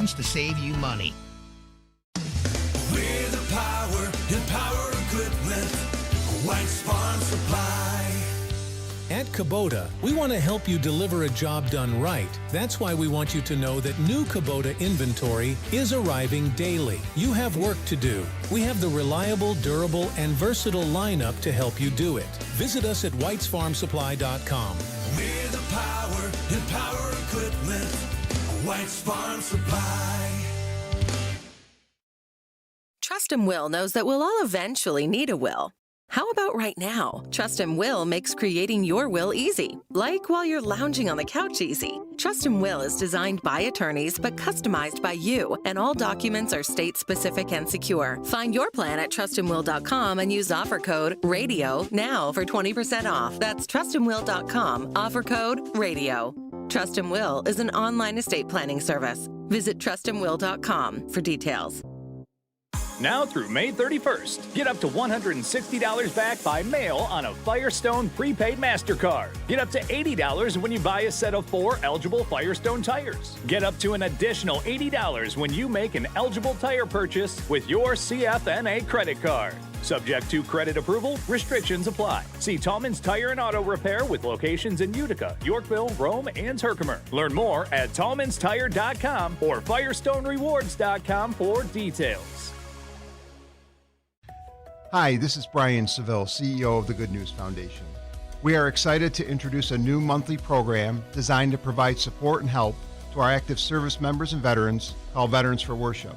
solutions to save you money. We're the power and power equipment. White's Farm Supply. At Kubota, we want to help you deliver a job done right. That's why we want you to know that new Kubota inventory is arriving daily. You have work to do. We have the reliable, durable, and versatile lineup to help you do it. Visit us at whitesfarmsupply.com. We're the power and power equipment. White's Farm Supply. Trust and Will knows that we'll all eventually need a will. How about right now? Trust and Will makes creating your will easy, like while you're lounging on the couch easy. Trust and Will is designed by attorneys but customized by you, and all documents are state-specific and secure. Find your plan at trustandwill.com and use offer code RADIO now for 20% off. That's trustandwill.com, offer code RADIO. Trust and Will is an online estate planning service. Visit trustandwill.com for details. Now through May 31st, get up to $160 back by mail on a Firestone prepaid MasterCard. Get up to $80 when you buy a set of 4 eligible Firestone tires. Get up to an additional $80 when you make an eligible tire purchase with your CFNA credit card. Subject to credit approval, restrictions apply. See Tallman's Tire and Auto Repair with locations in Utica, Yorkville, Rome, and Herkimer. Learn more at tallmanstire.com or firestonerewards.com for details. Hi, this is Brian Seville, CEO of the Good News Foundation. We are excited to introduce a new monthly program designed to provide support and help to our active service members and veterans called Veterans for Worship.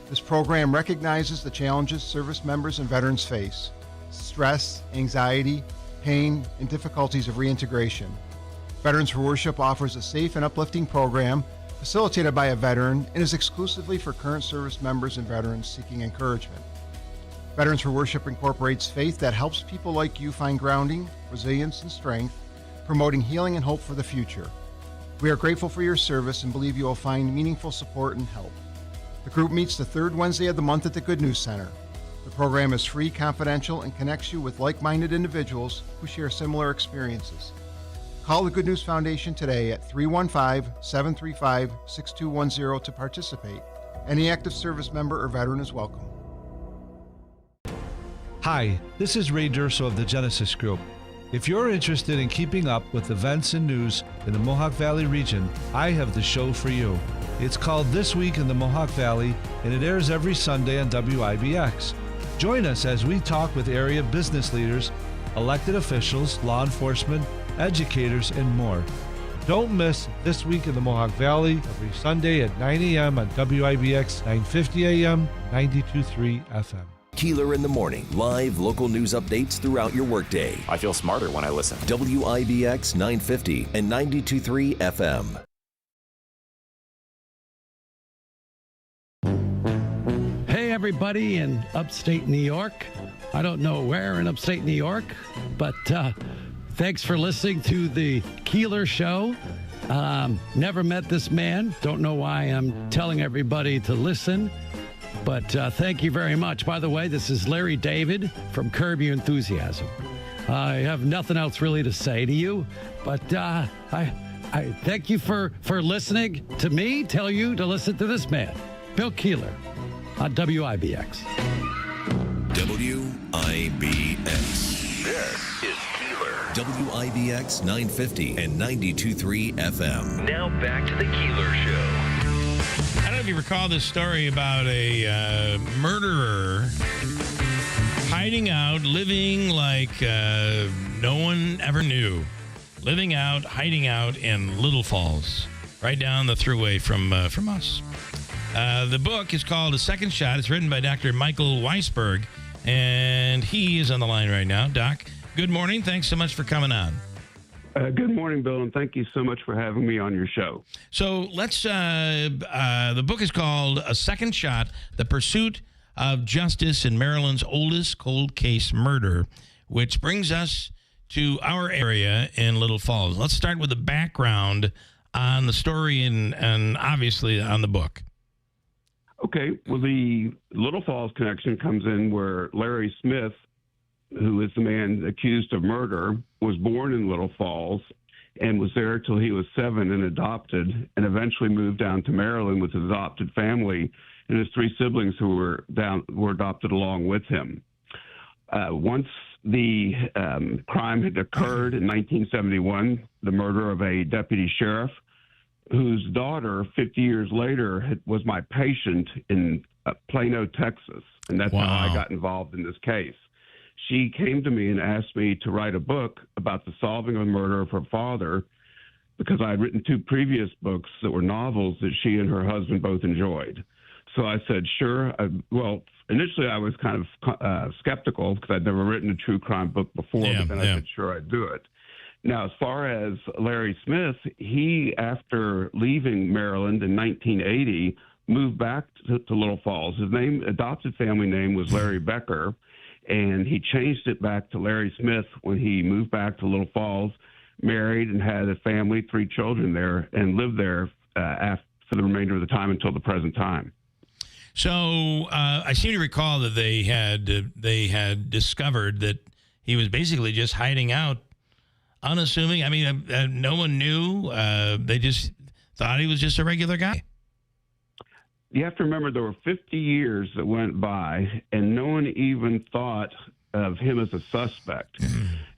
This program recognizes the challenges service members and veterans face: stress, anxiety, pain, and difficulties of reintegration. Veterans for Worship offers a safe and uplifting program facilitated by a veteran and is exclusively for current service members and veterans seeking encouragement. Veterans for Worship incorporates faith that helps people like you find grounding, resilience, and strength, promoting healing and hope for the future. We are grateful for your service and believe you will find meaningful support and help. The group meets the third Wednesday of the month at the Good News Center. The program is free, confidential, and connects you with like-minded individuals who share similar experiences. Call the Good News Foundation today at 315-735-6210 to participate. Any active service member or veteran is welcome. Hi, this is Ray Durso of the Genesis Group. If you're interested in keeping up with events and news in the Mohawk Valley region, I have the show for you. It's called This Week in the Mohawk Valley, and it airs every Sunday on WIBX. Join us as we talk with area business leaders, elected officials, law enforcement, educators, and more. Don't miss This Week in the Mohawk Valley every Sunday at 9 a.m. on WIBX 950 AM, 92.3 FM. Keeler in the Morning, live local news updates throughout your workday. I feel smarter when I listen. WIBX 950 and 92.3 FM. Hey, everybody in upstate New York. I don't know where in upstate New York, but thanks for listening to the Keeler Show. Never met this man. Don't know why I'm telling everybody to listen. But thank you very much. By the way, this is Larry David from Curb Your Enthusiasm. I have nothing else really to say to you, but I thank you for listening to me, tell you to listen to this man, Bill Keeler, on WIBX. WIBX. This is Keeler. WIBX 950 and 92.3 FM. Now back to the Keeler Show. I don't know if you recall this story about a murderer hiding out, living like no one ever knew. Living out, hiding out in Little Falls, right down the thruway from us. The book is called A Second Shot. It's written by Dr. Michael Weisberg, and he is on the line right now. Doc, good morning. Thanks so much for coming on. Good morning, Bill, and thank you so much for having me on your show. So let's, the book is called A Second Shot, The Pursuit of Justice in Maryland's Oldest Cold Case Murder, which brings us to our area in Little Falls. Let's start with the background on the story and obviously on the book. Okay, well, the Little Falls connection comes in where Larry Smith, who is the man accused of murder, was born in Little Falls, and was there till he was 7 and adopted, and eventually moved down to Maryland with his adopted family and his 3 siblings who were adopted along with him. Once the crime had occurred in 1971, the murder of a deputy sheriff whose daughter 50 years later was my patient in Plano, Texas, and that's how I got involved in this case. She came to me and asked me to write a book about the solving of the murder of her father because I had written 2 previous books that were novels that she and her husband both enjoyed. So I said, sure. Well, initially I was kind of skeptical because I'd never written a true crime book before, but then I said, sure, I'd do it. Now, as far as Larry Smith, he, after leaving Maryland in 1980, moved back to Little Falls. His adopted family name was Larry Becker, and he changed it back to Larry Smith when he moved back to Little Falls, married and had a family, 3 children there, and lived there for the remainder of the time until the present time. So I seem to recall that they had discovered that he was basically just hiding out, unassuming. I mean, no one knew. They just thought he was just a regular guy. You have to remember there were 50 years that went by, and no one even thought of him as a suspect.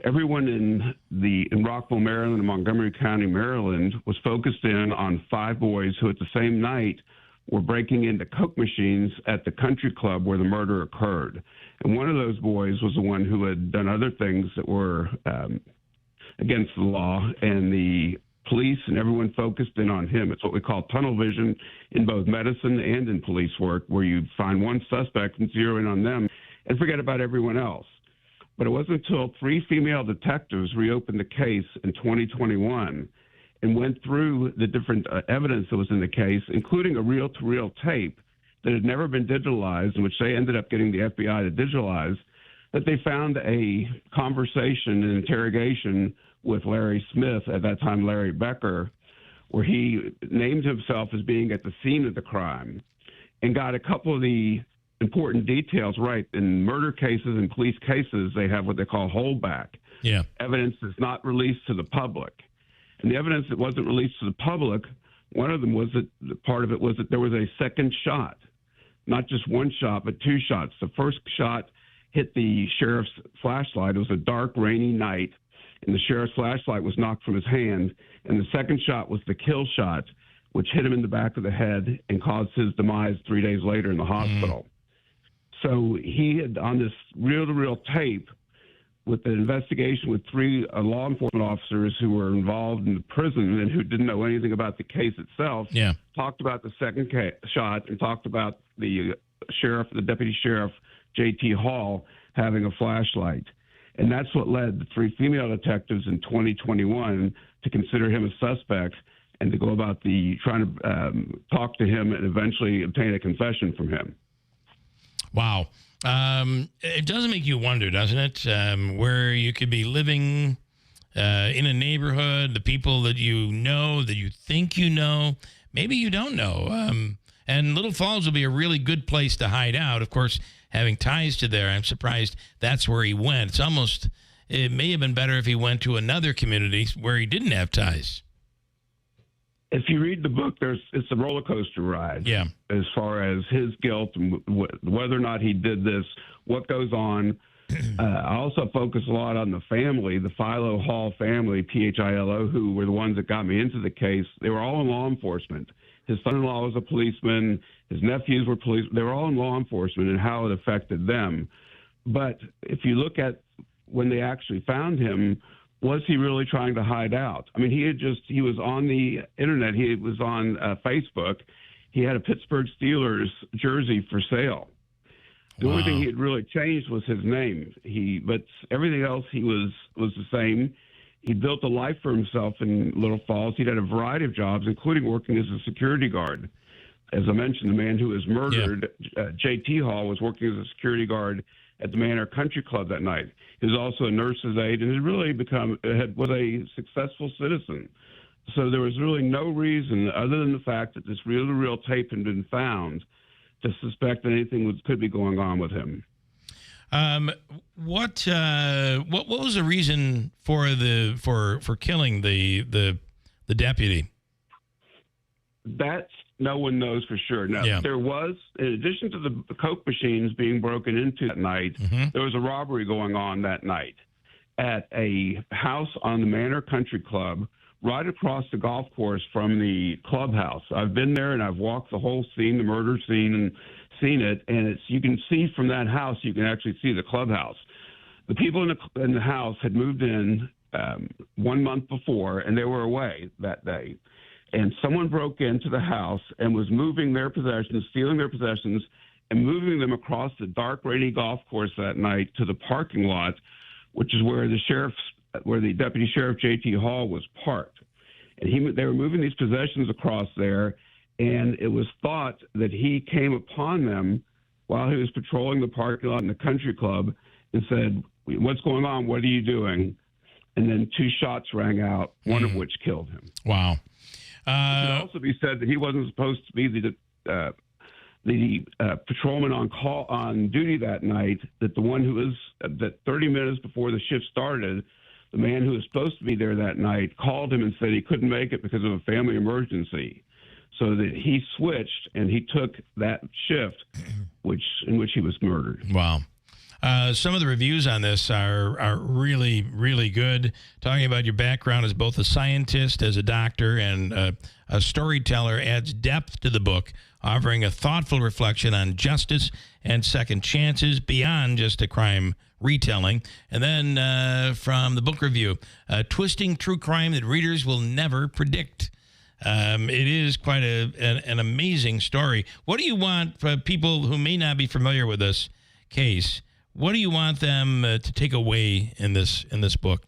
Everyone in Rockville, Maryland, and Montgomery County, Maryland, was focused in on 5 boys who, at the same night, were breaking into Coke machines at the country club where the murder occurred. And one of those boys was the one who had done other things that were against the law, and the police and everyone focused in on him. It's what we call tunnel vision in both medicine and in police work, where you find one suspect and zero in on them and forget about everyone else. But it wasn't until 3 female detectives reopened the case in 2021 and went through the different evidence that was in the case, including a reel-to-reel tape that had never been digitalized, in which they ended up getting the FBI to digitalize, that they found a conversation and interrogation with Larry Smith, at that time Larry Becker, where he named himself as being at the scene of the crime and got a couple of the important details right. In murder cases and police cases, they have what they call holdback. Yeah. Evidence is not released to the public. And the evidence that wasn't released to the public, one of them was that part of it was that there was a second shot, not just one shot, but 2 shots. The first shot hit the sheriff's flashlight. It was a dark, rainy night, and the sheriff's flashlight was knocked from his hand. And the second shot was the kill shot, which hit him in the back of the head and caused his demise 3 days later in the hospital. So he had, on this reel-to-reel tape, with the investigation with 3 law enforcement officers who were involved in the prison and who didn't know anything about the case itself, talked about the second shot and talked about the deputy sheriff, J.T. Hall, having a flashlight. And that's what led the 3 female detectives in 2021 to consider him a suspect and to go about trying to talk to him and eventually obtain a confession from him. Wow. It does make you wonder, doesn't it? Where you could be living in a neighborhood, the people that you know, that you think you know, maybe you don't know. And Little Falls will be a really good place to hide out. Of course, having ties to there, I'm surprised that's where he went. It may have been better if he went to another community where he didn't have ties. If you read the book, it's a roller coaster ride. Yeah. As far as his guilt and whether or not he did this, what goes on. I also focus a lot on the family, the Philo Hall family, Philo, who were the ones that got me into the case. They were all in law enforcement. His son-in-law was a policeman. His nephews were police. They were all in law enforcement and how it affected them. But if you look at when they actually found him, was he really trying to hide out? I mean, he was on the internet. He was on Facebook. He had a Pittsburgh Steelers jersey for sale. The only thing he had really changed was his name. But everything else he was the same. He built a life for himself in Little Falls. He'd had a variety of jobs, including working as a security guard. As I mentioned, the man who was murdered, J.T. Hall, was working as a security guard at the Manor Country Club that night. He was also a nurse's aide and had really was a successful citizen. So there was really no reason, other than the fact that this reel-to-reel tape had been found, to suspect that anything could be going on with him. What was the reason for killing the deputy? That's no one knows for sure. Now, there was, in addition to the Coke machines being broken into that night, there was a robbery going on that night at a house on the Manor Country Club right across the golf course from the clubhouse. I've been there and I've walked the whole scene, the murder scene, and seen it. And you can see from that house, you can actually see the clubhouse. The people in the house had moved in 1 month before, and they were away that day. And someone broke into the house and was moving their possessions, stealing their possessions, and moving them across the dark, rainy golf course that night to the parking lot, which is where the deputy sheriff J.T. Hall was parked. And they were moving these possessions across there, and it was thought that he came upon them while he was patrolling the parking lot in the country club and said, "What's going on? What are you doing?" And then 2 shots rang out, one of which killed him. Wow. It could also be said that he wasn't supposed to be the patrolman on duty that night. That the one who was that 30 minutes before the shift started, the man who was supposed to be there that night called him and said he couldn't make it because of a family emergency. So that he switched and he took that shift, in which he was murdered. Wow. Some of the reviews on this are really, really good. Talking about your background as both a scientist, as a doctor, and a storyteller adds depth to the book, offering a thoughtful reflection on justice and second chances beyond just a crime retelling. And then from the book review, twisting true crime that readers will never predict. It is quite an amazing story. What do you want for people who may not be familiar with this case? What do you want them to take away in this book?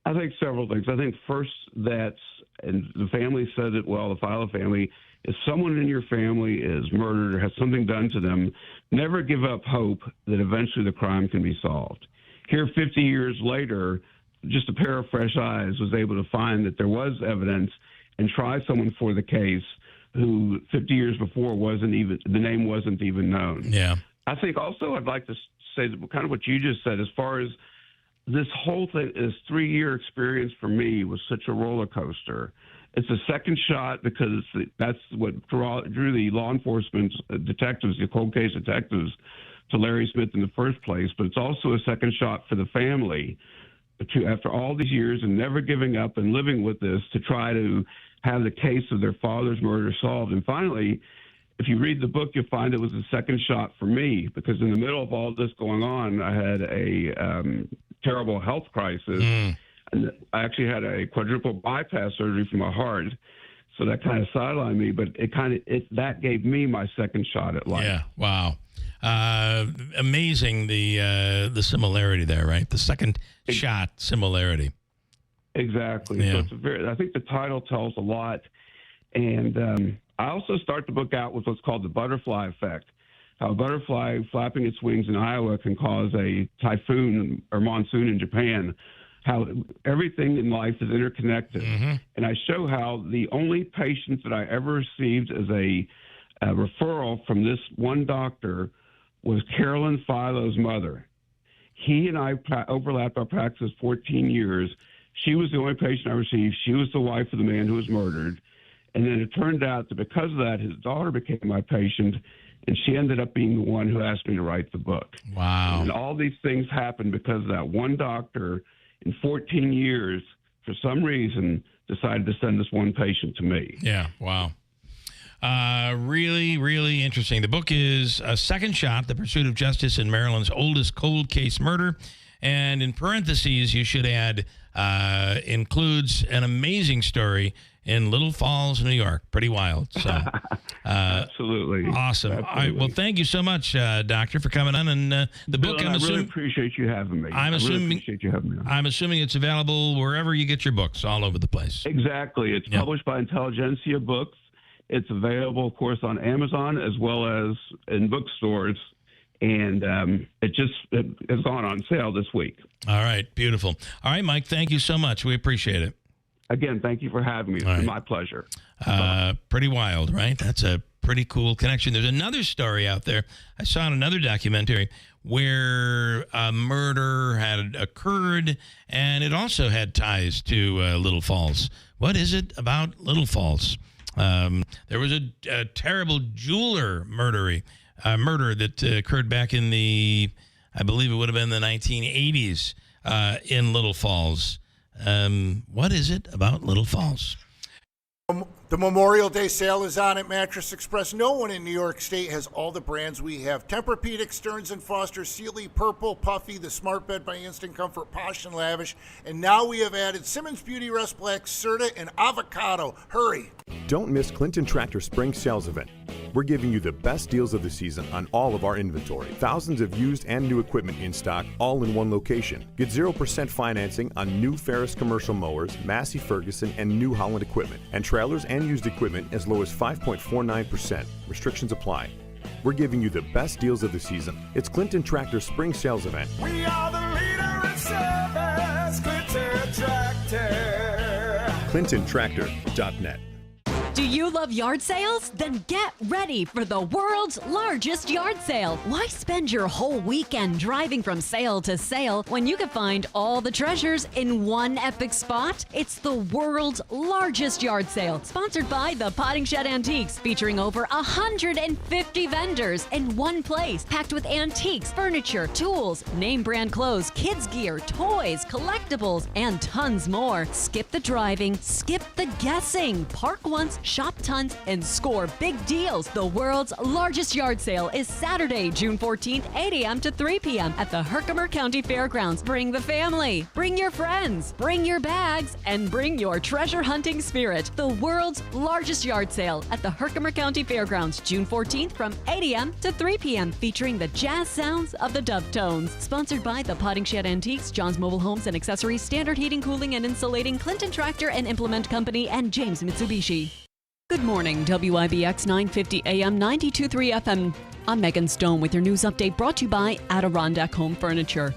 I think several things. I think first and the family said it well, the Filo family, if someone in your family is murdered or has something done to them, never give up hope that eventually the crime can be solved. Here, 50 years later, just a pair of fresh eyes was able to find that there was evidence and try someone for the case who 50 years before the name wasn't even known. Yeah. I think also I'd like to say kind of what you just said as far as this whole thing, this 3-year experience for me was such a roller coaster. It's a second shot because that's what drew the law enforcement detectives, the cold case detectives, to Larry Smith in the first place. But it's also a second shot for the family after all these years and never giving up and living with this to try to have the case of their father's murder solved. And finally, if you read the book, you'll find it was a second shot for me because in the middle of all this going on, I had a terrible health crisis. And I actually had a quadruple bypass surgery for my heart. So that kind of sidelined me, but that gave me my second shot at life. Yeah. Wow. Amazing the similarity there, right? The second shot similarity. Exactly. Yeah. So I think the title tells a lot. And I also start the book out with what's called the butterfly effect. How a butterfly flapping its wings in Iowa can cause a typhoon or monsoon in Japan. How everything in life is interconnected. And I show how the only patient that I ever received as a referral from this one doctor was Carolyn Filo's mother. He and I overlapped our practice 14 years. She was the only patient I received. She was the wife of the man who was murdered. And then it turned out that because of that, his daughter became my patient, and she ended up being the one who asked me to write the book. Wow. And all these things happened because of that one doctor in 14 years, for some reason, decided to send this one patient to me. Yeah, wow. Really, really interesting. The book is A Second Shot, The Pursuit of Justice in Maryland's Oldest Cold Case Murder. And in parentheses, you should add, includes an amazing story in Little Falls, New York. Pretty wild. So, absolutely. Awesome. Absolutely. All right. Well, thank you so much, Doctor, for coming on. And the Bill, book, I really appreciate you having me. I really appreciate you having me on. I'm assuming it's available wherever you get your books, all over the place. Exactly. It's published by Intelligentsia Books. It's available, of course, on Amazon as well as in bookstores. And it has gone on sale this week. All right. Beautiful. All right, Mike, thank you so much. We appreciate it. Again, thank you for having me. It's been my pleasure. Pretty wild, right? That's a pretty cool connection. There's another story out there. I saw in another documentary where a murder had occurred, and it also had ties to Little Falls. What is it about Little Falls? There was a terrible jeweler murder that occurred back in I believe it would have been the 1980s in Little Falls. What is it about Little Falls? The Memorial Day sale is on at Mattress Express. No one in New York State has all the brands we have. Tempur-Pedic, Stearns & Foster, Sealy, Purple, Puffy, the Smart Bed by Instant Comfort, Posh and Lavish. And now we have added Simmons Beauty Rest Black, Serta, and Avocado. Hurry! Don't miss Clinton Tractor Spring Sales Event. We're giving you the best deals of the season on all of our inventory. Thousands of used and new equipment in stock, all in one location. Get 0% financing on new Ferris commercial mowers, Massey Ferguson, and New Holland equipment. And trailers and used equipment as low as 5.49%. Restrictions apply. We're giving you the best deals of the season. It's Clinton Tractor Spring Sales Event. We are the leader in service, Clinton Tractor. ClintonTractor.net. Do you love yard sales? Then get ready for the world's largest yard sale. Why spend your whole weekend driving from sale to sale when you can find all the treasures in one epic spot? It's the world's largest yard sale, sponsored by the Potting Shed Antiques, featuring over 150 vendors in one place, packed with antiques, furniture, tools, name brand clothes, kids gear, toys, collectibles, and tons more. Skip the driving, skip the guessing. Park once, shop tons, and score big deals. The world's largest yard sale is Saturday, June 14th, 8 a.m. to 3 p.m. at the Herkimer County Fairgrounds. Bring the family, bring your friends, bring your bags, and bring your treasure hunting spirit. The world's largest yard sale at the Herkimer County Fairgrounds, June 14th from 8 a.m. to 3 p.m. featuring the jazz sounds of the Dove Tones. Sponsored by the Potting Shed Antiques, John's Mobile Homes and Accessories, Standard Heating, Cooling, and Insulating, Clinton Tractor and Implement Company, and James Mitsubishi. Good morning, WIBX 950 AM 92.3 FM. I'm Megan Stone with your news update brought to you by Adirondack Home Furniture.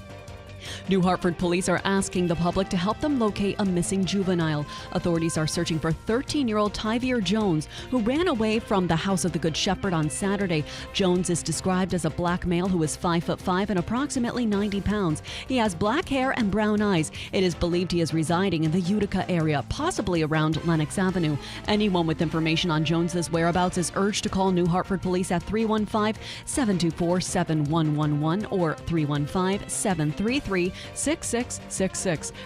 New Hartford police are asking the public to help them locate a missing juvenile. Authorities are searching for 13-year-old Tyvier Jones, who ran away from the House of the Good Shepherd on Saturday. Jones is described as a black male who is 5'5" and approximately 90 pounds. He has black hair and brown eyes. It is believed he is residing in the Utica area, possibly around Lenox Avenue. Anyone with information on Jones's whereabouts is urged to call New Hartford Police at 315-724-7111 or 315-733-6666.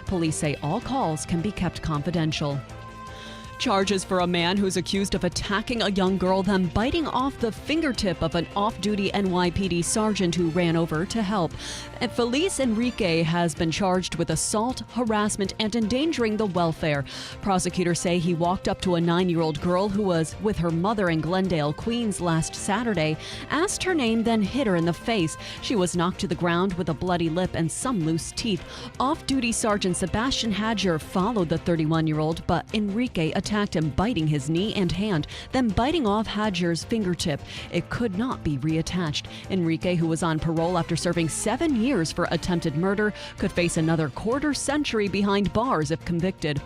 Police say all calls can be kept confidential. Charges for a man who's accused of attacking a young girl, then biting off the fingertip of an off-duty NYPD sergeant who ran over to help. And Felice Enrique has been charged with assault, harassment, and endangering the welfare. Prosecutors say he walked up to a 9-year-old girl who was with her mother in Glendale, Queens last Saturday, asked her name, then hit her in the face. She was knocked to the ground with a bloody lip and some loose teeth. Off-duty Sergeant Sebastian Hadger followed the 31-year-old, but Enrique attacked him, biting his knee and hand, then biting off Hadger's fingertip. It could not be reattached. Enrique, who was on parole after serving 7 years for attempted murder, could face another quarter-century behind bars if convicted.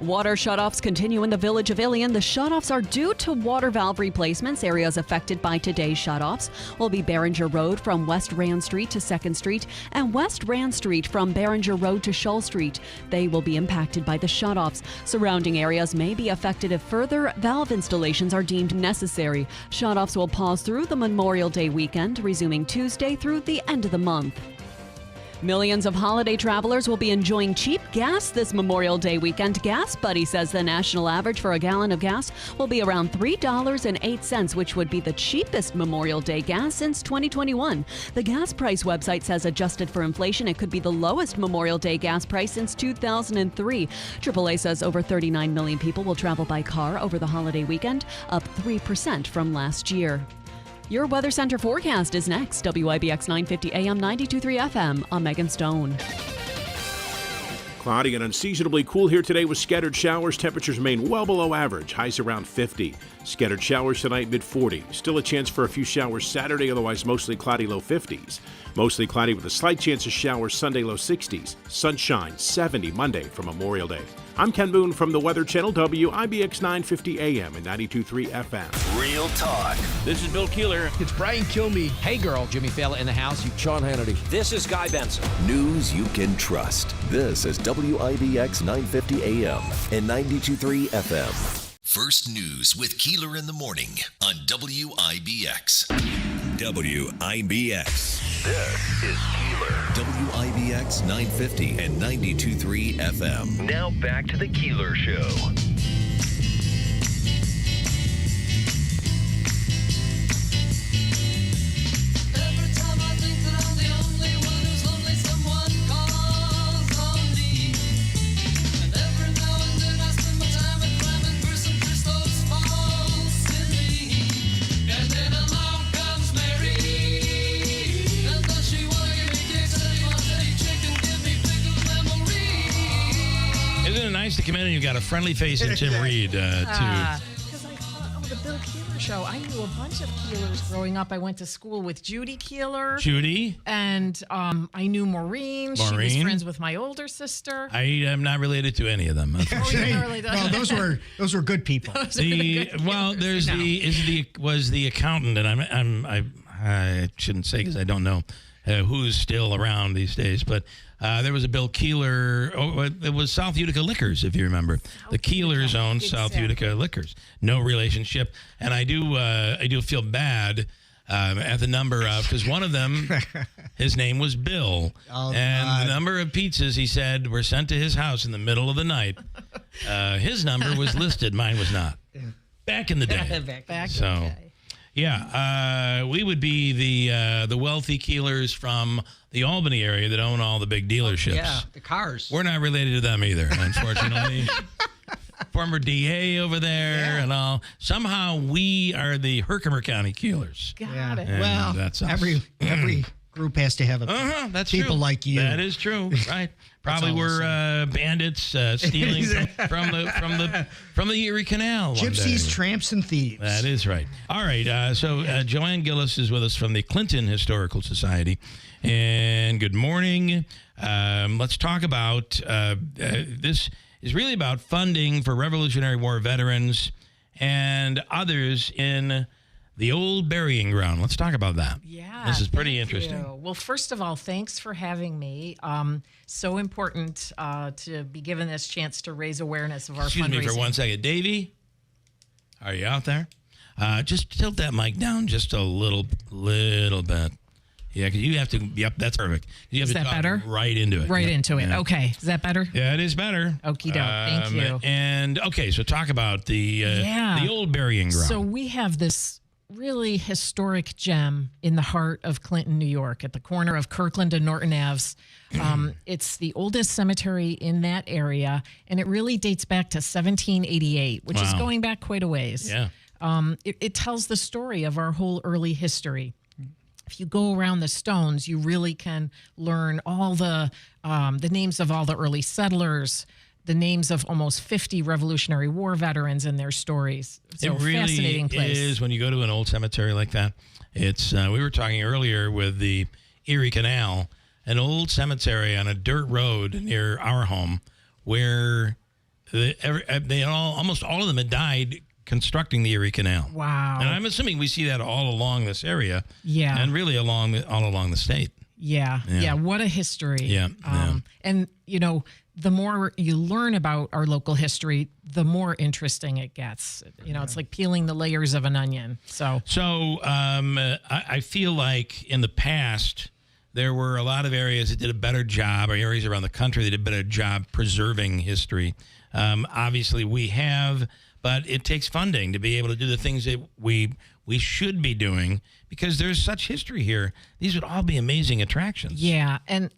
Water shutoffs continue in the village of Ilion. The shutoffs are due to water valve replacements. Areas affected by today's shutoffs will be Behringer Road from West Rand Street to 2nd Street and West Rand Street from Behringer Road to Shull Street. They will be impacted by the shutoffs. Surrounding areas may be affected if further valve installations are deemed necessary. Shutoffs will pause through the Memorial Day weekend, resuming Tuesday through the end of the month. Millions of holiday travelers will be enjoying cheap gas this Memorial Day weekend. Gas Buddy says the national average for a gallon of gas will be around $3.08, which would be the cheapest Memorial Day gas since 2021. The gas price website says adjusted for inflation, it could be the lowest Memorial Day gas price since 2003. AAA says over 39 million people will travel by car over the holiday weekend, up 3% from last year. Your Weather Center forecast is next. WIBX 950 AM 92.3 FM. I'm Megan Stone. Cloudy and unseasonably cool here today with scattered showers. Temperatures remain well below average. Highs around 50. Scattered showers tonight, mid-40. Still a chance for a few showers Saturday, otherwise mostly cloudy, low 50s. Mostly cloudy with a slight chance of showers Sunday, low 60s. Sunshine, 70 Monday for Memorial Day. I'm Ken Boone from the Weather Channel, WIBX 950 AM and 92.3 FM. Real talk. This is Bill Keeler. It's Brian Kilmeade. Hey, girl. Jimmy Fallon in the house. Sean Hannity. This is Guy Benson. News you can trust. This is WIBX 950 AM and 92.3 FM. First News with Keeler in the morning on WIBX. WIBX. This is Keeler. WIBX 950 and 92.3 FM. Now back to the Keeler Show. Isn't it nice to come in and you've got a friendly face and Tim Reed, too? Because I thought, the Bill Keeler Show. I knew a bunch of Keelers growing up. I went to school with Judy Keeler. Judy? And I knew Maureen. She was friends with my older sister. I am not related to any of them. Well, those were good people. Was the accountant, and I shouldn't say because I don't know who's still around these days, but there was a Bill Keeler. It was South Utica Liquors, if you remember. The Keelers owned South Utica Liquors. No relationship, and I do feel bad at the number of, because one of them, his name was Bill, and the number of pizzas he said were sent to his house in the middle of the night. His number was listed, mine was not. Back in the day. Back in the day. Yeah, we would be the wealthy Keelers from the Albany area that own all the big dealerships. Yeah, the cars. We're not related to them either, unfortunately. Former DA over there and all. Somehow we are the Herkimer County Keelers. Got it. And Well, that's us. every group has to have that's people true. like you. That is true, right? Probably we're bandits stealing from the Erie Canal. Gypsies, tramps, and thieves. That is right. All right. So Joanne Gillis is with us from the Clinton Historical Society. And good morning. Let's talk about this is really about funding for Revolutionary War veterans and others in the old burying ground. Let's talk about that. Yeah. This is pretty interesting. Well, first of all, thanks for having me. So important to be given this chance to raise awareness of our Excuse fundraising. me for 1 second. Davey, are you out there? Just tilt that mic down just a little bit. Yeah, because you have to. Yep, that's perfect. You have Is to that talk better? Right into it. Right Yep. into it. Yeah. Okay. Is that better? Yeah, it is better. Okie doke. Thank you. And okay, so talk about the old burying ground. So we have this really historic gem in the heart of Clinton, New York, at the corner of Kirkland and Norton Aves. It's the oldest cemetery in that area, and it really dates back to 1788, which is going back quite a ways. Yeah. It tells the story of our whole early history. If you go around the stones, you really can learn all the names of all the early settlers, the names of almost 50 Revolutionary War veterans and their stories. So it really fascinating place. is when you go to an old cemetery like that. It's we were talking earlier with the Erie Canal, an old cemetery on a dirt road near our home, where almost all of them had died constructing the Erie Canal. Wow. And I'm assuming we see that all along this area. Yeah. And really all along the state. Yeah. What a history. Yeah. And, the more you learn about our local history, the more interesting it gets. It's like peeling the layers of an onion. So I feel like in the past, there were a lot of areas that did a better job, or areas around the country that did a better job preserving history. Obviously, we have, but it takes funding to be able to do the things that we should be doing, because there's such history here. These would all be amazing attractions. Yeah, and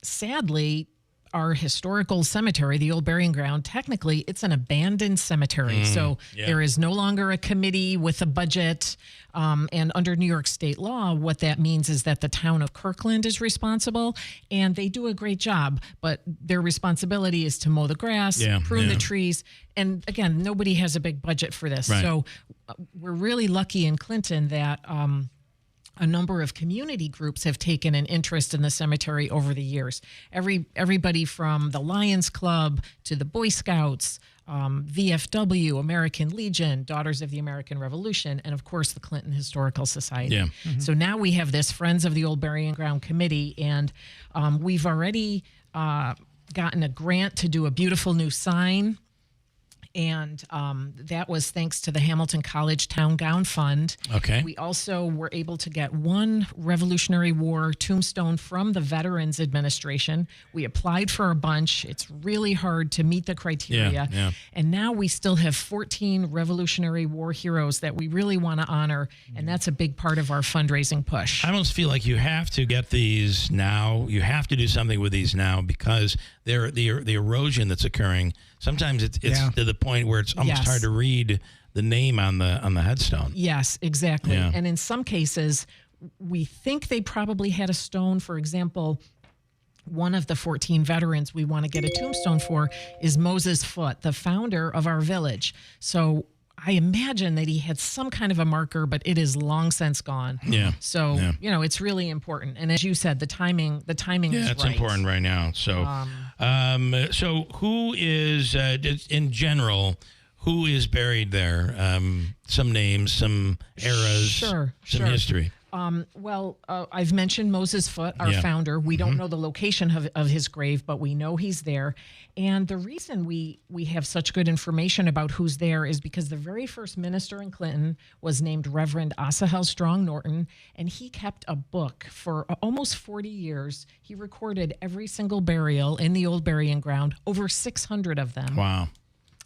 sadly, our historical cemetery, the old burying ground, technically it's an abandoned cemetery. So there is no longer a committee with a budget. And under New York state law, what that means is that the town of Kirkland is responsible, and they do a great job. But their responsibility is to mow the grass, prune the trees. And again, nobody has a big budget for this. Right. So we're really lucky in Clinton that a number of community groups have taken an interest in the cemetery over the years. Everybody from the Lions Club to the Boy Scouts, VFW, American Legion, Daughters of the American Revolution, and of course the Clinton Historical Society. Yeah. So now we have this Friends of the Old Burying Ground Committee, and we've already gotten a grant to do a beautiful new sign. And that was thanks to the Hamilton College Town Gown Fund. Okay. We also were able to get one Revolutionary War tombstone from the Veterans Administration. We applied for a bunch. It's really hard to meet the criteria. Yeah. And now we still have 14 Revolutionary War heroes that we really want to honor. And that's a big part of our fundraising push. I almost feel like you have to get these now. You have to do something with these now because the erosion that's occurring. Sometimes it's to the point where it's almost hard to read the name on the headstone. Yes, exactly. Yeah. And in some cases, we think they probably had a stone. For example, one of the 14 veterans we want to get a tombstone for is Moses Foote, the founder of our village. So I imagine that he had some kind of a marker, but it is long since gone. Yeah. So, it's really important. And as you said, the timing is right. Yeah, it's important right now. So, so who is, in general, who is buried there? Some names, some eras, some history. I've mentioned Moses Foote, our founder. We don't know the location of his grave, but we know he's there. And the reason we have such good information about who's there is because the very first minister in Clinton was named Reverend Asahel Strong Norton, and he kept a book for almost 40 years. He recorded every single burial in the old burying ground, over 600 of them. Wow.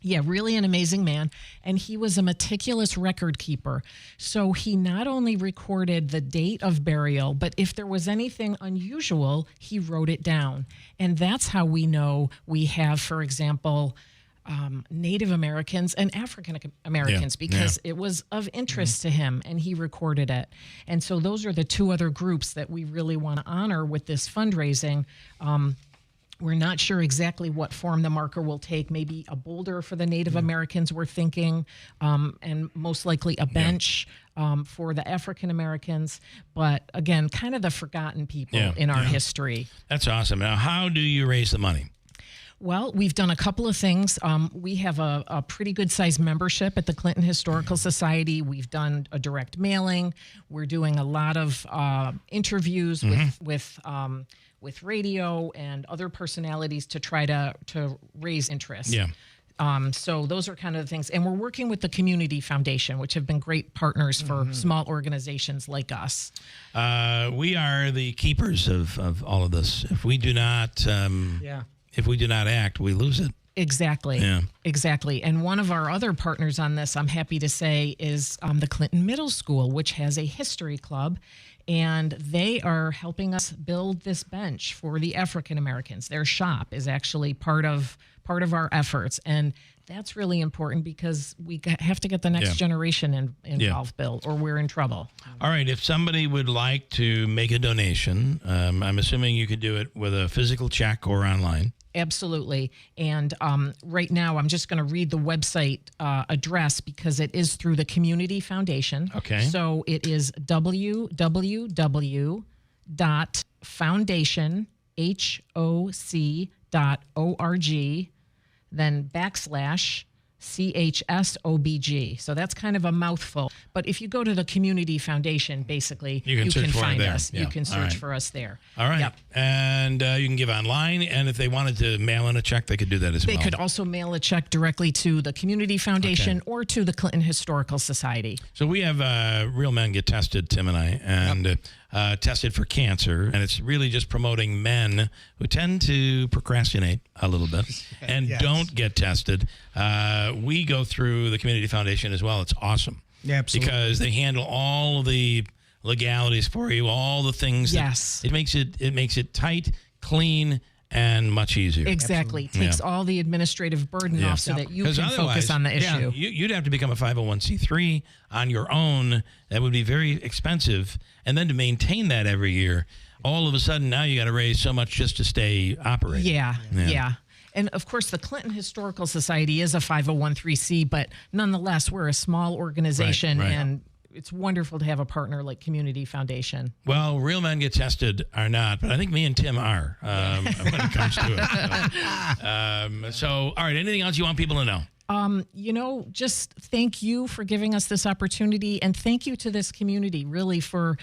Yeah, really an amazing man. And he was a meticulous record keeper. So he not only recorded the date of burial, but if there was anything unusual, he wrote it down. And that's how we know we have, for example, Native Americans and African Americans because it was of interest to him and he recorded it. And so those are the two other groups that we really want to honor with this fundraising. We're not sure exactly what form the marker will take. Maybe a boulder for the Native Americans, we're thinking, and most likely a bench for the African Americans. But again, kind of the forgotten people in our history. That's awesome. Now, how do you raise the money? Well, we've done a couple of things. We have a pretty good sized membership at the Clinton Historical Society. We've done a direct mailing. We're doing a lot of interviews with radio and other personalities to try to raise interest. Yeah. So those are kind of the things. And we're working with the Community Foundation, which have been great partners for small organizations like us. We are the keepers of all of this. If we do not if we do not act, we lose it. Exactly. Yeah. Exactly. And one of our other partners on this, I'm happy to say, is the Clinton Middle School, which has a history club. And they are helping us build this bench for the African Americans. Their shop is actually part of our efforts. And that's really important because we have to get the next generation involved, Bill, or we're in trouble. All right. If somebody would like to make a donation, I'm assuming you could do it with a physical check or online. Absolutely. And right now, I'm just going to read the website address because it is through the Community Foundation. Okay. So it is www.foundationhoc.org, then /CHSOBG. So that's kind of a mouthful. But if you go to the Community Foundation, basically, you can find us. Yeah. You can search for us there. All right. Yep. And you can give online. And if they wanted to mail in a check, they could do that as well. They could also mail a check directly to the Community Foundation or to the Clinton Historical Society. So we have real men get tested, Tim and I, and tested for cancer. And it's really just promoting men who tend to procrastinate a little bit and don't get tested. We go through the Community Foundation as well. It's awesome. Yeah, absolutely. Because they handle all of the legalities for you, all the things. Yes. It makes it tight, clean, and much easier. Exactly. Takes all the administrative burden off so that you can focus on the issue. You'd have to become a 501c3 on your own. That would be very expensive. And then to maintain that every year, all of a sudden now you got to raise so much just to stay operating. Yeah. And of course, the Clinton Historical Society is a 501c3, but nonetheless, we're a small organization, Right. and it's wonderful to have a partner like Community Foundation. Well, real men get tested are not, but I think me and Tim are when it comes to it. So, all right, anything else you want people to know? Just thank you for giving us this opportunity, and thank you to this community really for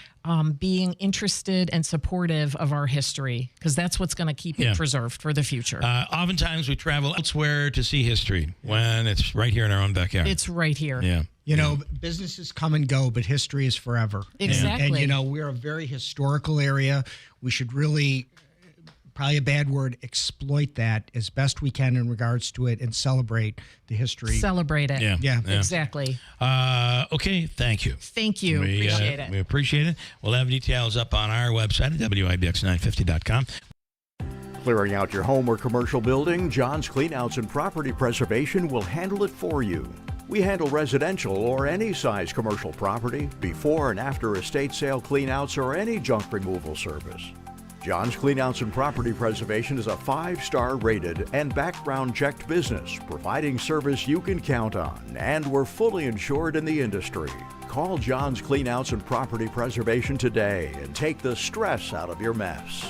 being interested and supportive of our history, because that's what's going to keep it preserved for the future. Oftentimes we travel elsewhere to see history when it's right here in our own backyard. It's right here. Yeah. You know, businesses come and go, but history is forever. Exactly. And, we're a very historical area. We should really, probably a bad word, exploit that as best we can in regards to it and celebrate the history. Celebrate it. Yeah. Exactly. Okay, thank you. Thank you. Appreciate it. We appreciate it. We'll have details up on our website at WIBX950.com. Clearing out your home or commercial building, John's Cleanouts and Property Preservation will handle it for you. We handle residential or any size commercial property, before and after estate sale cleanouts or any junk removal service. John's Cleanouts and Property Preservation is a 5-star rated and background checked business, providing service you can count on, and we're fully insured in the industry. Call John's Cleanouts and Property Preservation today and take the stress out of your mess.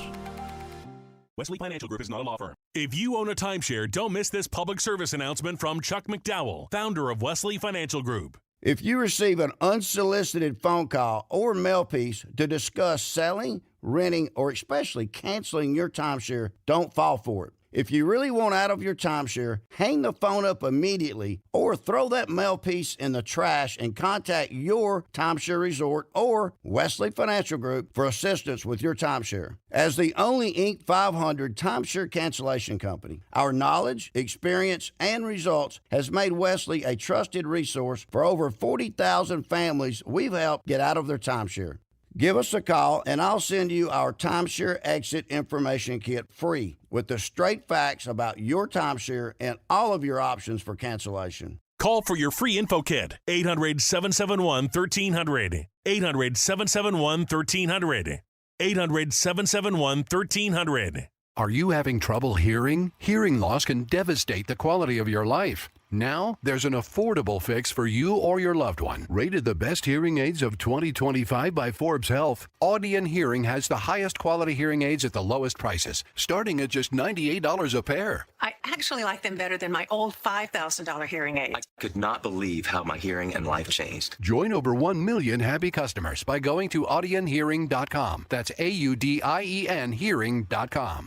Wesley Financial Group is not a law firm. If you own a timeshare, don't miss this public service announcement from Chuck McDowell, founder of Wesley Financial Group. If you receive an unsolicited phone call or mail piece to discuss selling, renting, or especially canceling your timeshare, don't fall for it. If you really want out of your timeshare, hang the phone up immediately or throw that mail piece in the trash and contact your timeshare resort or Wesley Financial Group for assistance with your timeshare. As the only Inc. 500 timeshare cancellation company, our knowledge, experience, and results has made Wesley a trusted resource for over 40,000 families we've helped get out of their timeshare. Give us a call, and I'll send you our timeshare exit information kit free with the straight facts about your timeshare and all of your options for cancellation. Call for your free info kit, 800-771-1300. 800-771-1300. 800-771-1300. Are you having trouble hearing? Hearing loss can devastate the quality of your life. Now, there's an affordable fix for you or your loved one. Rated the best hearing aids of 2025 by Forbes Health, Audion Hearing has the highest quality hearing aids at the lowest prices, starting at just $98 a pair. I actually like them better than my old $5,000 hearing aid. I could not believe how my hearing and life changed. Join over 1 million happy customers by going to audionhearing.com. That's AUDIEN hearing.com.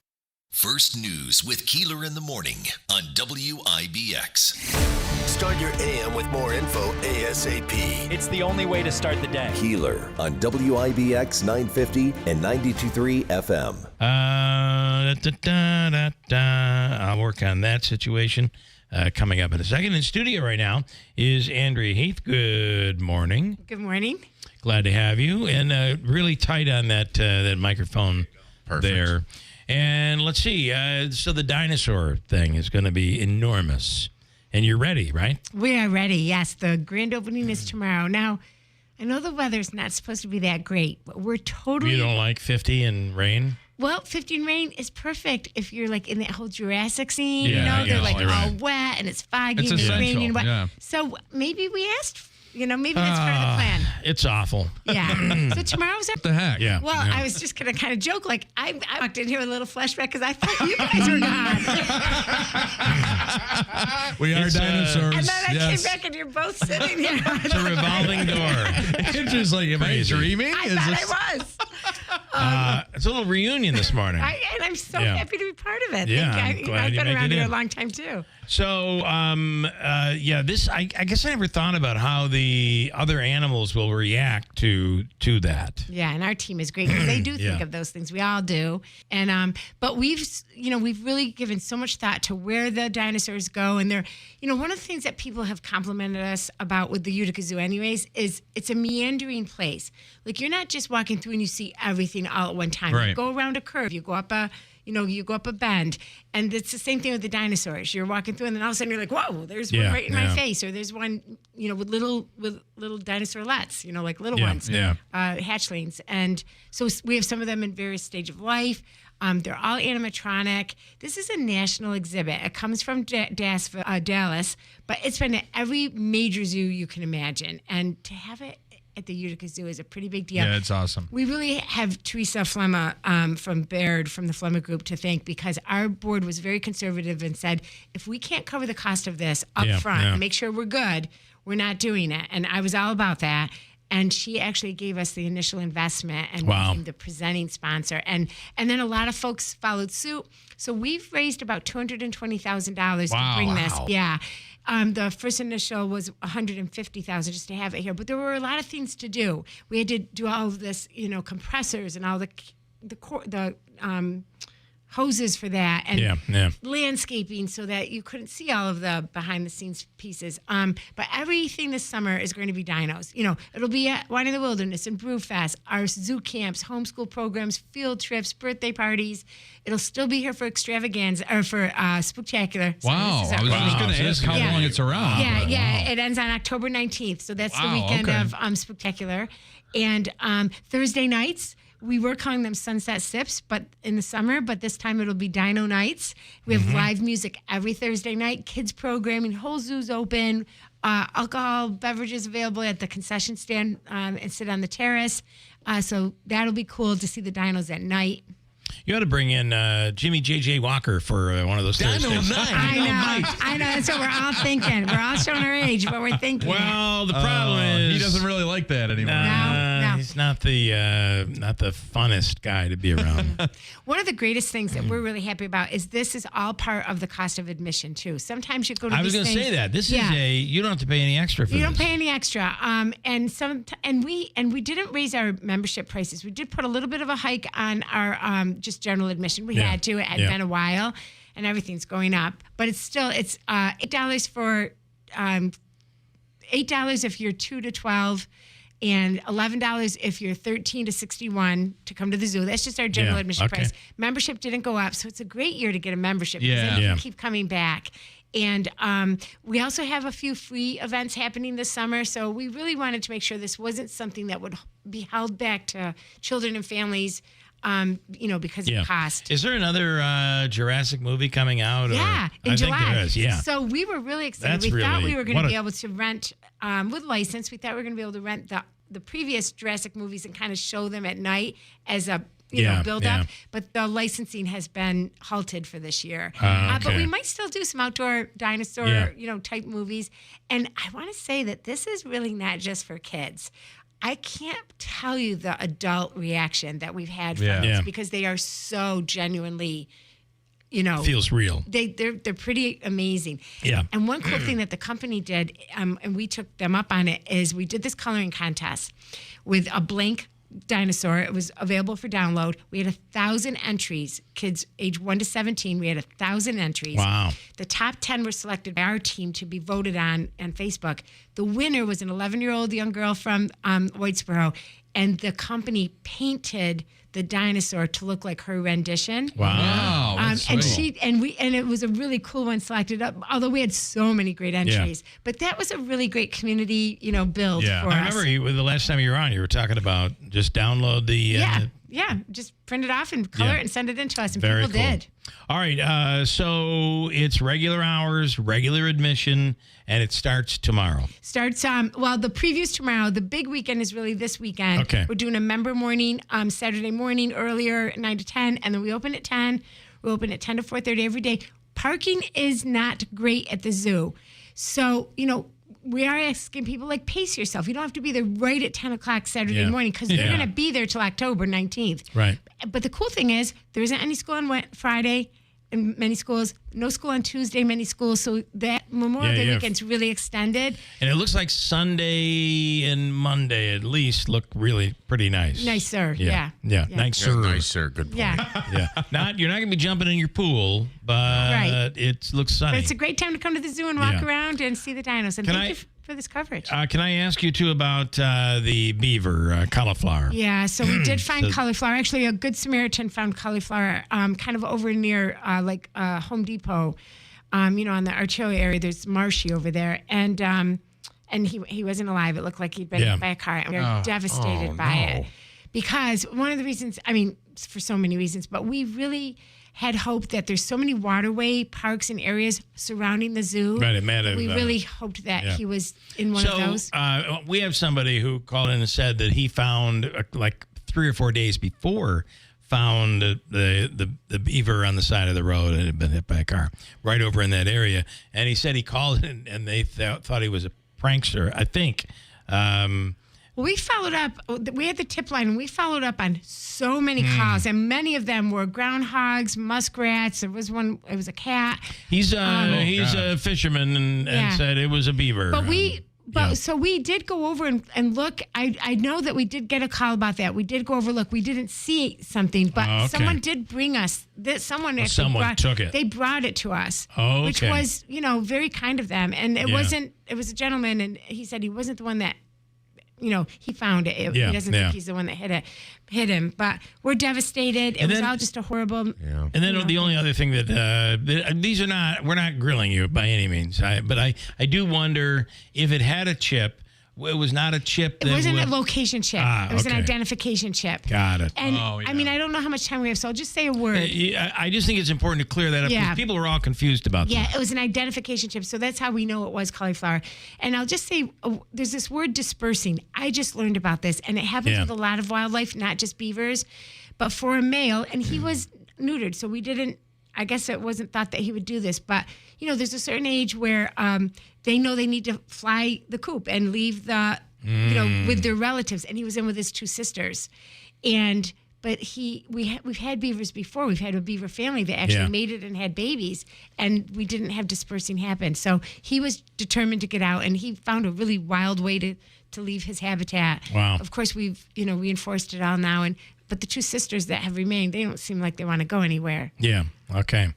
First News with Keeler in the morning on WIBX. Start your AM with more info ASAP. It's the only way to start the day. Keeler on WIBX 950 and 92.3 FM. I'll work on that situation coming up in a second. In studio right now is Andrea Heath. Good morning. Good morning. Glad to have you. And really tight on that microphone there. And let's see. So the dinosaur thing is going to be enormous. And you're ready, right? We are ready, yes. The grand opening is tomorrow. Now, I know the weather's not supposed to be that great, but we're totally... You don't like 50 and rain? Well, 50 and rain is perfect if you're like in that whole Jurassic scene. Yeah, they're like all right. wet and it's foggy It's and it's essential, raining and wet. yeah. So maybe we asked... maybe that's part of the plan. It's awful. Yeah. So tomorrow's our... What the heck? Yeah. Well, yeah. I was just going to kind of joke. Like, I walked in here with a little flashback because I thought you guys were gone. We are dinosaurs. And then I came back and you're both sitting here. It's a revolving door. It's just like, am I dreaming? I thought I was. It's a little reunion this morning. And I'm so Yeah. happy to be part of it. Yeah, Thank I'm you. glad I've you been made around it here a in. long time, too. So, this I guess I never thought about how the other animals will react to that. Yeah, and our team is great because they do think Yeah. of those things. We all do. And but we've really given so much thought to where the dinosaurs go. And they're, one of the things that people have complimented us about with the Utica Zoo anyways is it's a meandering place. Like you're not just walking through and you see everything all at one time. Right. You go around a curve, you go up a bend, and it's the same thing with the dinosaurs. You're walking through, and then all of a sudden you're like, "Whoa! There's one right in my face," or there's one, with little dinosaurlets, like little ones, hatchlings. And so we have some of them in various stages of life. They're all animatronic. This is a national exhibit. It comes from Dallas, but it's been at every major zoo you can imagine. And to have it at the Utica Zoo is a pretty big deal. Yeah, it's awesome. We really have Teresa Flemma from Baird, from the Flemma Group, to thank, because our board was very conservative and said, if we can't cover the cost of this up front and make sure we're good, we're not doing it. And I was all about that. And she actually gave us the initial investment and became the presenting sponsor. And then a lot of folks followed suit. So we've raised about $220,000 to bring this. Yeah. The first initial was $150,000 just to have it here. But there were a lot of things to do. We had to do all of this, compressors and all the hoses for that, and landscaping so that you couldn't see all of the behind the scenes pieces. But everything this summer is going to be dinos. It'll be at Wine in the Wilderness and Brewfest, our zoo camps, homeschool programs, field trips, birthday parties. It'll still be here for extravaganza, or for Spooktacular. Wow. I was just going to ask how long it's around. Yeah. It ends on October 19th. So that's the weekend of Spooktacular. And Thursday nights, we were calling them Sunset Sips, but in the summer, but this time it'll be Dino Nights. We have live music every Thursday night, kids programming, whole zoo's open, alcohol beverages available at the concession stand and sit on the terrace. So that'll be cool to see the dinos at night. You ought to bring in Jimmy J.J. Walker for one of those Thursdays. I know. That's what we're all thinking. We're all showing our age, but we're thinking. Well, the problem is he doesn't really like that anymore. No. He's not the funnest guy to be around. One of the greatest things that we're really happy about is this is all part of the cost of admission too. Sometimes you go to. I was going to say that this is you don't have to pay any extra for this. You this. don't pay any extra. And we didn't raise our membership prices. We did put a little bit of a hike on our just general admission. We had to. It had been a while, and everything's going up. But it's $8 for $8 if you're 2 to 12. And $11 if you're 13 to 61 to come to the zoo. That's just our general admission price. Membership didn't go up, so it's a great year to get a membership. Because then you can keep coming back. And we also have a few free events happening this summer. So we really wanted to make sure this wasn't something that would be held back to children and families, because of cost. Is there another Jurassic movie coming out? Yeah, in July. Think there is, yeah. So we were really excited. We thought we were going to be able to rent, with license, we thought we were going to be able to rent the previous Jurassic movies and kind of show them at night as a build up. But the licensing has been halted for this year. But we might still do some outdoor dinosaur, type movies. And I want to say that this is really not just for kids. I can't tell you the adult reaction that we've had from this because they are so genuinely, feels real. They're pretty amazing. Yeah. And one cool thing that the company did, and we took them up on it, is we did this coloring contest with a blank dinosaur. It was available for download. We had 1,000 entries, kids age 1 to 17. We had 1,000 entries. Wow. The top 10 were selected by our team to be voted on Facebook. The winner was an 11-year-old young girl from Whitesboro, and the company painted the dinosaur to look like her rendition. Wow. And it was a really cool one selected up, although we had so many great entries. But that was a really great community, build for us. I remember the last time you were on, you were talking about just download the just print it off and color it and send it in to us, and Very people cool. did. All right, so it's regular hours, regular admission, and it starts tomorrow. Starts, the preview's tomorrow. The big weekend is really this weekend. Okay. We're doing a member morning, Saturday morning, earlier, 9 to 10, and then we open at 10. We open at 10 to 4:30 every day. Parking is not great at the zoo. So, we are asking people, pace yourself. You don't have to be there right at 10 o'clock Saturday morning because they're going to be there till October 19th. Right. But the cool thing is there isn't any school on Friday in many schools, no school on Tuesday, many schools. So that Memorial Day weekend's really extended. And it looks like Sunday and Monday at least look really pretty nice. Nicer, yeah. Nicer. Nicer, good point. Yeah. You're not going to be jumping in your pool, but it looks sunny. But it's a great time to come to the zoo and walk around and see the dinos. And thank you for this coverage. Can I ask you, too, about the beaver, cauliflower? Yeah, so we did find cauliflower. Actually, a Good Samaritan found cauliflower kind of over near Home Depot, on the Archillo area. There's marshy over there. And he wasn't alive. It looked like he'd been hit by a car. And we were devastated by it. because one of the reasons, I mean, for so many reasons, but we really had hoped that there's so many waterway parks and areas surrounding the zoo. Right, it might have, we really hoped that he was in one of those. We have somebody who called in and said that he found, like 3 or 4 days before, found the beaver on the side of the road and had been hit by a car right over in that area. And he said he called and they thought he was a prankster, I think. We followed up. We had the tip line, and we followed up on so many calls, and many of them were groundhogs, muskrats. There was one. It was a cat. He's a fisherman and said it was a beaver. But so we did go over and look. I know that we did get a call about that. We did go over, look. We didn't see something, but someone did bring us that. Someone took it. They brought it to us, which was very kind of them. And it wasn't. It was a gentleman, and he said he wasn't the one that. He found it. He doesn't think he's the one that hit him. But we're devastated. It was all just a horrible. Yeah. And then the only other thing that we're not grilling you by any means. But I do wonder if it had a chip. It was not a chip. It wasn't a location chip. It was an identification chip. Got it. And I mean, I don't know how much time we have, so I'll just say a word. I just think it's important to clear that up because people are all confused about that. Yeah, it was an identification chip, so that's how we know it was cauliflower. And I'll just say, there's this word dispersing. I just learned about this, and it happens with a lot of wildlife, not just beavers. But for a male, and he was neutered, so we didn't. I guess it wasn't thought that he would do this, but there's a certain age where they know they need to fly the coop and leave the, with their relatives. And he was in with his 2 sisters, but we've had beavers before. We've had a beaver family that actually made it and had babies, and we didn't have dispersing happen. So he was determined to get out, and he found a really wild way to leave his habitat. Wow. Of course, we've reinforced it all now, but the 2 sisters that have remained, they don't seem like they want to go anywhere. Yeah. Okay.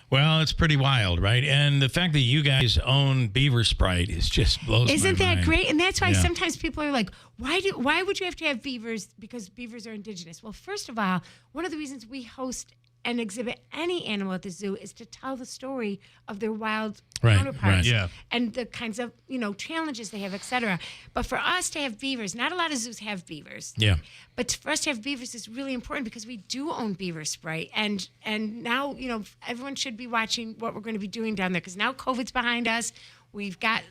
Well, it's pretty wild, right? And the fact that you guys own Beaver Sprite is just blows Isn't my that mind. great? And that's why sometimes people are like, why would you have to have beavers? Because beavers are indigenous. Well, first of all, one of the reasons we host and exhibit any animal at the zoo is to tell the story of their wild counterparts and the kinds of challenges they have, etc. But for us to have beavers, not a lot of zoos have beavers. Yeah. But for us to have beavers is really important because we do own Beaver Sprite, and now everyone should be watching what we're going to be doing down there because now COVID's behind us. We've got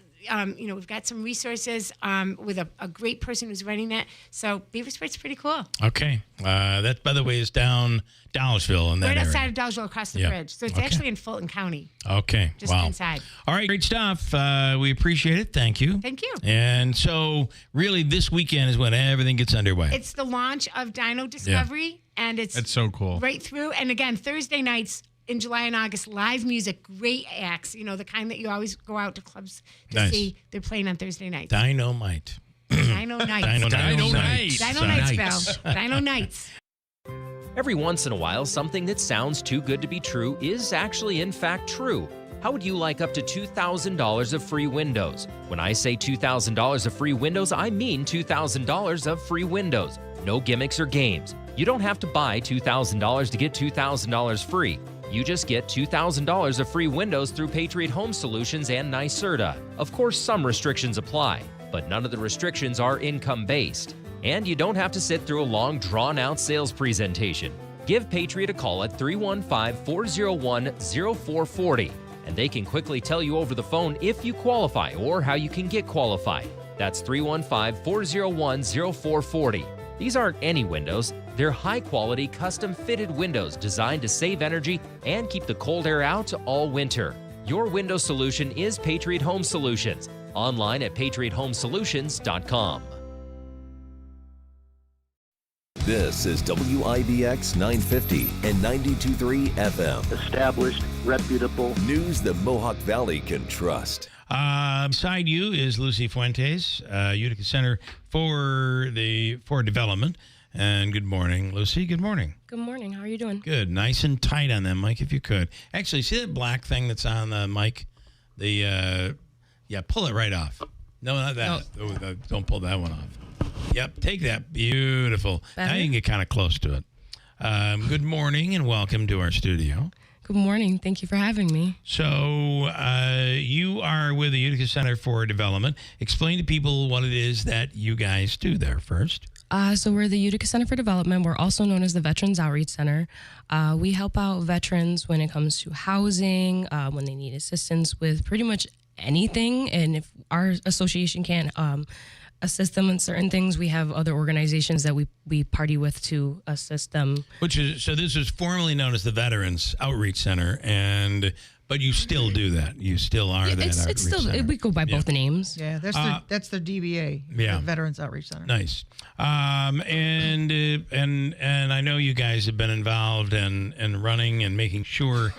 we've got some resources with a great person who's running it. So Beaver Sprite's pretty cool. Okay. That, by the way, is down Dollarville in that right area. outside of Dollarville across the bridge. So it's actually in Fulton County. Okay. Just inside. All right. Great stuff. We appreciate it. Thank you. Thank you. And so really this weekend is when everything gets underway. It's the launch of Dino Discovery, and it's so cool. Right through. And again, Thursday nights in July and August, live music, great acts, the kind that you always go out to clubs to see. They're playing on Thursday nights. Dynamite. Dino Nights. Dino Nights. Dino Nights, Bell. Dino Nights. Every once in a while, something that sounds too good to be true is actually in fact true. How would you like up to $2,000 of free windows? When I say $2,000 of free windows, I mean $2,000 of free windows. No gimmicks or games. You don't have to buy $2,000 to get $2,000 free. You just get $2,000 of free windows through Patriot Home Solutions and NYSERDA. Of course, some restrictions apply, but none of the restrictions are income-based. And you don't have to sit through a long, drawn-out sales presentation. Give Patriot a call at 315-401-0440, and they can quickly tell you over the phone if you qualify or how you can get qualified. That's 315-401-0440. These aren't any windows. They're high-quality, custom-fitted windows designed to save energy and keep the cold air out all winter. Your window solution is Patriot Home Solutions. Online at patriothomesolutions.com. This is WIBX 950 and 92.3 FM. Established, reputable. News the Mohawk Valley can trust. Beside you is Lucy Fuentes, Utica Center for Development. And good morning, Lucy. Good morning. Good morning. How are you doing? Good. Nice and tight on that mic, if you could. Actually, see that black thing that's on the mic? Pull it right off. No, not that. No. Don't pull that one off. Yep, take that. Beautiful. Better? Now you can get kind of close to it. Good morning and welcome to our studio. Good morning. Thank you for having me. So you are with the Utica Center for Development. Explain to people what it is that you guys do there first. So we're the Utica Center for Development. We're also known as the Veterans Outreach Center. We help out veterans when it comes to housing, when they need assistance with pretty much anything. And if our association can't assist them in certain things, we have other organizations that we party with to assist them. So this is formerly known as the Veterans Outreach Center, but you still do that. You still are that outreach It's still center. we go by both the names. Yeah, that's the DVA, yeah. the Veterans Outreach Center. Nice. And I know you guys have been involved in running and making sure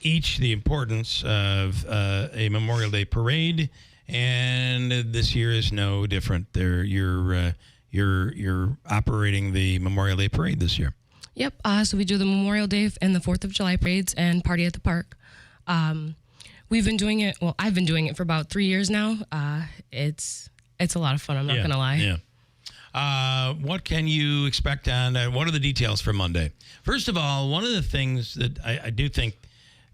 the importance of a Memorial Day parade, and this year is no different. You're operating the Memorial Day parade this year. Yep. So we do the Memorial Day and the 4th of July parades and party at the park. We've been doing it. Well, I've been doing it for about 3 years now. It's a lot of fun. I'm not going to lie. Yeah. What can you expect on, what are the details for Monday? First of all, one of the things that I do think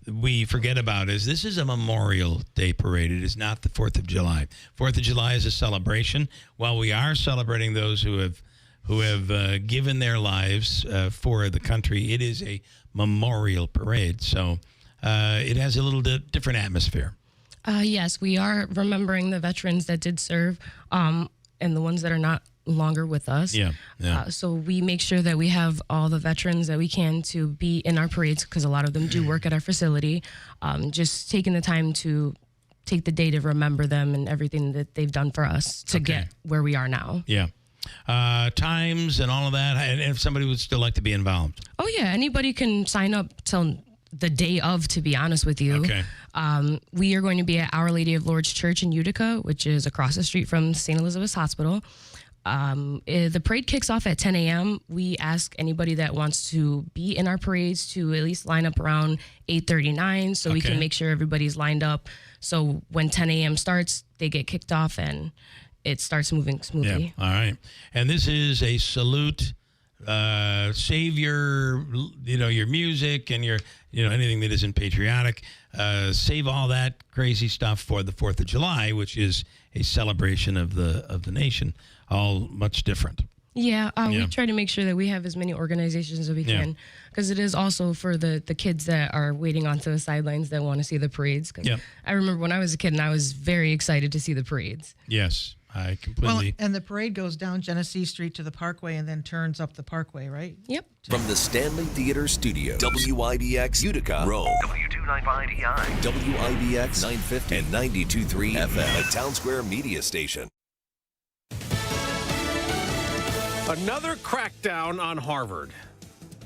we forget about is this is a Memorial Day parade. It is not the 4th of July. 4th of July is a celebration. While we are celebrating those who have given their lives for the country, it is a memorial parade. So it has a little different atmosphere. Yes, we are remembering the veterans that did serve and the ones that are not longer with us. Yeah. So we make sure that we have all the veterans that we can to be in our parades, because a lot of them do work at our facility. Just taking the time to take the day to remember them and everything that they've done for us to get where we are now. Yeah. Times and all of that, and if somebody would still like to be involved. Oh, yeah. Anybody can sign up till the day of, to be honest with you. Okay. We are going to be at Our Lady of Lourdes Church in Utica, which is across the street from St. Elizabeth's Hospital. The parade kicks off at 10 a.m. We ask anybody that wants to be in our parades to at least line up around 8:39 so we can make sure everybody's lined up. So when 10 a.m. starts, they get kicked off and it starts moving smoothly. Yeah. All right. And this is a salute, save your music and your, anything that isn't patriotic. Save all that crazy stuff for the 4th of July, which is a celebration of the nation. All much different. Yeah, we try to make sure that we have as many organizations as we can, because it is also for the kids that are waiting onto the sidelines that want to see the parades. Cause I remember when I was a kid and I was very excited to see the parades. Yes, I completely. Well, and the parade goes down Genesee Street to the Parkway and then turns up the Parkway, right? Yep. From the Stanley Theater Studio, WIBX Utica, Rome, W295DI, WIBX 950 and 92.3 FM, a Town Square media station. Another crackdown on Harvard.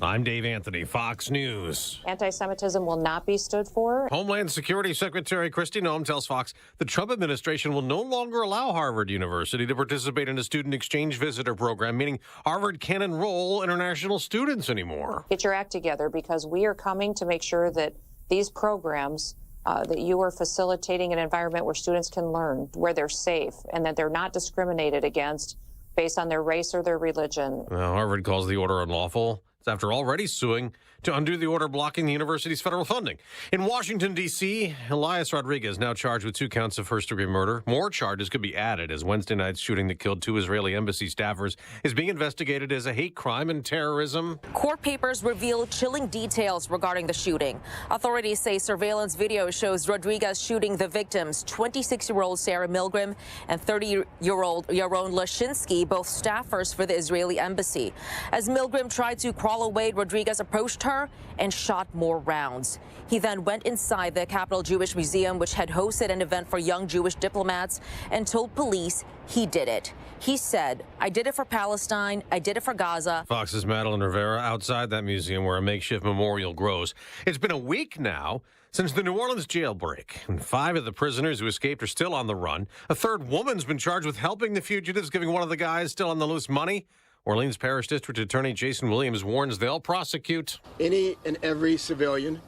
I'm Dave Anthony, Fox News. Anti-Semitism will not be stood for. Homeland Security Secretary Kristi Noem tells Fox the Trump administration will no longer allow Harvard University to participate in a student exchange visitor program, meaning Harvard can't enroll international students anymore. Get your act together, because we are coming to make sure that these programs, that you are facilitating an environment where students can learn, where they're safe, and that they're not discriminated against based on their race or their religion. Harvard calls the order unlawful. It's after already suing to undo the order blocking the university's federal funding. In Washington, D.C., Elias Rodriguez now charged with 2 counts of first-degree murder. More charges could be added as Wednesday night's shooting that killed 2 Israeli embassy staffers is being investigated as a hate crime and terrorism. Court papers reveal chilling details regarding the shooting. Authorities say surveillance video shows Rodriguez shooting the victims, 26-year-old Sarah Milgram and 30-year-old Yaron Lashinsky, both staffers for the Israeli embassy. As Milgram tried to crawl away, Rodriguez approached her and shot more rounds. He then went inside the Capitol Jewish Museum, which had hosted an event for young Jewish diplomats, and told police he did it. He said, "I did it for Palestine. I did it for Gaza." Fox's Madeline Rivera outside that museum where a makeshift memorial grows. It's been a week now since the New Orleans jailbreak, and 5 of the prisoners who escaped are still on the run. A 3rd woman's been charged with helping the fugitives, giving one of the guys still on the loose money. Orleans Parish District Attorney Jason Williams warns they'll prosecute any and every civilian,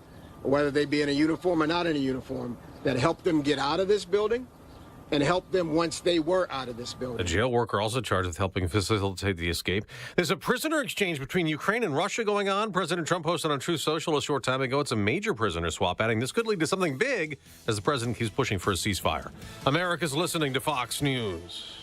whether they be in a uniform or not in a uniform, that helped them get out of this building and help them once they were out of this building. A jail worker also charged with helping facilitate the escape. There's a prisoner exchange between Ukraine and Russia going on. President Trump posted on Truth Social a short time ago. It's a major prisoner swap, adding this could lead to something big as the president keeps pushing for a ceasefire. America's listening to Fox News.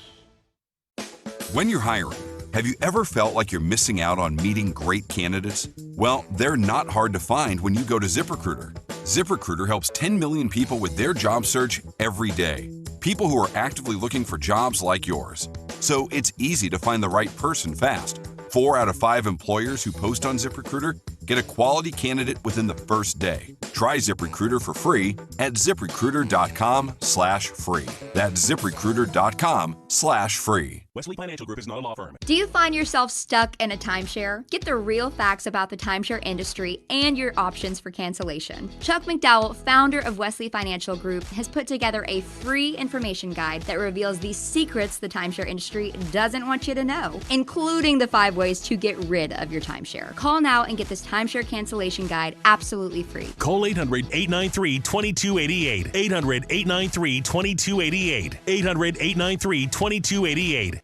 When you're hiring, Have you ever felt like you're missing out on meeting great candidates? Well, they're not hard to find when you go to ZipRecruiter. ZipRecruiter helps 10 million people with their job search every day. People who are actively looking for jobs like yours. So it's easy to find the right person fast. 4 out of 5 employers who post on ZipRecruiter get a quality candidate within the first day. Try ZipRecruiter for free at ZipRecruiter.com/free. That's ZipRecruiter.com/free. Wesley Financial Group is not a law firm. Do you find yourself stuck in a timeshare? Get the real facts about the timeshare industry and your options for cancellation. Chuck McDowell, founder of Wesley Financial Group, has put together a free information guide that reveals the secrets the timeshare industry doesn't want you to know, including the 5 ways to get rid of your timeshare. Call now and get this timeshare cancellation guide absolutely free. Call 800-893-2288. 800-893-2288. 800-893-2288.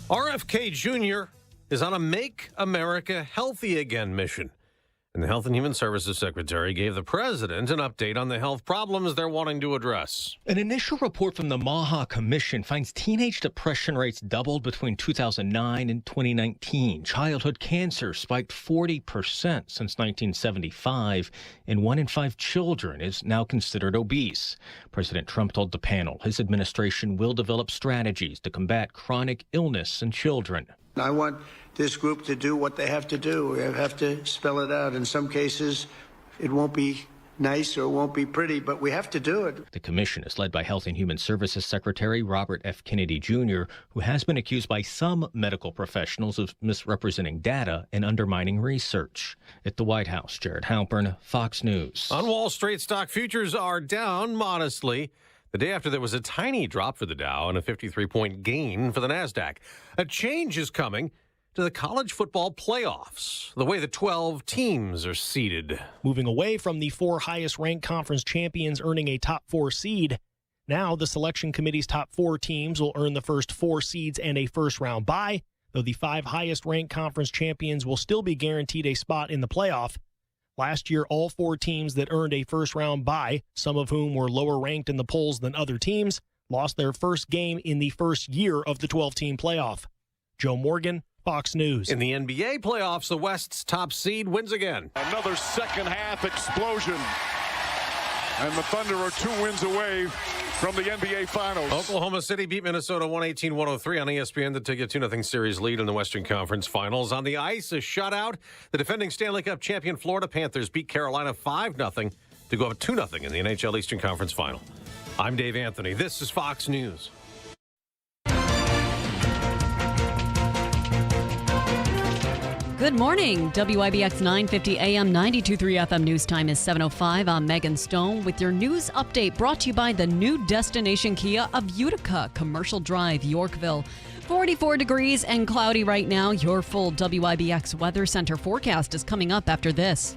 RFK Jr. is on a Make America Healthy Again mission. And the Health and Human Services Secretary gave the president an update on the health problems they're wanting to address. An initial report from the MAHA Commission finds teenage depression rates doubled between 2009 and 2019. Childhood cancer spiked 40% since 1975, and 1 in 5 children is now considered obese. President Trump told the panel his administration will develop strategies to combat chronic illness in children. I want this group to do what they have to do. We have to spell it out. In some cases, it won't be nice or it won't be pretty, but we have to do it. The commission is led by Health and Human Services Secretary Robert F. Kennedy Jr., who has been accused by some medical professionals of misrepresenting data and undermining research. At the White House, Jared Halpern, Fox News. On Wall Street, stock futures are down modestly. The day after there was a tiny drop for the Dow and a 53-point gain for the NASDAQ. A change is coming to the college football playoffs, the way the 12 teams are seeded. Moving away from the 4 highest-ranked conference champions earning a top 4 seed, now the selection committee's top 4 teams will earn the first 4 seeds and a first-round bye, though the 5 highest-ranked conference champions will still be guaranteed a spot in the playoff. Last year, all 4 teams that earned a first-round bye, some of whom were lower ranked in the polls than other teams, lost their first game in the first year of the 12-team playoff. Joe Morgan, Fox News. In the NBA playoffs, the West's top seed wins again. Another second-half explosion. And the Thunder are 2 wins away from the NBA Finals. Oklahoma City beat Minnesota 118-103 on ESPN to take a 2-0 series lead in the Western Conference Finals. On the ice, a shutout. The defending Stanley Cup champion Florida Panthers beat Carolina 5-0 to go up 2-0 in the NHL Eastern Conference Final. I'm Dave Anthony. This is Fox News. Good morning. WIBX 950 AM 92.3 FM news time is 7:05. I'm Megan Stone with your news update brought to you by the new destination Kia of Utica, Commercial Drive, Yorkville. 44 degrees and cloudy right now. Your full WIBX Weather Center forecast is coming up after this.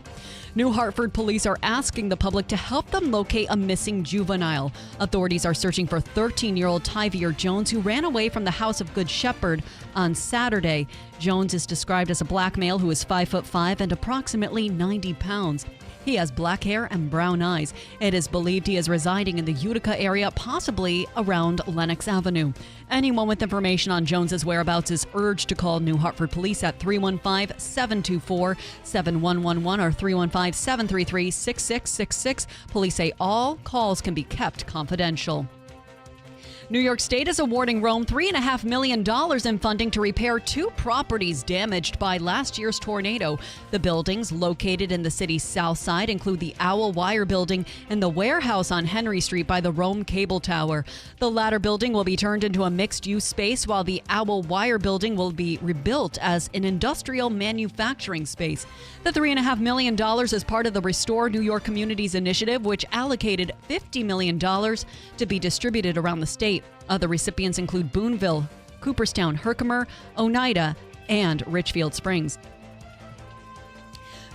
New Hartford police are asking the public to help them locate a missing juvenile. Authorities are searching for 13-year-old Tyvier Jones, who ran away from the House of Good Shepherd on Saturday. Jones is described as a black male who is 5'5" and approximately 90 pounds. He has black hair and brown eyes. It is believed he is residing in the Utica area, possibly around Lenox Avenue. Anyone with information on Jones's whereabouts is urged to call New Hartford Police at 315-724-7111 or 315-733-6666. Police say all calls can be kept confidential. New York State is awarding Rome $3.5 million in funding to repair 2 properties damaged by last year's tornado. The buildings located in the city's south side include the Owl Wire Building and the warehouse on Henry Street by the Rome Cable Tower. The latter building will be turned into a mixed-use space, while the Owl Wire Building will be rebuilt as an industrial manufacturing space. The $3.5 million is part of the Restore New York Communities initiative, which allocated $50 million to be distributed around the state. Other recipients include Boonville, Cooperstown, Herkimer, Oneida, and Richfield Springs.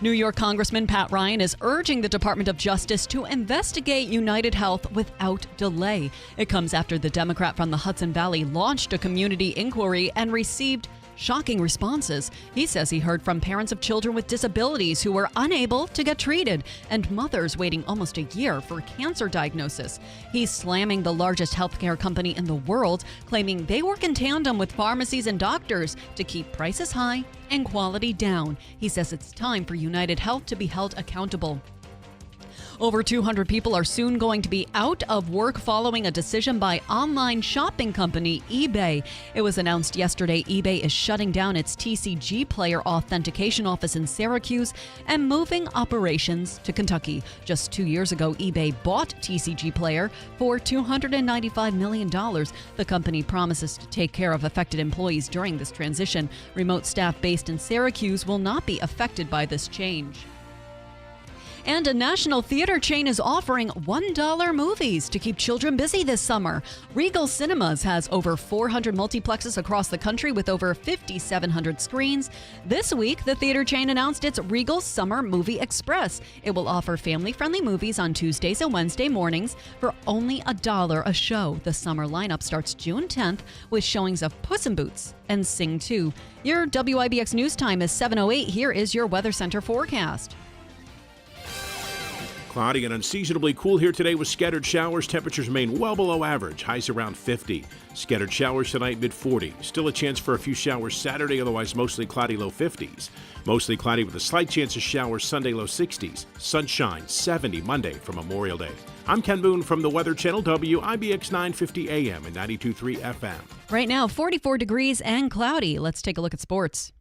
New York Congressman Pat Ryan is urging the Department of Justice to investigate United Health without delay. It comes after the Democrat from the Hudson Valley launched a community inquiry and received shocking responses. He says he heard from parents of children with disabilities who were unable to get treated and mothers waiting almost a year for cancer diagnosis. He's slamming the largest healthcare company in the world, claiming they work in tandem with pharmacies and doctors to keep prices high and quality down. He says it's time for United Health to be held accountable. Over 200 people are soon going to be out of work following a decision by online shopping company eBay. It was announced yesterday eBay is shutting down its TCG player authentication office in Syracuse and moving operations to Kentucky. Just 2 years ago, eBay bought TCG Player for $295 million. The company promises to take care of affected employees during this transition. Remote staff based in Syracuse will not be affected by this change. And a national theater chain is offering $1 movies to keep children busy this summer. Regal Cinemas has over 400 multiplexes across the country with over 5,700 screens. This week, the theater chain announced its Regal Summer Movie Express. It will offer family-friendly movies on Tuesdays and Wednesday mornings for only $1 a show. The summer lineup starts June 10th with showings of Puss in Boots and Sing 2. Your WIBX news time is 7:08. Here is your Weather Center forecast. Cloudy and unseasonably cool here today with scattered showers. Temperatures remain well below average. Highs around 50. Scattered showers tonight, mid-40. Still a chance for a few showers Saturday, otherwise mostly cloudy, low 50s. Mostly cloudy with a slight chance of showers Sunday, low 60s. Sunshine, 70 Monday for Memorial Day. I'm Ken Boone from the Weather Channel, WIBX 950 AM and 92.3 FM. Right now, 44 degrees and cloudy. Let's take a look at sports.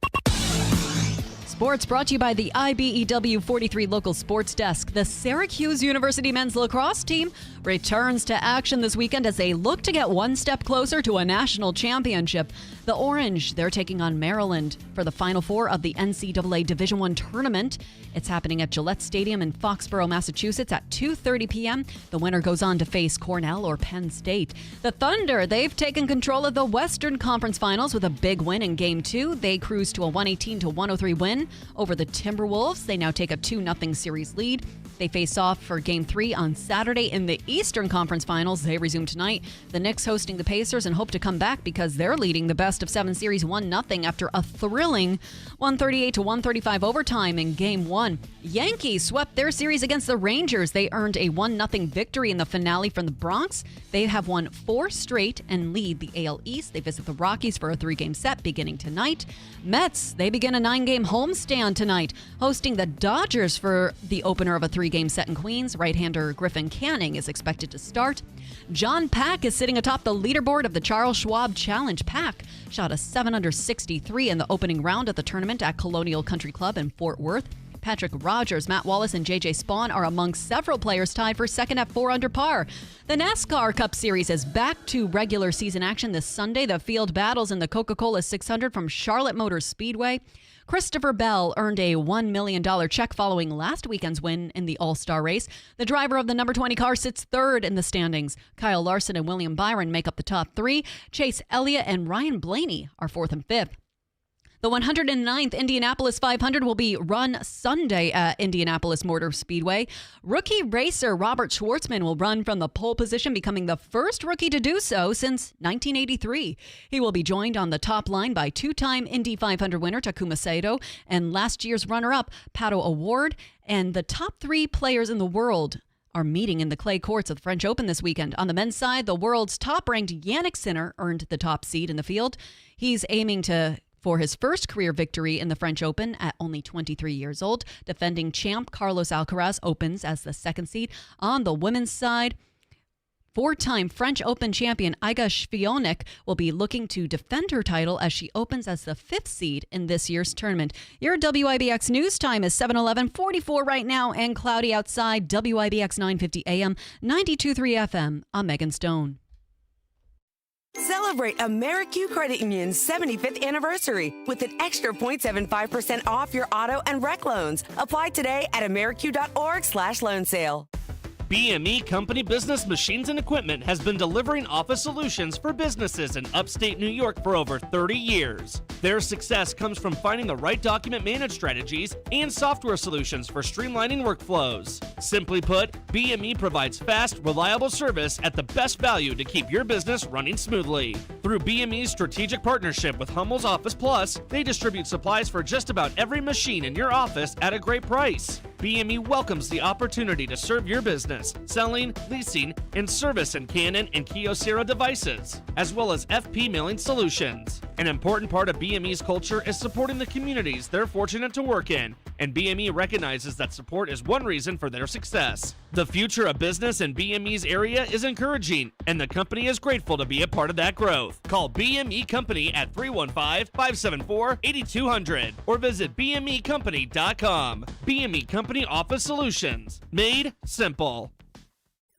Sports brought to you by the IBEW 43 local sports desk. The Syracuse University men's lacrosse team returns to action this weekend as they look to get one step closer to a national championship. The Orange, they're taking on Maryland for the Final Four of the NCAA Division I tournament. It's happening at Gillette Stadium in Foxborough, Massachusetts at 2:30 p.m. The winner goes on to face Cornell or Penn State. The Thunder, they've taken control of the Western Conference Finals with a big win in Game 2. They cruise to a 118-103 win over the Timberwolves. They now take a 2-0 series lead. They face off for Game 3 on Saturday in the Eastern Conference Finals. They resume tonight. The Knicks hosting the Pacers and hope to come back because they're leading the best-of-7 series 1-0 after a thrilling 138-135 overtime in Game 1. Yankees swept their series against the Rangers. They earned a 1-0 victory in the finale from the Bronx. They have won 4 straight and lead the AL East. They visit the Rockies for a 3-game set beginning tonight. Mets, they begin a 9-game homestand tonight, hosting the Dodgers for the opener of a 3-game set in Queens. Right-hander Griffin Canning is expected to start. John Pack is sitting atop the leaderboard of the Charles Schwab Challenge. Pack shot a 7-under-63 in the opening round of the tournament at Colonial Country Club in Fort Worth. Patrick Rogers, Matt Wallace, and J.J. Spawn are among several players tied for second at 4 under par. The NASCAR Cup Series is back to regular season action this Sunday. The field battles in the Coca-Cola 600 from Charlotte Motor Speedway. Christopher Bell earned a $1 million check following last weekend's win in the All-Star race. The driver of the number 20 car sits third in the standings. Kyle Larson and William Byron make up the top 3. Chase Elliott and Ryan Blaney are 4th and 5th. The 109th Indianapolis 500 will be run Sunday at Indianapolis Motor Speedway. Rookie racer Robert Schwartzman will run from the pole position, becoming the first rookie to do so since 1983. He will be joined on the top line by 2-time Indy 500 winner Takuma Sato and last year's runner-up Pato O'Ward. And the top 3 players in the world are meeting in the clay courts of the French Open this weekend. On the men's side, the world's top-ranked Jannik Sinner earned the top seed in the field. He's aiming for his first career victory in the French Open at only 23 years old. Defending champ Carlos Alcaraz opens as the second seed. On the women's side, 4-time French Open champion Iga Swiatek will be looking to defend her title as she opens as the 5th seed in this year's tournament. Your WIBX news time is 7:11:44 right now and cloudy outside. WIBX 950 AM, 92.3 FM. I'm Megan Stone. Celebrate Amerique Credit Union's 75th anniversary with an extra 0.75% off your auto and rec loans. Apply today at amerique.org/loan sale. BME Company Business Machines and Equipment has been delivering office solutions for businesses in upstate New York for over 30 years. Their success comes from finding the right document management strategies and software solutions for streamlining workflows. Simply put, BME provides fast, reliable service at the best value to keep your business running smoothly. Through BME's strategic partnership with Hummel's Office Plus, they distribute supplies for just about every machine in your office at a great price. BME welcomes the opportunity to serve your business, selling, leasing, and service in Canon and Kyocera devices, as well as FP mailing solutions. An important part of BME's culture is supporting the communities they're fortunate to work in, and BME recognizes that support is one reason for their success. The future of business in BME's area is encouraging, and the company is grateful to be a part of that growth. Call BME Company at 315-574-8200 or visit BMEcompany.com. BME Company Office Solutions. Made simple.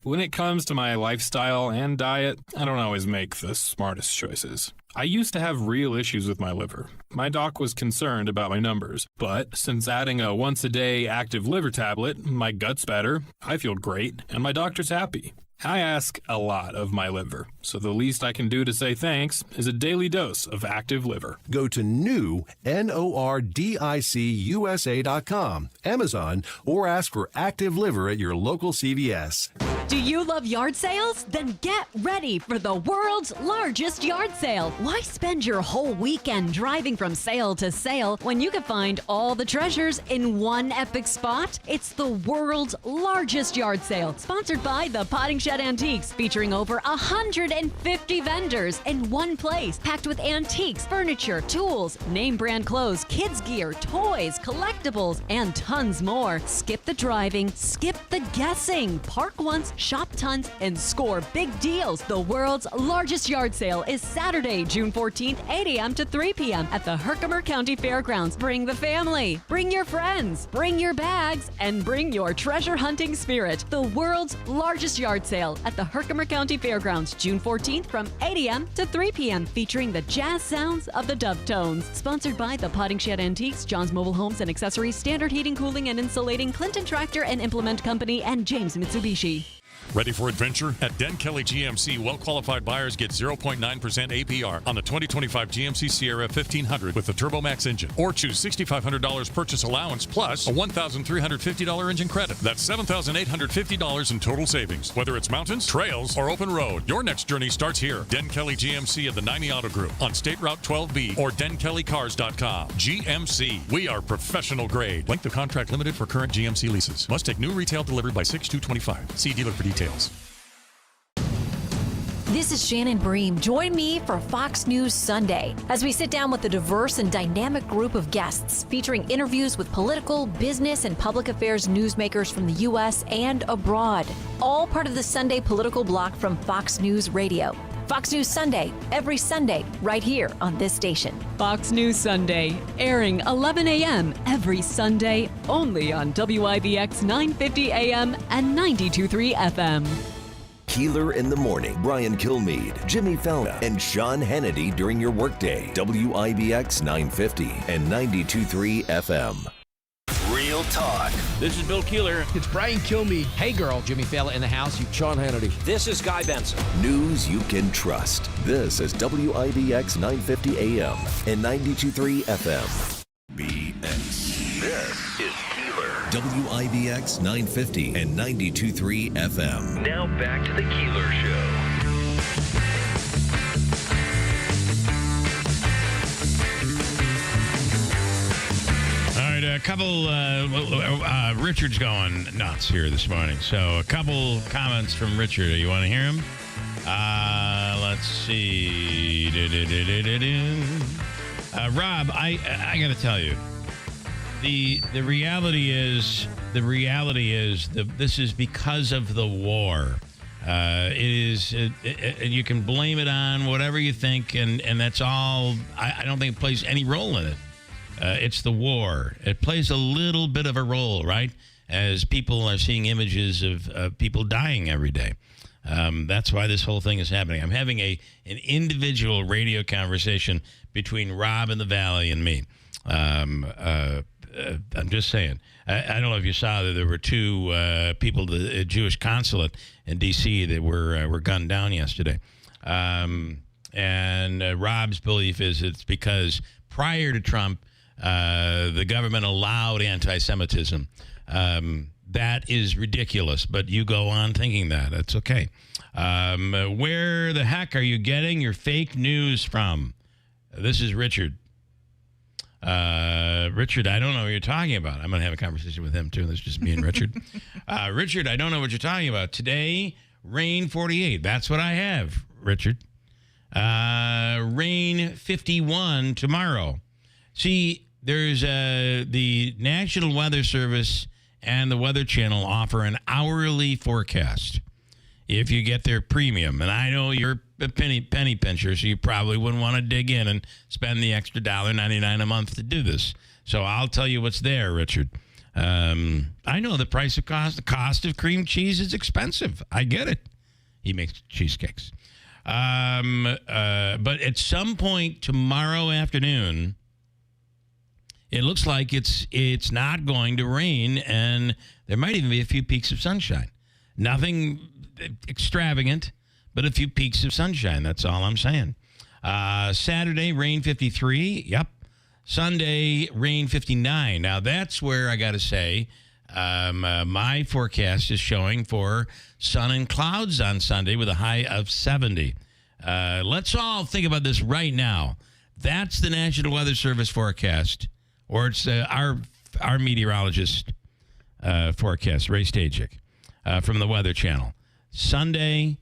When it comes to my lifestyle and diet, I don't always make the smartest choices. I used to have real issues with my liver. My doc was concerned about my numbers, but since adding a once-a-day active liver tablet, my gut's better, I feel great, and my doctor's happy. I ask a lot of my liver, so the least I can do to say thanks is a daily dose of active liver. Go to NORDICUSA.com, Amazon, or ask for active liver at your local CVS. Do you love yard sales? Then get ready for the world's largest yard sale. Why spend your whole weekend driving from sale to sale when you can find all the treasures in one epic spot? It's the world's largest yard sale, sponsored by the Potting Shed Antiques, featuring over 150 vendors in one place, packed with antiques, furniture, tools, name brand clothes, kids gear, toys, collectibles, and tons more. Skip the driving, skip the guessing. Park once, shop tons, and score big deals. The world's largest yard sale is Saturday, June 14th, 8 a.m. to 3 p.m. at the Herkimer County Fairgrounds. Bring the family, bring your friends, bring your bags, and bring your treasure hunting spirit. The world's largest yard sale at the Herkimer County Fairgrounds, June 14th from 8 a.m. to 3 p.m. featuring the jazz sounds of the Dove Tones. Sponsored by the Potting Shed Antiques, John's Mobile Homes and Accessories, Standard Heating, Cooling, and Insulating, Clinton Tractor and Implement Company, and James Mitsubishi. Ready for adventure? At Den Kelly GMC, well-qualified buyers get 0.9% APR on the 2025 GMC Sierra 1500 with the Turbo Max engine. Or choose $6,500 purchase allowance plus a $1,350 engine credit. That's $7,850 in total savings. Whether it's mountains, trails, or open road, your next journey starts here. Den Kelly GMC of the 90 Auto Group on State Route 12B or denkellycars.com. GMC, we are professional grade. Length of contract limited for current GMC leases. Must take new retail delivery by 6/2/25. See dealer for details. This is Shannon Bream. Join me for Fox News Sunday as we sit down with a diverse and dynamic group of guests featuring interviews with political, business, and public affairs newsmakers from the U.S. and abroad. All part of the Sunday political block from Fox News Radio. Fox News Sunday, every Sunday, right here on this station. Fox News Sunday, airing 11 a.m. every Sunday, only on WIBX 950 AM and 92.3 FM. Keeler in the morning. Brian Kilmeade, Jimmy Fallon, and Sean Hannity during your workday. WIBX 950 and 92.3 FM. Real talk. This is Bill Keeler. It's Brian Kilmeade. Hey, girl. Jimmy Fallon in the house. Sean Hannity. This is Guy Benson. News you can trust. This is WIBX 950 AM and 92.3 FM. BX. This is Keeler. WIBX 950 and 92.3 FM. Now back to the Keeler Show. All right, a couple, Richard's going nuts here this morning. So a couple comments from Richard. You want to hear him? Let's see. Rob, I got to tell you, the reality is this is because of the war. You can blame it on whatever you think, and that's all. I don't think it plays any role in it. It's the war. It plays a little bit of a role, right? As people are seeing images of people dying every day. That's why this whole thing is happening. I'm having an individual radio conversation between Rob in the Valley and me. I'm just saying. I don't know if you saw that there were two people, the Jewish consulate in D.C. that were gunned down yesterday. And Rob's belief is it's because prior to Trump, the government allowed anti-Semitism. That is ridiculous, but you go on thinking that. That's okay. Where the heck are you getting your fake news from? This is Richard. Richard, I don't know what you're talking about. I'm going to have a conversation with him, too. That's just me and Richard. Richard, I don't know what you're talking about. Today, rain 48. That's what I have, Richard. Rain 51 tomorrow. See, there's the National Weather Service and the Weather Channel offer an hourly forecast if you get their premium. And I know you're a penny pincher, so you probably wouldn't want to dig in and spend the extra $1.99 a month to do this. So I'll tell you what's there, Richard. I know the cost of cream cheese is expensive. I get it. He makes cheesecakes. But at some point tomorrow afternoon, it looks like it's not going to rain, and there might even be a few peaks of sunshine. Nothing extravagant, but a few peaks of sunshine. That's all I'm saying. Saturday, rain 53. Yep. Sunday, rain 59. Now, that's where I got to say my forecast is showing for sun and clouds on Sunday with a high of 70. Let's all think about this right now. That's the National Weather Service forecast. Or it's our meteorologist forecast, Ray Stajic, from the Weather Channel. Sunday,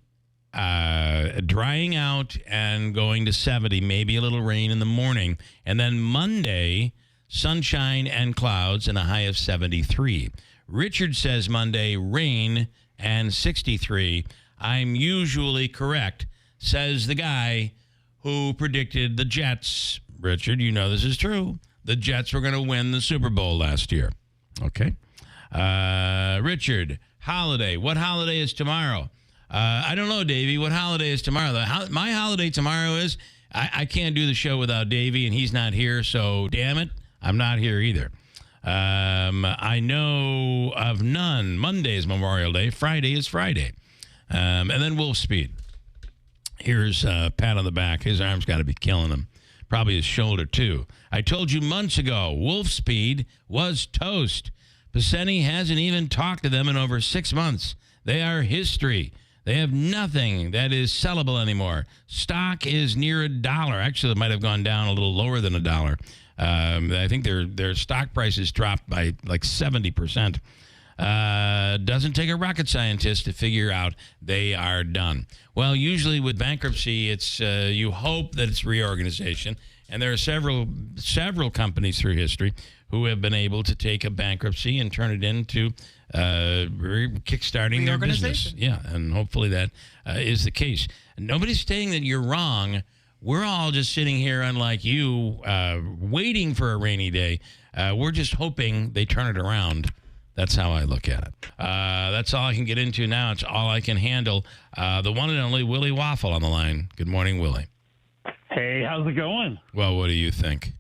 drying out and going to 70, maybe a little rain in the morning. And then Monday, sunshine and clouds and a high of 73. Richard says Monday, rain and 63. I'm usually correct, says the guy who predicted the Jets. Richard, you know this is true. The Jets were going to win the Super Bowl last year. Okay. Richard, holiday. What holiday is tomorrow? I don't know, Davey. What holiday is tomorrow? My holiday tomorrow is I can't do the show without Davey, and he's not here, so damn it, I'm not here either. I know of none. Monday is Memorial Day. Friday is Friday. And then Wolf Speed. Here's a pat on the back. His arm's got to be killing him. Probably his shoulder, too. I told you months ago, Wolf Speed was toast. Pacini hasn't even talked to them in over 6 months. They are history. They have nothing that is sellable anymore. Stock is near $1. Actually, it might have gone down a little lower than $1. I think their stock prices dropped by like 70%. Doesn't take a rocket scientist to figure out they are done. Well, usually with bankruptcy, it's you hope that it's reorganization, and there are several companies through history who have been able to take a bankruptcy and turn it into kickstarting their business. Yeah, and hopefully that is the case. Nobody's saying that you're wrong. We're all just sitting here, unlike you, waiting for a rainy day. We're just hoping they turn it around. That's how I look at it. That's all I can get into now. It's all I can handle. The one and only Willie Waffle on the line. Good morning, Willie. Hey, how's it going? Well, what do you think?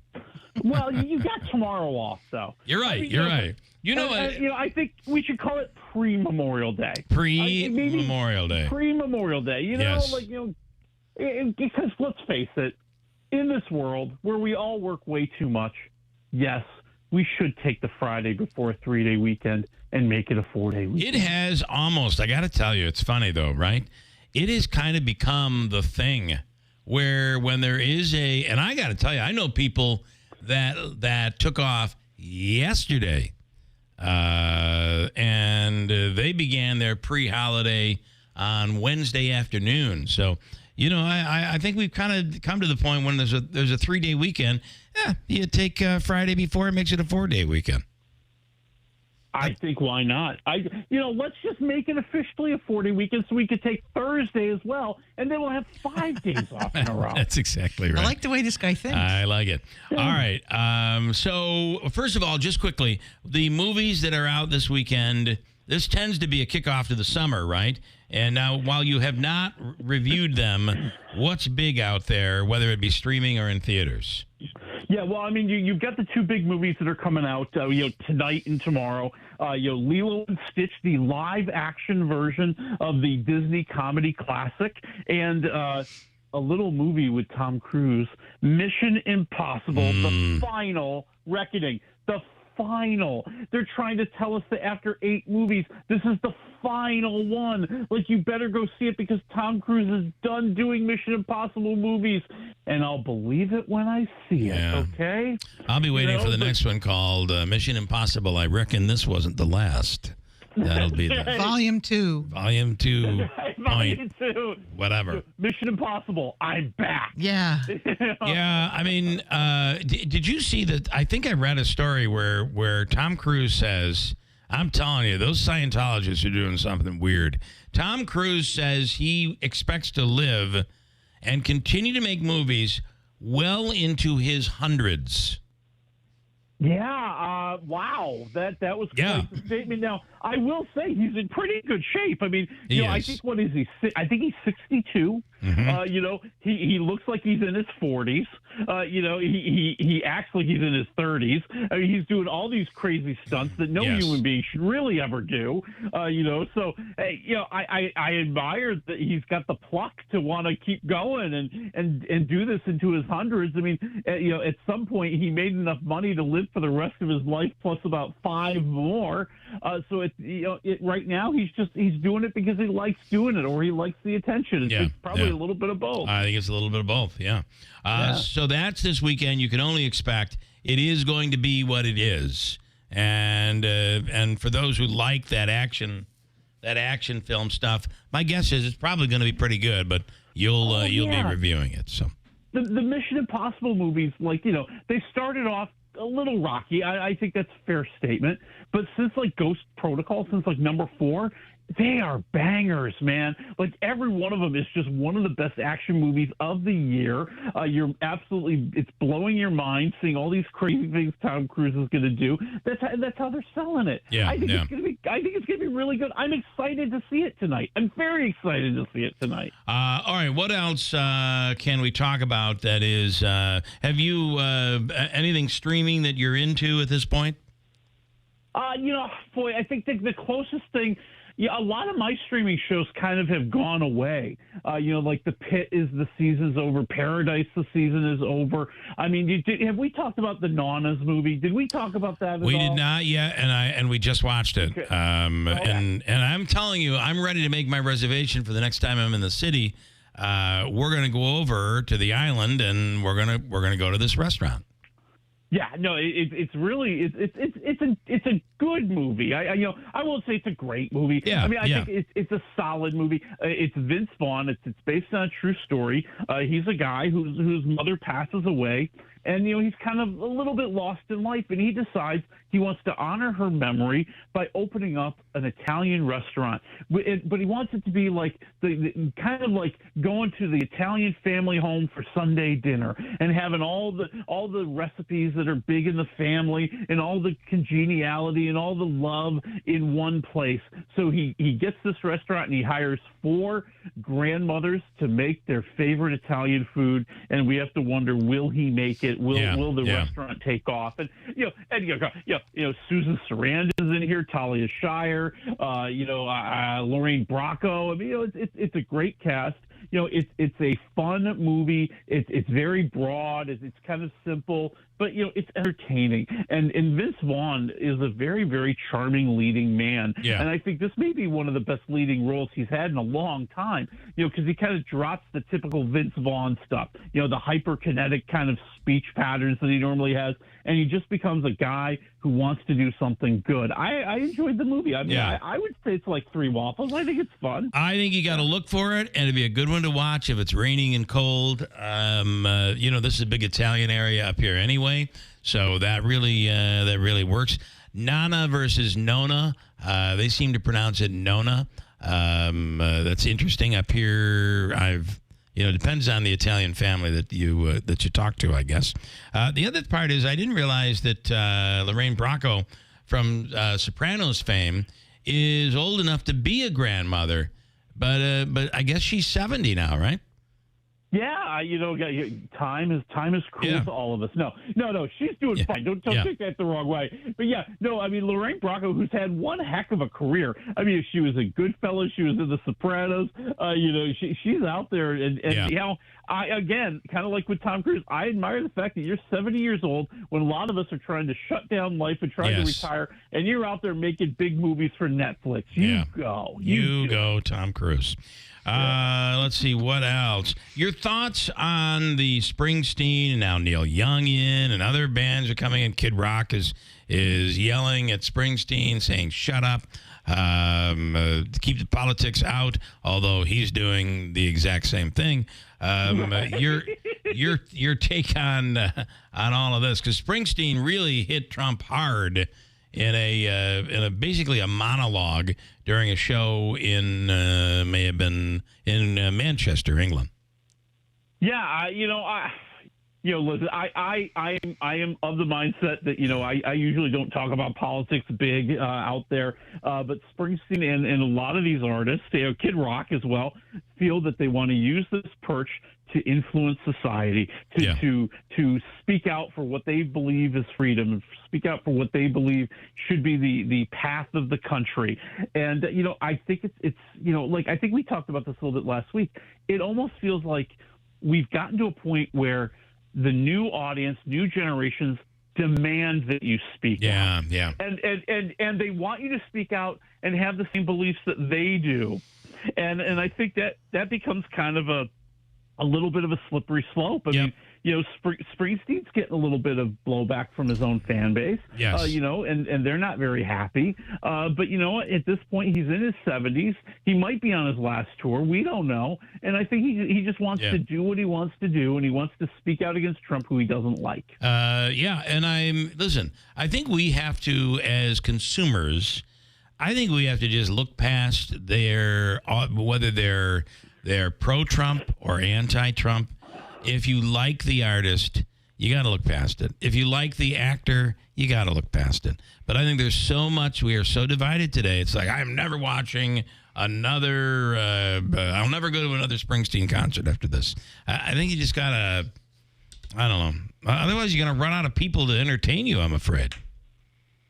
Well, you got tomorrow off, though. You're right. You're right. You know what? I think we should call it pre-Memorial Day. Pre-Memorial Day. Pre-Memorial Day. Yes. Because let's face it, in this world where we all work way too much, yes, we should take the Friday before a 3-day weekend and make it a 4-day weekend. It has almost, I got to tell you, it's funny though, right? It has kind of become the thing where when there is and I got to tell you, I know people that took off yesterday and they began their pre-holiday on Wednesday afternoon. So, I think we've kind of come to the point when there's a 3-day weekend. You take Friday before, it makes it a 4-day weekend. I think why not? Let's just make it officially a 4-day weekend so we could take Thursday as well, and then we'll have 5 days off in a row. That's exactly right. I like the way this guy thinks. I like it. Yeah. All right. So first of all, just quickly, the movies that are out this weekend. This tends to be a kickoff to the summer, right? And now, while you have not reviewed them, what's big out there, whether it be streaming or in theaters? Yeah, well, I mean, you've got the two big movies that are coming out, tonight and tomorrow. Lilo and Stitch, the live-action version of the Disney comedy classic, and a little movie with Tom Cruise, Mission Impossible, the final reckoning. The final. They're trying to tell us that after 8 movies, this is the final one. Like, you better go see it because Tom Cruise is done doing Mission Impossible movies, and I'll believe it when I see it, okay? I'll be waiting for the next one called Mission Impossible. I reckon this wasn't the last. That'll be the Volume 2. Volume 2. Volume 2. Whatever. Mission Impossible. I'm back. Yeah. Yeah. I mean, did you see that? I think I read a story where Tom Cruise says, I'm telling you, those Scientologists are doing something weird. Tom Cruise says he expects to live and continue to make movies well into his hundreds. Yeah, wow, that was quite the statement. Now, I will say he's in pretty good shape. I mean, I think what is he? I think he's 62. Mm-hmm. He looks like he's in his 40s. He acts like he's in his 30s. I mean, he's doing all these crazy stunts that no human being should really ever do. So I admire that he's got the pluck to want to keep going and do this into his hundreds. I mean, at some point he made enough money to live for the rest of his life plus about 5 more. So right now he's doing it because he likes doing it or he likes the attention. It's probably a little bit of both. I think it's a little bit of both. Yeah. So that's this weekend. You can only expect it is going to be what it is. And for those who like that action film stuff, my guess is it's probably going to be pretty good. But you'll be reviewing it. So the Mission Impossible movies, they started off a little rocky. I think that's a fair statement. But since Ghost Protocol, since number 4, they are bangers, man. Every one of them is just one of the best action movies of the year. It's blowing your mind seeing all these crazy things Tom Cruise is going to do. That's how they're selling it. Yeah, I think it's going to be really good. I'm excited to see it tonight. I'm very excited to see it tonight. All right, what else can we talk about? That is, have you anything streaming that you're into at this point? I think the closest thing. Yeah, a lot of my streaming shows kind of have gone away. The Pit the season's over. Paradise, the season is over. I mean, have we talked about the Nanas movie? Did we talk about that at all? We did not yet, and we just watched it. Okay. And I'm telling you, I'm ready to make my reservation for the next time I'm in the city. We're going to go over to the island, and we're gonna go to this restaurant. Yeah, no, it's really it's a good movie. I won't say it's a great movie. Yeah, I think it's a solid movie. It's Vince Vaughn. It's based on a true story. He's a guy whose mother passes away, and he's kind of a little bit lost in life, and he decides he wants to honor her memory by opening up an Italian restaurant. But he wants it to be kind of like going to the Italian family home for Sunday dinner and having all the recipes that are big in the family and all the congeniality and all the love in one place. So he gets this restaurant and he hires 4 grandmothers to make their favorite Italian food, and we have to wonder, will he make it? Will the restaurant take off? And Susan Sarandon is in here, Talia Shire, Lorraine Bracco. I mean, it's a great cast. It's a fun movie. It's very broad. It's kind of simple, but it's entertaining. And Vince Vaughn is a very, very charming leading man. Yeah. And I think this may be one of the best leading roles he's had in a long time. Because he kind of drops the typical Vince Vaughn stuff. The hyperkinetic kind of speech patterns that he normally has, and he just becomes a guy who wants to do something good. I enjoyed the movie. I mean, I would say it's like 3 waffles. I think it's fun. I think you got to look for it, and it'd be a good one to watch if it's raining and cold. This is a big Italian area up here anyway, so that really works. Nana versus Nona. They seem to pronounce it Nona. That's interesting. Up here, it depends on the Italian family that you talk to, I guess. The other part is I didn't realize that Lorraine Bracco from Sopranos fame is old enough to be a grandmother, But I guess she's 70 now, right? Yeah, time is cruel to all of us. No, she's doing fine. Don't take that the wrong way. But Lorraine Bracco, who's had one heck of a career. I mean, she was in Goodfellas, she was in The Sopranos. She's out there, and I again, kind of like with Tom Cruise, I admire the fact that you're 70 years old when a lot of us are trying to shut down life and trying to retire, and you're out there making big movies for Netflix. You go, Tom Cruise. Let's see, what else? Your thoughts on the Springsteen and now Neil Young and other bands are coming in. Kid Rock is yelling at Springsteen, saying, shut up, keep the politics out, although he's doing the exact same thing. Your take on all of this, because Springsteen really hit Trump hard in a basically a monologue during a show in may have been in Manchester, England. Yeah, listen, I am of the mindset that I usually don't talk about politics big out there, but Springsteen and a lot of these artists, Kid Rock as well, feel that they want to use this perch to influence society, to speak out for what they believe is freedom, and speak out for what they believe should be the path of the country. And I think it's I think we talked about this a little bit last week. It almost feels like we've gotten to a point where the new audience, new generations demand that you speak out. Yeah. And they want you to speak out and have the same beliefs that they do. And I think that becomes kind of a little bit of a slippery slope. I mean, Springsteen's getting a little bit of blowback from his own fan base. Yes. And they're not very happy. But at this point, he's in his 70s. He might be on his last tour. We don't know. And I think he just wants to do what he wants to do, and he wants to speak out against Trump, who he doesn't like. And I think we have to, as consumers, we have to just look past whether they're pro-Trump or anti-Trump. If you like the artist, you got to look past it. If you like the actor, you got to look past it. But I think there's so much. We are so divided today. It's like, I'm never watching another. I'll never go to another Springsteen concert after this. I think you just got to. I don't know. Otherwise, you're going to run out of people to entertain you, I'm afraid.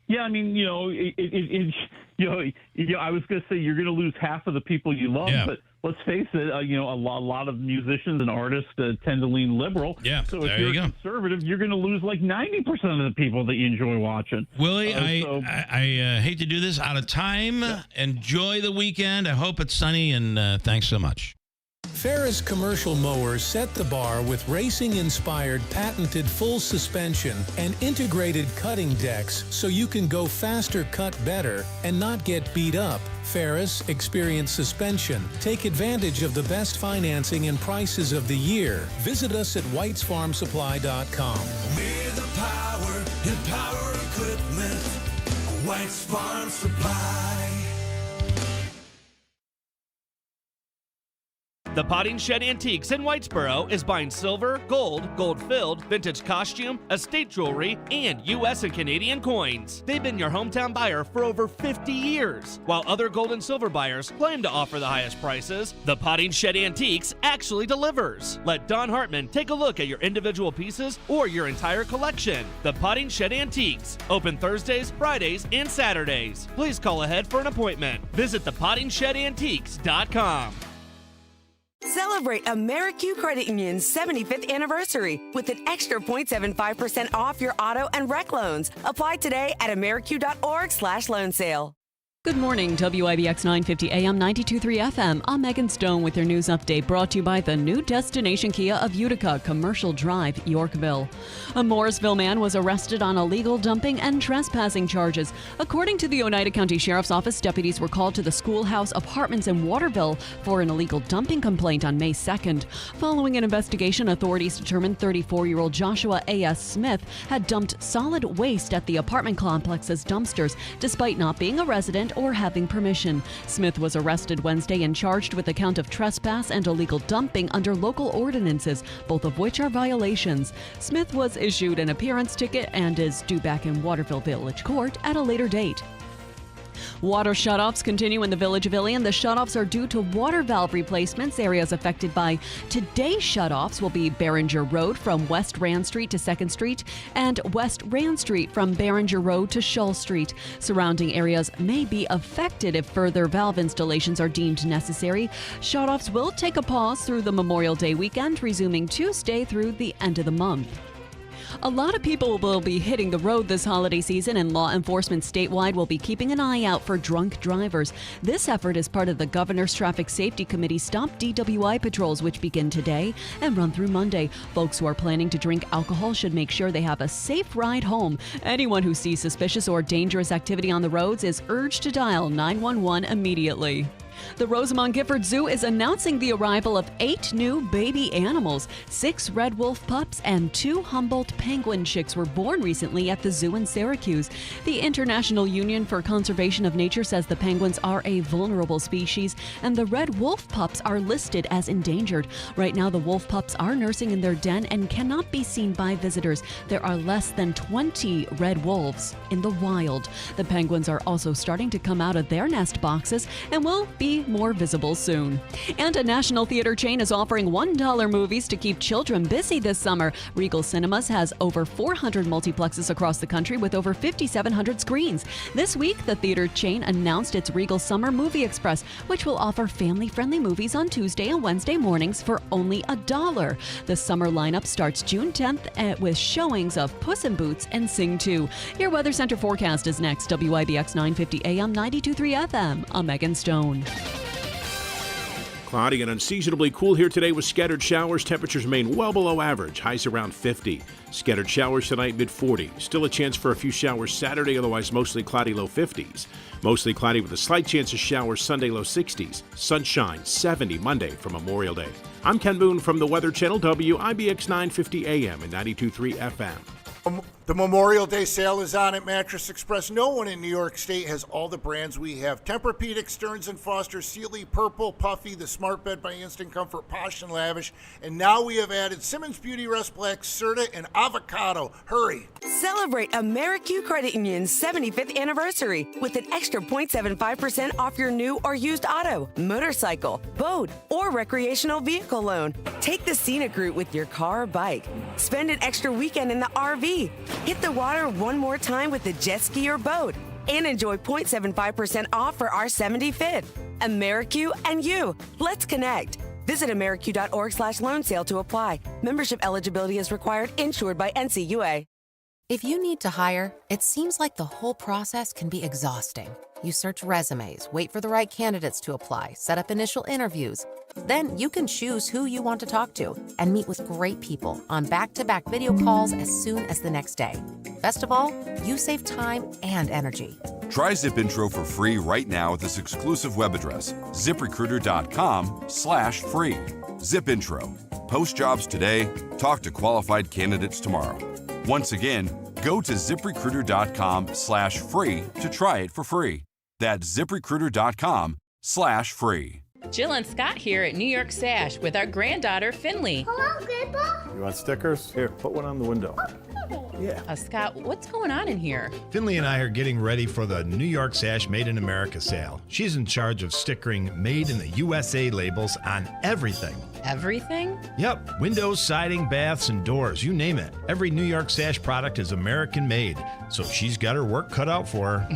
Yeah, I mean, I was going to say you're going to lose half of the people you love, but let's face it, a lot of musicians and artists tend to lean liberal. Yeah, so if you're conservative, you're going to lose like 90% of the people that you enjoy watching. Willie, I hate to do this, out of time. Yeah. Enjoy the weekend. I hope it's sunny, and thanks so much. Ferris commercial mowers set the bar with racing-inspired patented full suspension and integrated cutting decks so you can go faster, cut better, and not get beat up. Ferris Experience Suspension. Take advantage of the best financing and prices of the year. Visit us at whitesfarmsupply.com. May the power and power equipment. White's Farm Supply. The Potting Shed Antiques in Whitesboro is buying silver, gold, gold-filled, vintage costume, estate jewelry, and U.S. and Canadian coins. They've been your hometown buyer for over 50 years. While other gold and silver buyers claim to offer the highest prices, the Potting Shed Antiques actually delivers. Let Don Hartman take a look at your individual pieces or your entire collection. The Potting Shed Antiques, open Thursdays, Fridays, and Saturdays. Please call ahead for an appointment. Visit thepottingshedantiques.com. Celebrate AmeriQ Credit Union's 75th anniversary with an extra 0.75% off your auto and rec loans. Apply today at ameriq.org/loan sale. Good morning, WIBX 950 AM 92.3 FM. I'm Megan Stone with your news update, brought to you by the new destination Kia of Utica, Commercial Drive, Yorkville. A Morrisville man was arrested on illegal dumping and trespassing charges. According to the Oneida County Sheriff's Office, deputies were called to the Schoolhouse Apartments in Waterville for an illegal dumping complaint on May 2nd. Following an investigation, authorities determined 34-year-old Joshua A.S. Smith had dumped solid waste at the apartment complex's dumpsters, despite not being a resident or having permission. Smith was arrested Wednesday and charged with the count of trespass and illegal dumping under local ordinances, both of which are violations. Smith was issued an appearance ticket and is due back in Waterville Village Court at a later date. Water shutoffs continue in the village of Ilion. The shutoffs are due to water valve replacements. Areas affected by today's shutoffs will be Behringer Road from West Rand Street to 2nd Street and West Rand Street from Behringer Road to Shull Street. Surrounding areas may be affected if further valve installations are deemed necessary. Shutoffs will take a pause through the Memorial Day weekend, resuming Tuesday through the end of the month. A lot of people will be hitting the road this holiday season, and law enforcement statewide will be keeping an eye out for drunk drivers. This effort is part of the Governor's Traffic Safety Committee Stop DWI patrols, which begin today and run through Monday. Folks who are planning to drink alcohol should make sure they have a safe ride home. Anyone who sees suspicious or dangerous activity on the roads is urged to dial 911 immediately. The Rosamond Gifford Zoo is announcing the arrival of 8 new baby animals. 6 red wolf pups and 2 Humboldt penguin chicks were born recently at the zoo in Syracuse. The International Union for Conservation of Nature says the penguins are a vulnerable species, and the red wolf pups are listed as endangered. Right now, the wolf pups are nursing in their den and cannot be seen by visitors. There are less than 20 red wolves in the wild. The penguins are also starting to come out of their nest boxes and will be more visible soon. And a national theater chain is offering $1 movies to keep children busy this summer. Regal Cinemas has over 400 multiplexes across the country with over 5,700 screens. This week, the theater chain announced its Regal Summer Movie Express, which will offer family-friendly movies on Tuesday and Wednesday mornings for only $1. The summer lineup starts June 10th with showings of Puss in Boots and Sing 2. Your Weather Center forecast is next. WIBX 950 AM 92.3 FM. I'm Megan Stone. Cloudy and unseasonably cool here today with scattered showers. Temperatures remain well below average. Highs around 50. Scattered showers tonight, mid-40. Still a chance for a few showers Saturday, otherwise mostly cloudy, low 50s. Mostly cloudy with a slight chance of showers Sunday, low 60s. Sunshine, 70 Monday for Memorial Day. I'm Ken Boone from the Weather Channel, WIBX 950 AM and 92.3 FM. The Memorial Day sale is on at Mattress Express. No one in New York State has all the brands we have. Tempur-Pedic, Stearns & Foster, Sealy, Purple, Puffy, the Smart Bed by Instant Comfort, Posh and Lavish. And now we have added Simmons Beauty Rest Black, Serta, and Avocado. Hurry. Celebrate AmeriQ Credit Union's 75th anniversary with an extra 0.75% off your new or used auto, motorcycle, boat, or recreational vehicle loan. Take the scenic route with your car or bike. Spend an extra weekend in the RV. Hit the water one more time with the jet ski or boat. And enjoy 0.75% off for our 75th. AmeriQ and you. Let's connect. Visit AmeriQ.org/loan sale to apply. Membership eligibility is required. Insured by NCUA. If you need to hire, it seems like the whole process can be exhausting. You search resumes, wait for the right candidates to apply, set up initial interviews. Then you can choose who you want to talk to and meet with great people on back-to-back video calls as soon as the next day. Best of all, you save time and energy. Try ZipIntro for free right now at this exclusive web address, ZipRecruiter.com/free. ZipIntro. Post jobs today, talk to qualified candidates tomorrow. Once again, go to ZipRecruiter.com/free to try it for free. That's ZipRecruiter.com/free. Jill and Scott here at New York Sash with our granddaughter, Finley. Hello, Grandpa. You want stickers? Here, put one on the window. Yeah. Scott, what's going on in here? Finley and I are getting ready for the New York Sash Made in America sale. She's in charge of stickering Made in the USA labels on everything. Everything? Yep. Windows, siding, baths, and doors, you name it. Every New York Sash product is American made, so she's got her work cut out for her.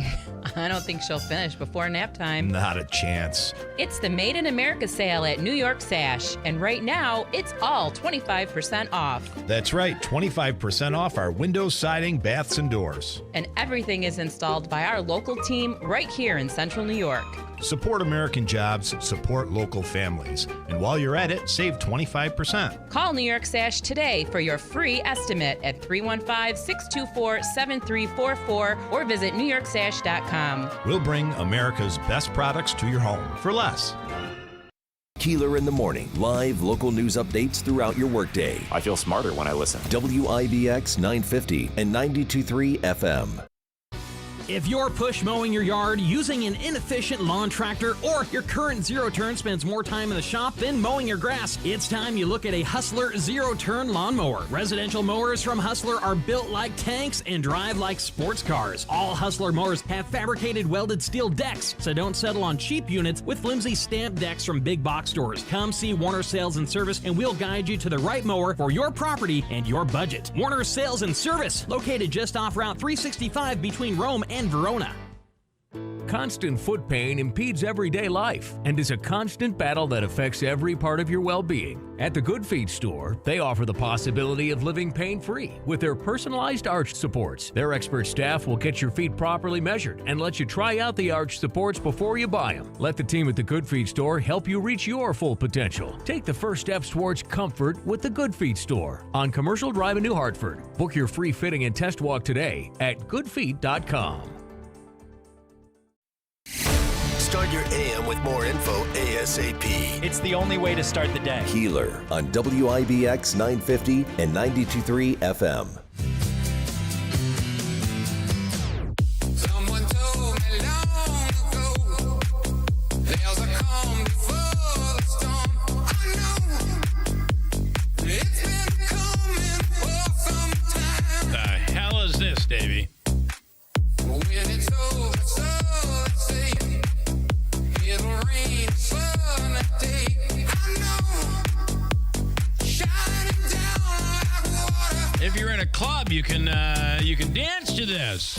I don't think she'll finish before nap time. Not a chance. It's the Made in America sale at New York Sash, and right now, it's all 25% off. That's right, 25% off our windows, siding, baths, and doors. And everything is installed by our local team right here in Central New York. Support American jobs, support local families. And while you're at it, save 25%. Call New York Sash today for your free estimate at 315-624-7344 or visit newyorksash.com. We'll bring America's best products to your home for less. Keeler in the Morning. Live local news updates throughout your workday. I feel smarter when I listen. WIBX 950 and 92.3 FM. If you're push mowing your yard using an inefficient lawn tractor, or your current zero-turn spends more time in the shop than mowing your grass, it's time you look at a Hustler zero-turn lawnmower. Residential mowers from Hustler are built like tanks and drive like sports cars. All Hustler mowers have fabricated welded steel decks, so don't settle on cheap units with flimsy stamped decks from big box stores. Come see Warner Sales and Service, and we'll guide you to the right mower for your property and your budget. Warner Sales and Service, located just off Route 365 between Rome and Verona. Constant foot pain impedes everyday life and is a constant battle that affects every part of your well-being. At the Good Feet store, they offer the possibility of living pain-free with their personalized arch supports. Their expert staff will get your feet properly measured and let you try out the arch supports before you buy them. Let the team at the Good Feet store help you reach your full potential. Take the first steps towards comfort with the Good Feet store on Commercial Drive in New Hartford. Book your free fitting and test walk today at goodfeet.com. Start your AM with more info ASAP. It's the only way to start the day. Keeler on WIBX 950 and 92.3 FM. Someone told me long ago, there's a calm before the storm. I know it's been coming for some time. The hell is this, Davey? When it's over, so let's say it'll rain sunny day. I know, shining down like water. If you're in a club, you can dance to this.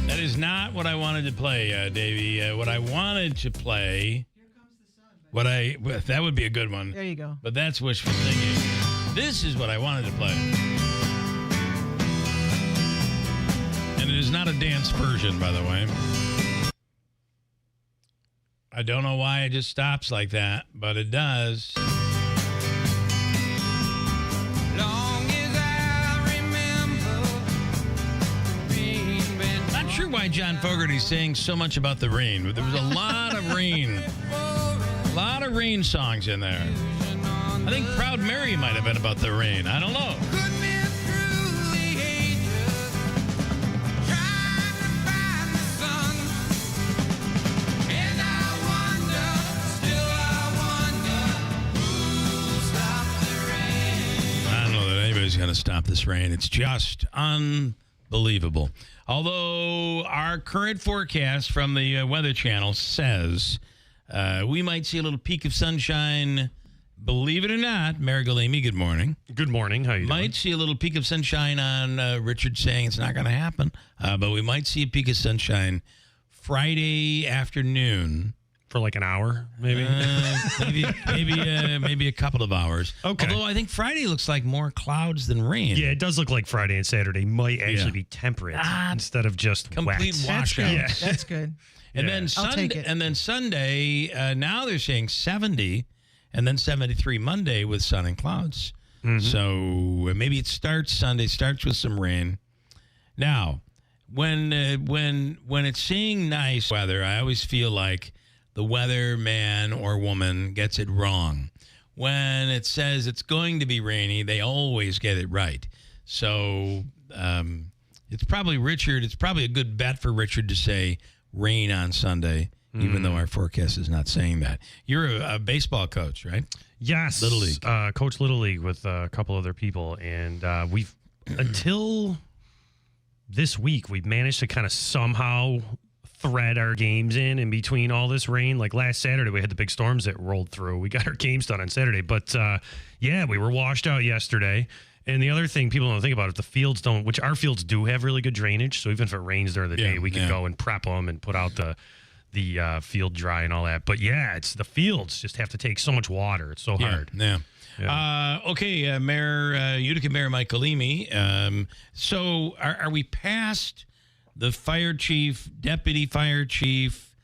That is not what I wanted to play, Davey. What I wanted to play, that would be a good one. There you go. But that's wishful thinking. This is what I wanted to play. And it is not a dance version, by the way. I don't know why it just stops like that, but it does. Not sure why John Fogerty saying so much about the rain. There was a lot of rain. A lot of rain songs in there. I think Proud Mary might have been about the rain. I don't know. I don't know that anybody's going to stop this rain. It's just unbelievable. Although our current forecast from the Weather Channel says we might see a little peak of sunshine. Believe it or not, Mayor Galimi, good morning. Good morning. How you doing? Might see a little peak of sunshine on Richard saying it's not going to happen, but we might see a peak of sunshine Friday afternoon. For like an hour, maybe? Maybe a couple of hours. Okay. Although I think Friday looks like more clouds than rain. Yeah, it does look like Friday and Saturday might actually be temperate instead of just complete wet. washout. Yeah. That's good. And then Sunday, now they're saying 70, and then 73 Monday with sun and clouds. Mm-hmm. So maybe it starts with some rain. Now, when it's saying nice weather, I always feel like the weatherman or woman gets it wrong. When it says it's going to be rainy, they always get it right. So it's probably Richard. It's probably a good bet for Richard to say rain on Sunday, even though our forecast is not saying that. You're a baseball coach, right? Yes. Little League. Coach Little League with a couple other people. And we've, until this week, we've managed to kind of somehow thread our games in between all this rain. Like last Saturday, we had the big storms that rolled through. We got our games done on Saturday. But, we were washed out yesterday. And the other thing people don't think about, if the fields don't, which our fields do have really good drainage, so even if it rains during the day, we can go and prep them and put out the field dry and all that. But it's the fields just have to take so much water. It's so hard. Yeah. Mayor Utica Mayor Mike Galimi. So are we past the fire chief, deputy fire chief?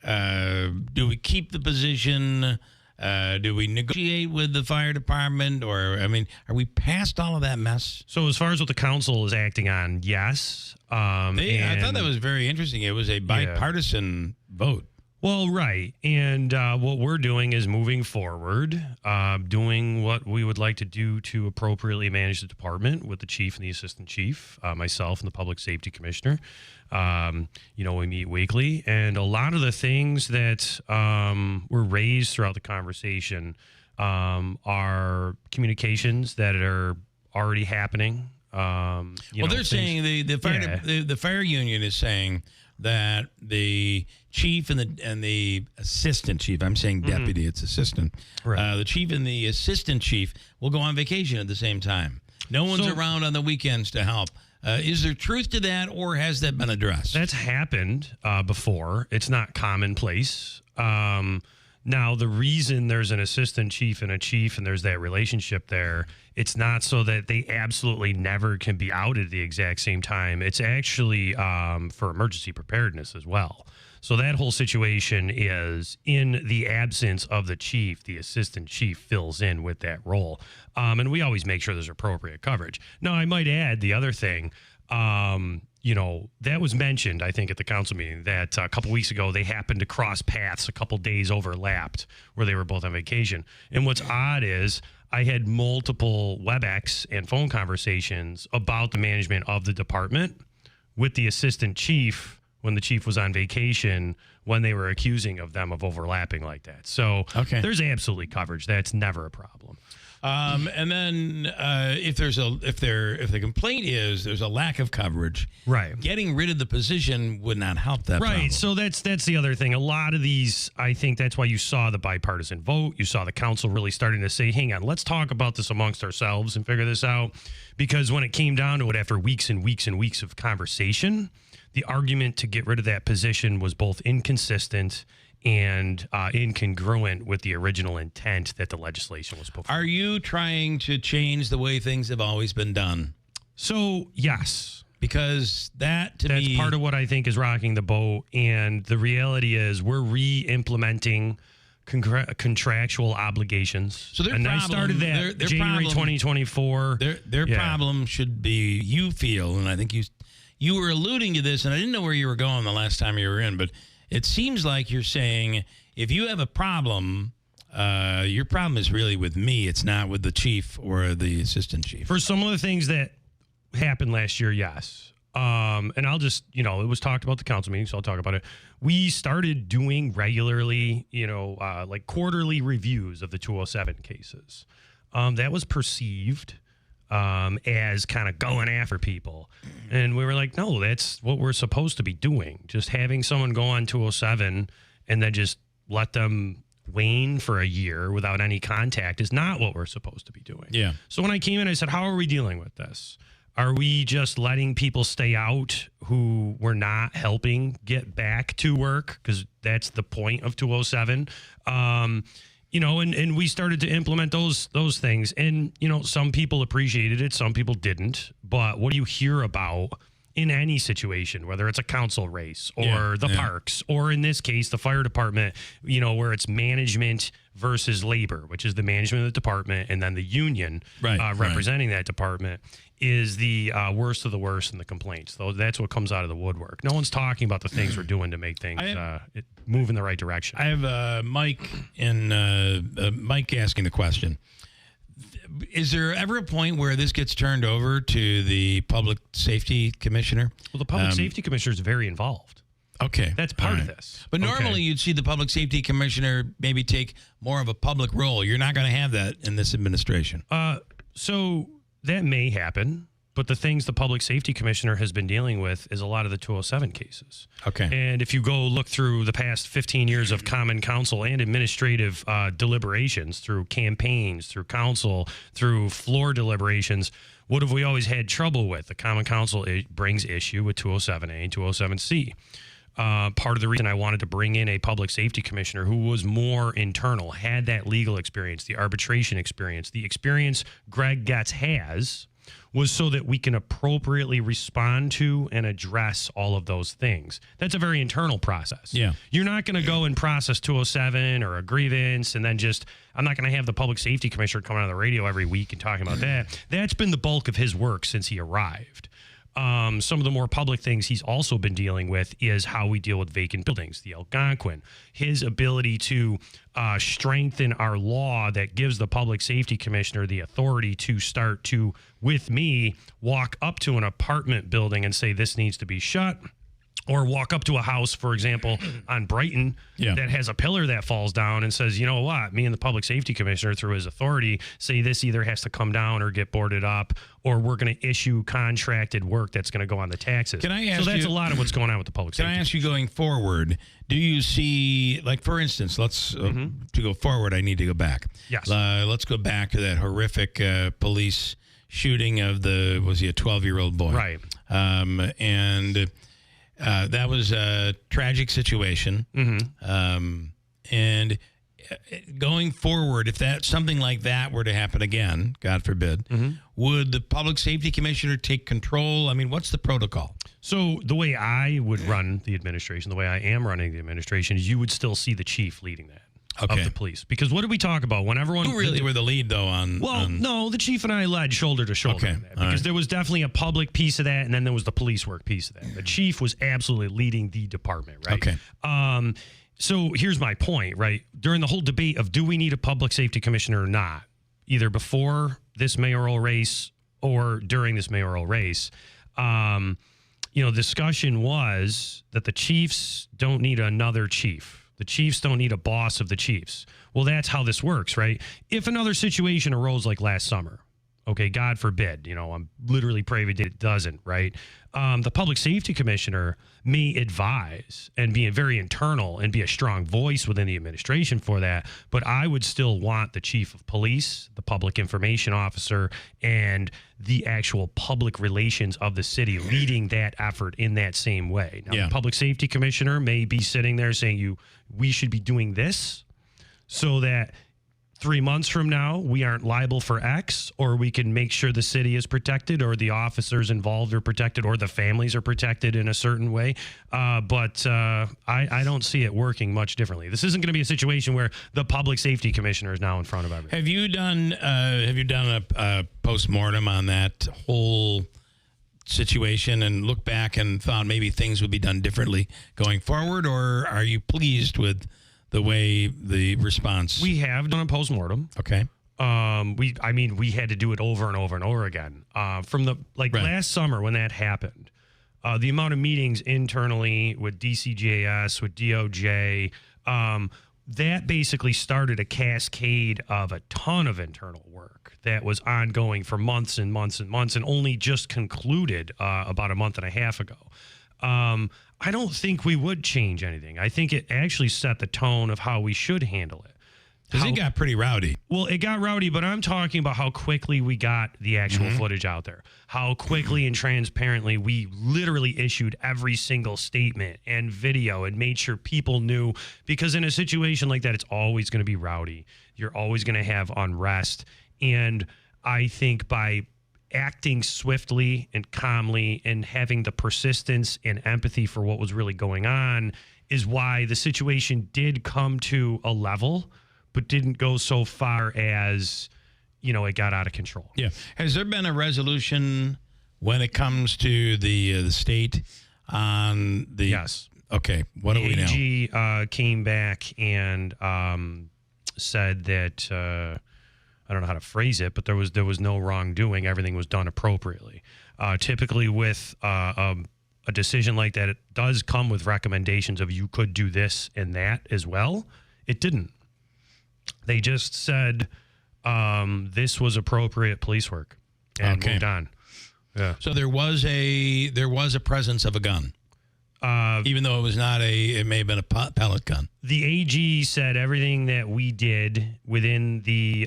Do we keep the position? Do we negotiate with the fire department? Or, are we past all of that mess? So as far as what the council is acting on, yes. I thought that was very interesting. It was a bipartisan vote. Well, right. And what we're doing is moving forward, doing what we would like to do to appropriately manage the department with the chief and the assistant chief, myself and the public safety commissioner. We meet weekly. And a lot of the things that were raised throughout the conversation are communications that are already happening. They're saying the fire union is saying that the chief and the assistant chief, I'm saying deputy, it's assistant. Right. The chief and the assistant chief will go on vacation at the same time. No one's around on the weekends to help. Is there truth to that, or has that been addressed? That's happened before. It's not commonplace. Now, the reason there's an assistant chief and a chief and there's that relationship there, it's not so that they absolutely never can be out at the exact same time. It's actually for emergency preparedness as well. So that whole situation is in the absence of the chief, the assistant chief fills in with that role. And we always make sure there's appropriate coverage. Now, I might add the other thing, that was mentioned, I think, at the council meeting that a couple weeks ago, they happened to cross paths, a couple days overlapped where they were both on vacation. And what's odd is I had multiple WebEx and phone conversations about the management of the department with the assistant chief when the chief was on vacation, when they were accusing of them of overlapping like that. So there's absolutely coverage. That's never a problem. And then if the complaint is there's a lack of coverage, right? Getting rid of the position would not help that. Right. Problem. So that's the other thing. A lot of these, I think that's why you saw the bipartisan vote. You saw the council really starting to say, hang on, let's talk about this amongst ourselves and figure this out. Because when it came down to it, after weeks and weeks and weeks of conversation, the argument to get rid of that position was both inconsistent and incongruent with the original intent that the legislation was put forward. Are you trying to change the way things have always been done? So, yes. Because that's part of what I think is rocking the boat. And the reality is we're re-implementing contractual obligations. So and I started that January 2024. Their problem should be, you feel, and I think you were alluding to this, and I didn't know where you were going the last time you were in, but it seems like you're saying if you have a problem, your problem is really with me. It's not with the chief or the assistant chief. For some of the things that happened last year, yes. And I'll just, it was talked about at the council meeting, so I'll talk about it. We started doing regularly, like quarterly reviews of the 207 cases. That was perceived as kind of going after people. And we were like, no, that's what we're supposed to be doing. Just having someone go on 207 and then just let them wane for a year without any contact is not what we're supposed to be doing. Yeah. So when I came in, I said, how are we dealing with this? Are we just letting people stay out who we're not helping get back to work? Because that's the point of 207. And we started to implement those things. And, some people appreciated it, some people didn't. But what do you hear about in any situation, whether it's a council race or the parks, or in this case, the fire department, where it's management versus labor, which is the management of the department, and then the union representing that department is the worst of the worst in the complaints. So that's what comes out of the woodwork. No one's talking about the things we're doing to make things move in the right direction. I have Mike asking the question. Is there ever a point where this gets turned over to the public safety commissioner? Well, the public safety commissioner is very involved. Okay. That's part of this. But normally you'd see the public safety commissioner maybe take more of a public role. You're not going to have that in this administration. So that may happen. But the things the public safety commissioner has been dealing with is a lot of the 207 cases. Okay. And if you go look through the past 15 years of common council and administrative deliberations, through campaigns, through council, through floor deliberations, what have we always had trouble with? The common council brings issue with 207A and 207C. Part of the reason I wanted to bring in a public safety commissioner who was more internal, had that legal experience, the arbitration experience, the experience Greg Getz has, was so that we can appropriately respond to and address all of those things. That's a very internal process. Yeah. You're not going to go and process 207 or a grievance and then I'm not going to have the public safety commissioner coming on the radio every week and talking about that. That's been the bulk of his work since he arrived. Some of the more public things he's also been dealing with is how we deal with vacant buildings, the Algonquin, his ability to strengthen our law that gives the public safety commissioner the authority to start to, with me, walk up to an apartment building and say this needs to be shut. Or walk up to a house, for example, on Brighton that has a pillar that falls down and says, you know what, me and the public safety commissioner, through his authority, say this either has to come down or get boarded up, or we're going to issue contracted work that's going to go on the taxes. Can I ask so that's you, a lot of what's going on with the public safety. Can I ask you, going forward, do you see, like, for instance, let's, to go forward, I need to go back. Yes. Let's go back to that horrific police shooting of was he a 12-year-old boy? Right. That was a tragic situation. And going forward, if something like that were to happen again, God forbid, would the public safety commissioner take control? I mean, what's the protocol? So the way I would run the administration, the way I am running the administration, is you would still see the chief leading that. Of the police. Because what did we talk about when everyone... Who really were the lead, though, on... Well, no, the chief and I led shoulder to shoulder on that. Because there was definitely a public piece of that, and then there was the police work piece of that. The chief was absolutely leading the department, right? Okay. So here's my point, right? During the whole debate of do we need a public safety commissioner or not, either before this mayoral race or during this mayoral race, discussion was that the chiefs don't need another chief. The chiefs don't need a boss of the chiefs. Well, that's how this works, right? If another situation arose like last summer, okay, God forbid, I'm literally praying it doesn't, right? The public safety commissioner may advise and be very internal and be a strong voice within the administration for that, but I would still want the chief of police, the public information officer, and the actual public relations of the city leading that effort in that same way. Now, the public safety commissioner may be sitting there saying we should be doing this so that 3 months from now, we aren't liable for X, or we can make sure the city is protected, or the officers involved are protected, or the families are protected in a certain way. But I don't see it working much differently. This isn't going to be a situation where the public safety commissioner is now in front of everyone. Have you done a postmortem on that whole situation and look back and thought maybe things would be done differently going forward, or are you pleased with the way the response? We have done a postmortem. Okay. We had to do it over and over and over again. From the last summer when that happened, the amount of meetings internally with DCJS, with DOJ, that basically started a cascade of a ton of internal work that was ongoing for months and months and months, and only just concluded about a month and a half ago. I don't think we would change anything. I think it actually set the tone of how we should handle it. Because it got pretty rowdy. Well, it got rowdy, but I'm talking about how quickly we got the actual footage out there. How quickly and transparently we literally issued every single statement and video and made sure people knew. Because in a situation like that, it's always going to be rowdy. You're always going to have unrest. And I think by acting swiftly and calmly and having the persistence and empathy for what was really going on is why the situation did come to a level, but didn't go so far as, it got out of control. Yeah. Has there been a resolution when it comes to the state on the... Yes. Okay. What do we know? The AG came back and said that... I don't know how to phrase it, but there was no wrongdoing. Everything was done appropriately. Typically with a decision like that, it does come with recommendations of you could do this and that as well. It didn't. They just said this was appropriate police work and moved on. Yeah. So there was a presence of a gun. Even though it was not it may have been a pellet gun. The AG said everything that we did within the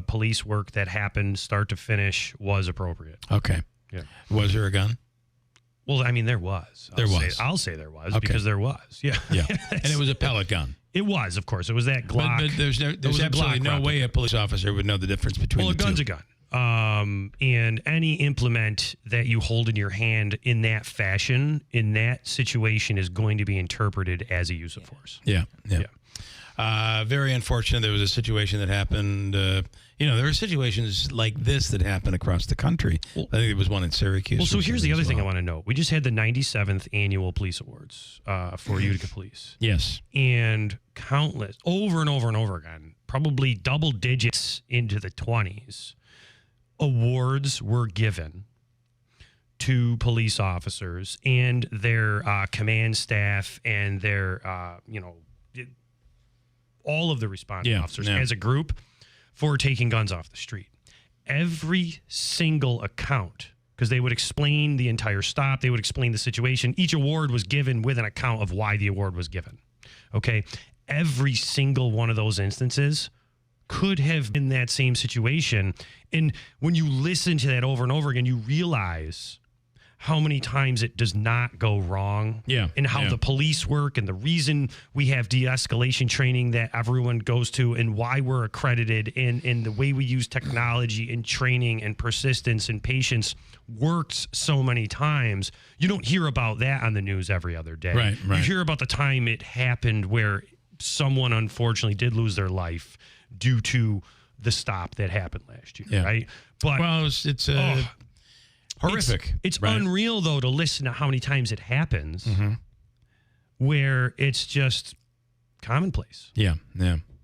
police work that happened start to finish was appropriate. Okay. Yeah. Was there a gun? Well, I mean, there was. I'll say there was because there was. Yeah. Yeah. And it was a pellet gun. It was, of course. It was that Glock. But there's absolutely no way a police officer would know the difference between the two. Well, a gun's a gun. And any implement that you hold in your hand in that fashion, in that situation, is going to be interpreted as a use of force. Yeah. Very unfortunate. There was a situation that happened. There are situations like this that happen across the country. I think there was one in Syracuse. Well, so here's the other thing I well. want to know. We just had the 97th Annual Police Awards for Utica Police. Yes. And countless, over and over and over again, probably double digits into the 20s, awards were given to police officers and their command staff and their, all of the responding officers as a group for taking guns off the street. Every single account, because they would explain the entire stop, they would explain the situation. Each award was given with an account of why the award was given. Okay? Every single one of those instances could have been that same situation. And when you listen to that over and over again, you realize how many times it does not go wrong. Yeah. And how the police work and the reason we have de-escalation training that everyone goes to and why we're accredited and the way we use technology and training and persistence and patience works so many times. You don't hear about that on the news every other day. Right. You hear about the time it happened where someone unfortunately did lose their life due to the stop that happened last year, right? But it's horrific. It's unreal, though, to listen to how many times it happens where it's just commonplace. Yeah.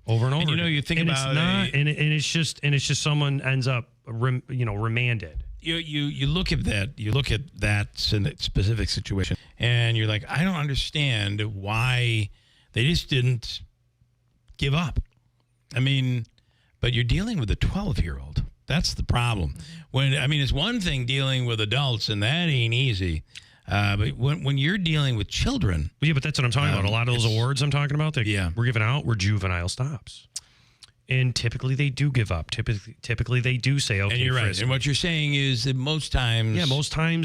Over and over. And, you think and about it's not, and it's just someone ends up remanded. You look at that specific situation, and you're like, I don't understand why they just didn't give up. I mean, but you're dealing with a 12-year-old. That's the problem. It's one thing dealing with adults, and that ain't easy. But when you're dealing with children, but that's what I'm talking about. A lot of those awards I'm talking about that we're giving out were juvenile stops, and typically they do give up. Typically they do say, "Okay." And you're right. And what you're saying is that most times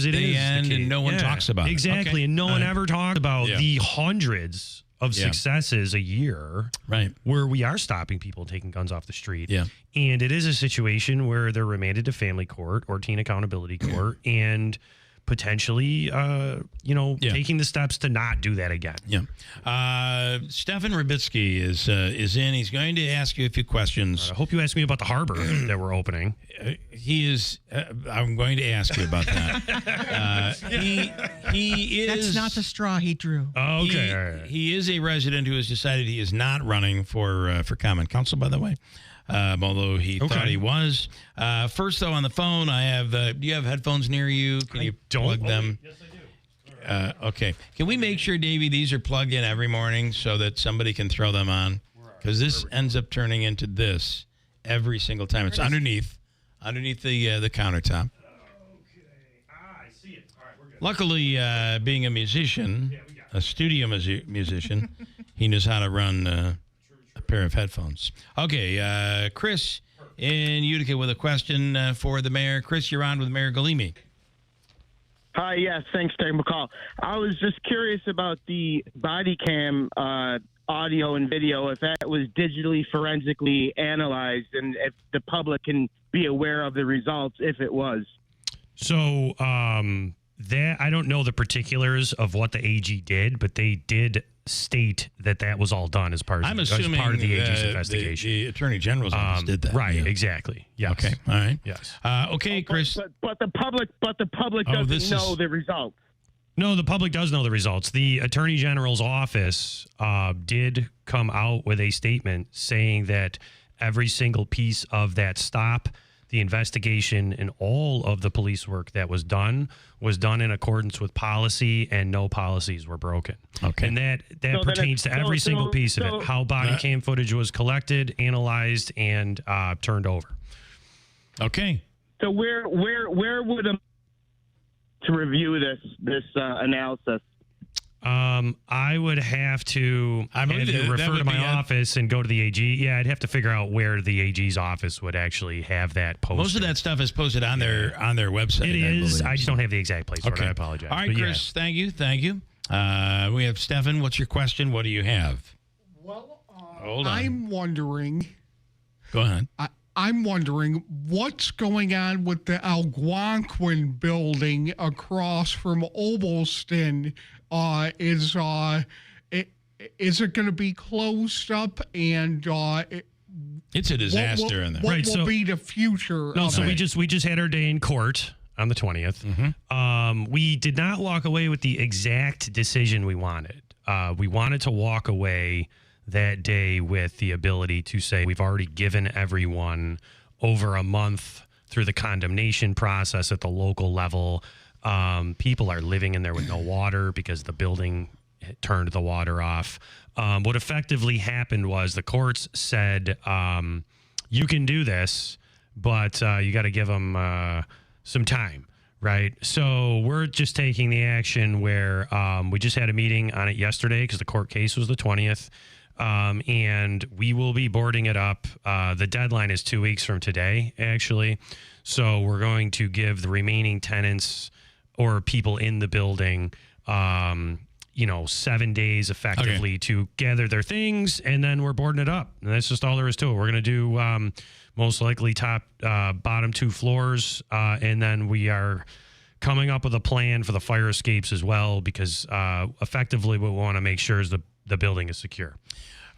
it is end, the case. and no one talks about it. Exactly, and no one ever talks about the hundreds of successes a year, right? Where we are stopping people taking guns off the street. Yeah. And it is a situation where they're remanded to family court or teen accountability court and potentially, taking the steps to not do that again. Yeah. Stefan Rybitsky is in. He's going to ask you a few questions. I hope you ask me about the harbor that we're opening. He is. I'm going to ask you about that. He is. That's not the straw he drew. Oh, okay. All right. He is a resident who has decided he is not running for Common Council, by the way. Although he thought he was. First, though, on the phone, I have. Do you have headphones near you? Can you plug them? Yes, I do. Okay. Can we make sure, Davey, these are plugged in every morning so that somebody can throw them on? Because this ends up turning into this every single time. It's underneath the countertop. Okay. I see it. All right, we're good. Luckily, being a musician, a studio musician, he knows how to run a pair of headphones. Okay, Chris in Utica with a question for the mayor. Chris, you're on with Mayor Galimi. Hi, yes, thanks for taking my call. I was just curious about the body cam audio and video, if that was digitally forensically analyzed and if the public can be aware of the results if it was. So that I don't know the particulars of what the AG did, but they did state that was all done as part of, I'm assuming as part of the AG's investigation. The Attorney General's office did that. Right, Yeah. exactly. Yes. Okay, all right. Yes. Okay, Chris. But the public doesn't know the results. No, the public does know the results. The Attorney General's office did come out with a statement saying that every single piece of that stop, the investigation, and all of the police work that was done in accordance with policy, and no policies were broken. Okay. And that So pertains to every single piece of it, how body cam footage was collected, analyzed, and turned over. Okay. So where would to review this analysis? I would have to that refer would to my be office and go to the AG. Yeah, I'd have to figure out where the AG's office would actually have that posted. Most of that stuff is posted on their website. It is. I I just don't have the exact place for it. I apologize. All right, But yeah. Chris. Thank you. We have Stefan. What's your question? What do you have? Well, Hold on. I'm wondering. Go ahead. I'm wondering what's going on with the Algonquin building across from Obelston. is it going to be closed up? And it's a disaster in there. What will be the future? No, of so it? we just had our day in court on the 20th. We did not walk away with the exact decision we wanted. We wanted to walk away that day with the ability to say we've already given everyone over a month through the condemnation process at the local level. People are living in there with no water because the building turned the water off. What effectively happened was the courts said, you can do this, but you got to give them some time, right? So we're just taking the action where we just had a meeting on it yesterday because the court case was the 20th. And we will be boarding it up. The deadline is 2 weeks from today, actually. So we're going to give the remaining tenants or people in the building, 7 days effectively to gather their things, and then we're boarding it up. And that's just all there is to it. We're going to do most likely bottom 2 floors, and then we are coming up with a plan for the fire escapes as well, because effectively what we want to make sure is the building is secure.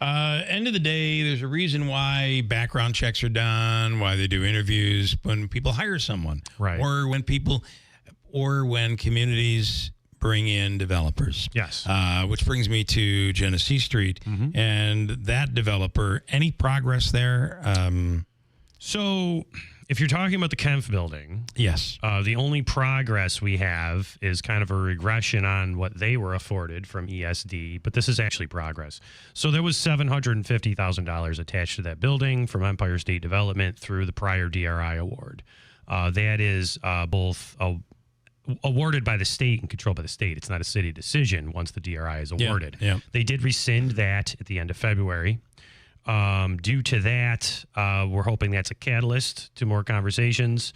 End of the day, there's a reason why background checks are done, why they do interviews when people hire someone, right? Or when communities bring in developers. Yes. Which brings me to Genesee Street and that developer. Any progress there? So if you're talking about the Kempf building, yes, the only progress we have is kind of a regression on what they were afforded from ESD, but this is actually progress. So there was $750,000 attached to that building from Empire State Development through the prior DRI award. That is both awarded by the state and controlled by the state. It's not a city decision once the DRI is awarded. Yeah. They did rescind that at the end of February. Due to that, we're hoping that's a catalyst to more conversations.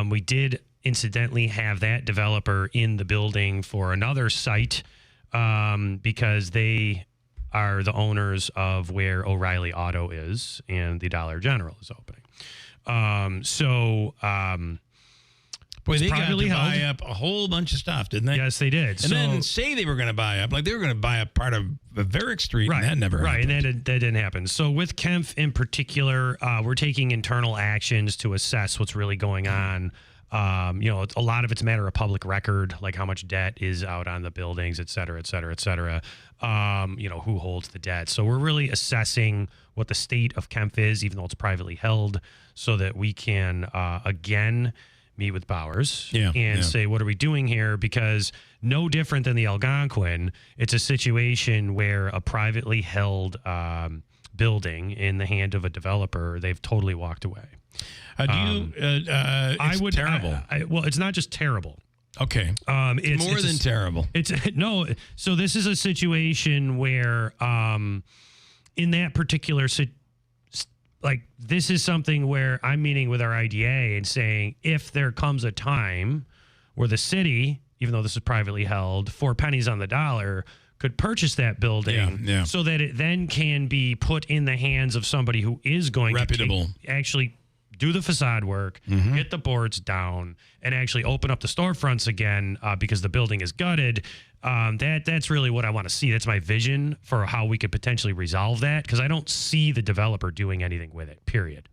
We did incidentally have that developer in the building for another site because they are the owners of where O'Reilly Auto is and the Dollar General is opening. Boy, they got to buy up a whole bunch of stuff, didn't they? Yes, they did. And then say they were going to buy up, like they were going to buy up part of WIBX Street, and that never happened. Right, and that didn't happen. So with Kempf in particular, we're taking internal actions to assess what's really going on. A lot of it's a matter of public record, like how much debt is out on the buildings, et cetera, et cetera, et cetera. Who holds the debt. So we're really assessing what the state of Kempf is, even though it's privately held, so that we can, again, meet with Bowers and say, what are we doing here? Because no different than the Algonquin, it's a situation where a privately held building in the hand of a developer, they've totally walked away. It's terrible. Well, it's not just terrible. Okay. It's more than terrible. So this is a situation where in that particular this is something where I'm meeting with our IDA and saying, if there comes a time where the city, even though this is privately held, 4 pennies on the dollar, could purchase that building so that it then can be put in the hands of somebody who is going to actually do the facade work, get the boards down, and actually open up the storefronts again because the building is gutted. That's really what I want to see. That's my vision for how we could potentially resolve that, because I don't see the developer doing anything with it, period.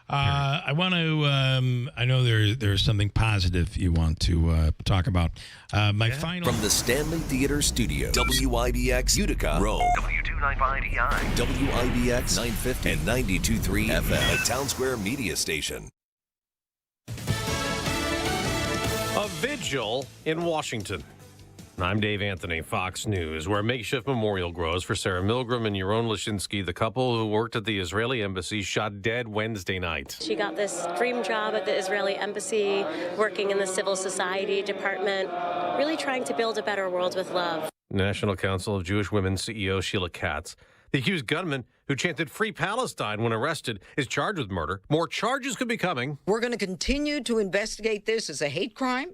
I want to. I know there's something positive you want to talk about. Final from the Stanley Theater Studio, WIBX Utica, Rome, W295EI, WIBX 950 and 92.3 FM, a Town Square media station. A vigil in Washington. I'm Dave Anthony, Fox News, where a makeshift memorial grows for Sarah Milgram and Yaron Lashinsky, the couple who worked at the Israeli embassy, shot dead Wednesday night. She got this dream job at the Israeli embassy, working in the civil society department, really trying to build a better world with love. National Council of Jewish Women CEO Sheila Katz. The accused gunman who chanted Free Palestine when arrested is charged with murder. More charges could be coming. We're going to continue to investigate this as a hate crime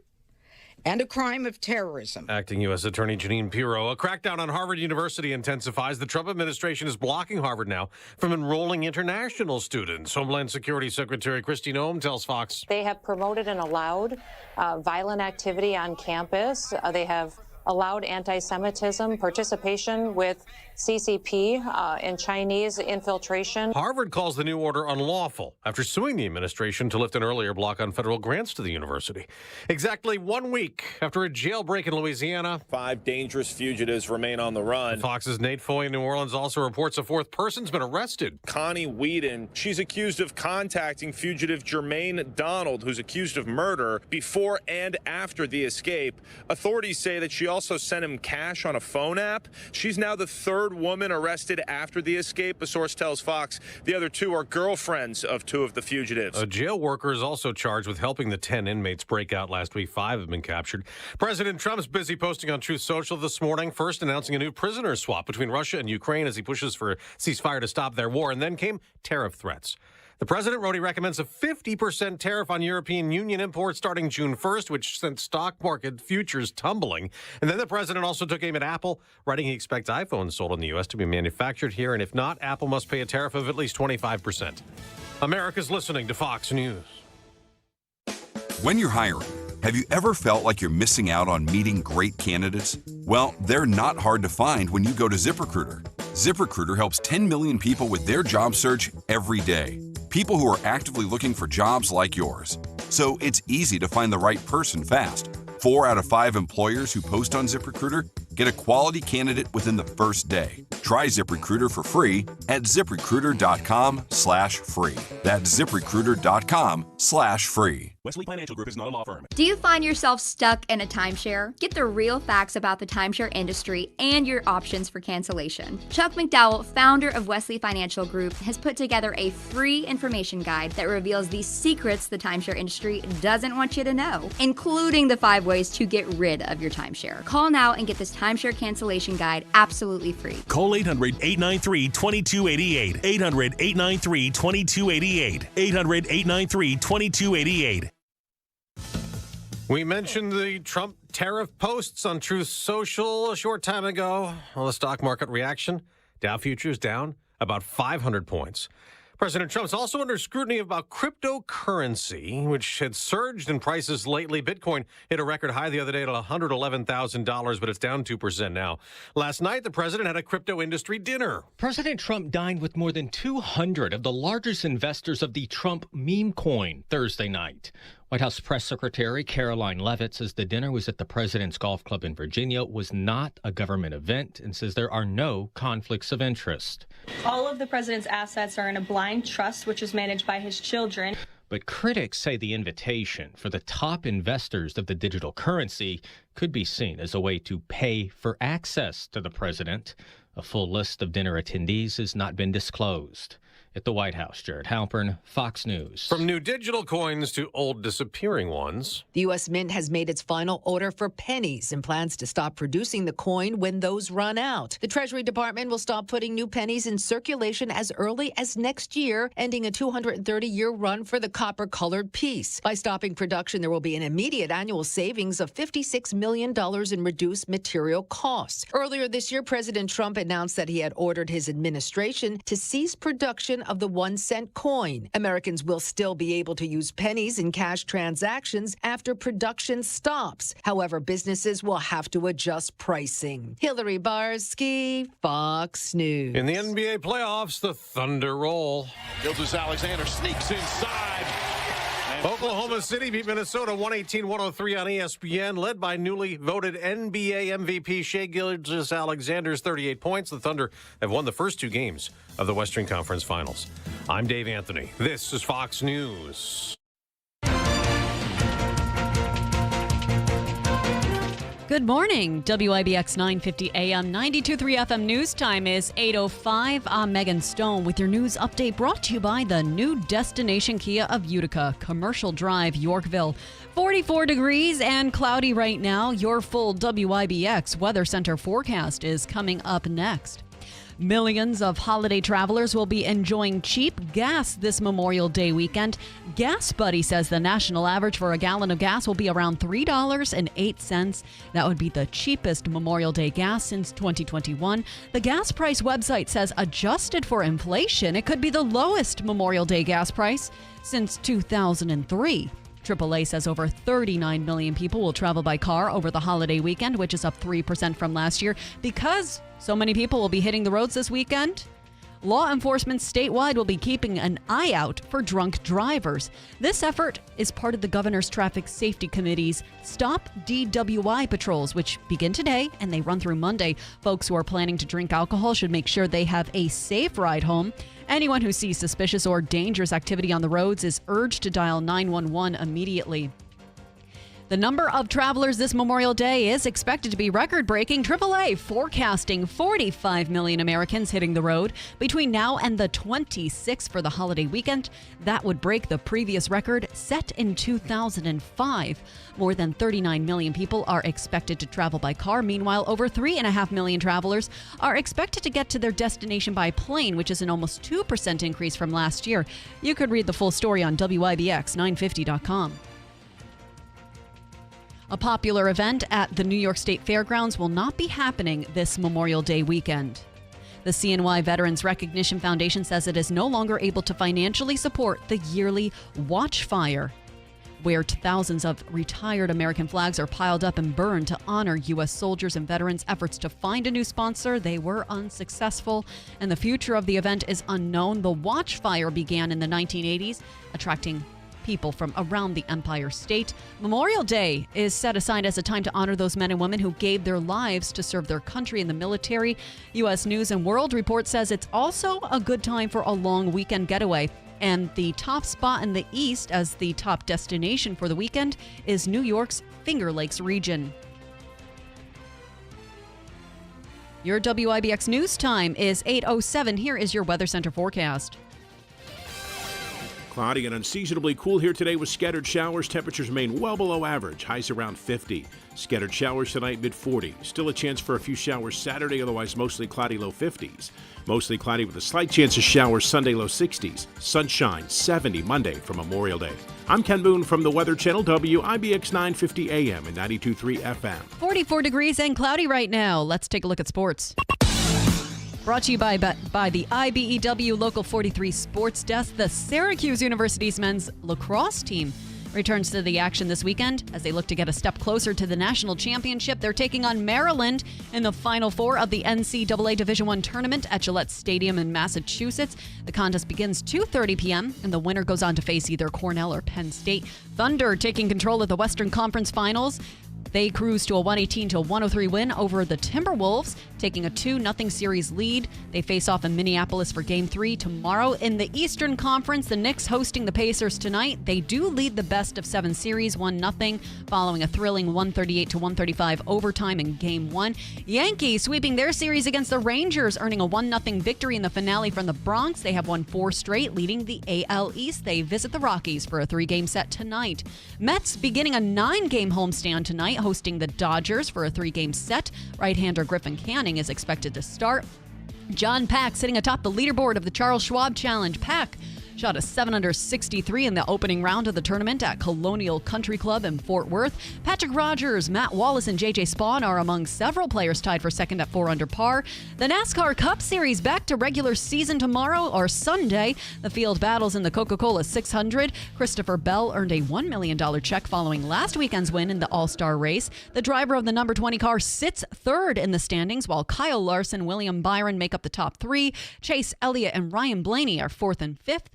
and a crime of terrorism. Acting U.S. Attorney Jeanine Pirro. A crackdown on Harvard University intensifies. The Trump administration is blocking Harvard now from enrolling international students. Homeland Security Secretary Kristi Noem tells Fox. They have promoted and allowed violent activity on campus. They have allowed anti-Semitism, participation with CCP in Chinese infiltration. Harvard calls the new order unlawful after suing the administration to lift an earlier block on federal grants to the university. Exactly 1 week after a jailbreak in Louisiana, 5 dangerous fugitives remain on the run. Fox's Nate Foy in New Orleans also reports a 4th person's been arrested. Connie Whedon, she's accused of contacting fugitive Jermaine Donald, who's accused of murder, before and after the escape. Authorities say that she also sent him cash on a phone app. She's now the 3rd woman arrested after the escape. A source tells Fox the other 2 are girlfriends of 2 of the fugitives. A jail worker is also charged with helping the 10 inmates break out last week. 5 have been captured. President Trump's busy posting on Truth Social this morning, first announcing a new prisoner swap between Russia and Ukraine as he pushes for a ceasefire to stop their war, and then came tariff threats. The president wrote he recommends a 50% tariff on European Union imports starting June 1st, which sent stock market futures tumbling. And then the president also took aim at Apple, writing he expects iPhones sold in the U.S. to be manufactured here, and if not, Apple must pay a tariff of at least 25%. America's listening to Fox News. When you're hiring, have you ever felt like you're missing out on meeting great candidates? Well, they're not hard to find when you go to ZipRecruiter. ZipRecruiter helps 10 million people with their job search every day. People who are actively looking for jobs like yours. So it's easy to find the right person fast. 4 out of 5 employers who post on ZipRecruiter get a quality candidate within the first day. Try ZipRecruiter for free at ZipRecruiter.com/free. That's ZipRecruiter.com/free. Wesley Financial Group is not a law firm. Do you find yourself stuck in a timeshare? Get the real facts about the timeshare industry and your options for cancellation. Chuck McDowell, founder of Wesley Financial Group, has put together a free information guide that reveals the secrets the timeshare industry doesn't want you to know, including the 5 ways to get rid of your timeshare. Call now and get this timeshare cancellation guide absolutely free. Call 800-893-2288. 800-893-2288. 800-893-2288. We mentioned the Trump tariff posts on Truth Social a short time ago. Well, the stock market reaction, Dow futures down about 500 points. President Trump's also under scrutiny about cryptocurrency, which had surged in prices lately. Bitcoin hit a record high the other day at $111,000, but it's down 2% now. Last night, the president had a crypto industry dinner. President Trump dined with more than 200 of the largest investors of the Trump meme coin Thursday night. White House Press Secretary Caroline Leavitt says the dinner was at the president's golf club in Virginia, was not a government event, and says there are no conflicts of interest. All of the president's assets are in a blind trust, which is managed by his children. But critics say the invitation for the top investors of the digital currency could be seen as a way to pay for access to the president. A full list of dinner attendees has not been disclosed. At the White House, Jared Halpern, Fox News. From new digital coins to old disappearing ones. The U.S. Mint has made its final order for pennies and plans to stop producing the coin when those run out. The Treasury Department will stop putting new pennies in circulation as early as next year, ending a 230-year run for the copper-colored piece. By stopping production, there will be an immediate annual savings of $56 million in reduced material costs. Earlier this year, President Trump announced that he had ordered his administration to cease production of the 1-cent coin. Americans will still be able to use pennies in cash transactions after production stops. However, businesses will have to adjust pricing. Hillary Barsky, Fox News. In the NBA playoffs, the Thunder roll. Gilgeous-Alexander sneaks inside. Oklahoma City beat Minnesota 118-103 on ESPN, led by newly voted NBA MVP Shai Gilgeous-Alexander's 38 points. The Thunder have won the first 2 games of the Western Conference Finals. I'm Dave Anthony. This is Fox News. Good morning. WIBX 950 AM 92.3 FM news time is 8:05. I'm Megan Stone with your news update brought to you by the new destination Kia of Utica, Commercial Drive, Yorkville. 44 degrees and cloudy right now. Your full WIBX Weather Center forecast is coming up next. Millions of holiday travelers will be enjoying cheap gas this Memorial Day weekend. Gas Buddy says the national average for a gallon of gas will be around $3.08. That would be the cheapest Memorial Day gas since 2021. The gas price website says adjusted for inflation, it could be the lowest Memorial Day gas price since 2003. AAA says over 39 million people will travel by car over the holiday weekend, which is up 3% from last year. Because so many people will be hitting the roads this weekend, law enforcement statewide will be keeping an eye out for drunk drivers. This effort is part of the Governor's Traffic Safety Committee's Stop DWI patrols, which begin today and they run through Monday. Folks who are planning to drink alcohol should make sure they have a safe ride home. Anyone who sees suspicious or dangerous activity on the roads is urged to dial 911 immediately. The number of travelers this Memorial Day is expected to be record-breaking. AAA forecasting 45 million Americans hitting the road between now and the 26th for the holiday weekend. That would break the previous record set in 2005. More than 39 million people are expected to travel by car. Meanwhile, over 3.5 million travelers are expected to get to their destination by plane, which is an almost 2% increase from last year. You could read the full story on WIBX950.com. A popular event at the New York State Fairgrounds will not be happening this Memorial Day weekend. The CNY Veterans Recognition Foundation says it is no longer able to financially support the yearly Watch Fire, where thousands of retired American flags are piled up and burned to honor U.S. soldiers and veterans. Efforts to find a new sponsor, they were unsuccessful, and the future of the event is unknown. The Watch Fire began in the 1980s, attracting people from around the Empire State. Memorial Day is set aside as a time to honor those men and women who gave their lives to serve their country in the military. U.S. News and World Report says it's also a good time for a long weekend getaway. And the top spot in the East as the top destination for the weekend is New York's Finger Lakes region. Your WIBX news time is 8:07. Here is your Weather Center forecast. Cloudy and unseasonably cool here today with scattered showers. Temperatures remain well below average. Highs around 50. Scattered showers tonight, mid-40. Still a chance for a few showers Saturday, otherwise mostly cloudy, low 50s. Mostly cloudy with a slight chance of showers Sunday, low 60s. Sunshine, 70 Monday for Memorial Day. I'm Ken Boone from the Weather Channel, WIBX 950 AM and 92.3 FM. 44 degrees and cloudy right now. Let's take a look at sports. Brought to you by the IBEW Local 43 Sports Desk. The Syracuse University's men's lacrosse team returns to the action this weekend as they look to get a step closer to the national championship. They're taking on Maryland in the Final Four of the NCAA Division I tournament at Gillette Stadium in Massachusetts. The contest begins 2:30 p.m., and the winner goes on to face either Cornell or Penn State. Thunder taking control of the Western Conference Finals. They cruise to a 118-103 win over the Timberwolves, taking a 2-0 series lead. They face off in Minneapolis for Game 3 tomorrow. In the Eastern Conference, the Knicks hosting the Pacers tonight. They do lead the best-of-7 series 1-0, following a thrilling 138-135 overtime in Game 1. Yankees sweeping their series against the Rangers, earning a 1-0 victory in the finale from the Bronx. They have won 4 straight, leading the AL East. They visit the Rockies for a 3-game set tonight. Mets beginning a 9-game homestand tonight, hosting the Dodgers for a 3-game set. Right-hander Griffin Canning is expected to start. John Pack sitting atop the leaderboard of the Charles Schwab Challenge. Pack shot a 7-under-63 in the opening round of the tournament at Colonial Country Club in Fort Worth. Patrick Rogers, Matt Wallace, and J.J. Spawn are among several players tied for second at 4 under par. The NASCAR Cup Series back to regular season tomorrow or Sunday. The field battles in the Coca-Cola 600. Christopher Bell earned a $1 million check following last weekend's win in the All-Star race. The driver of the number 20 car sits third in the standings, while Kyle Larson and William Byron make up the top 3. Chase Elliott and Ryan Blaney are 4th and 5th.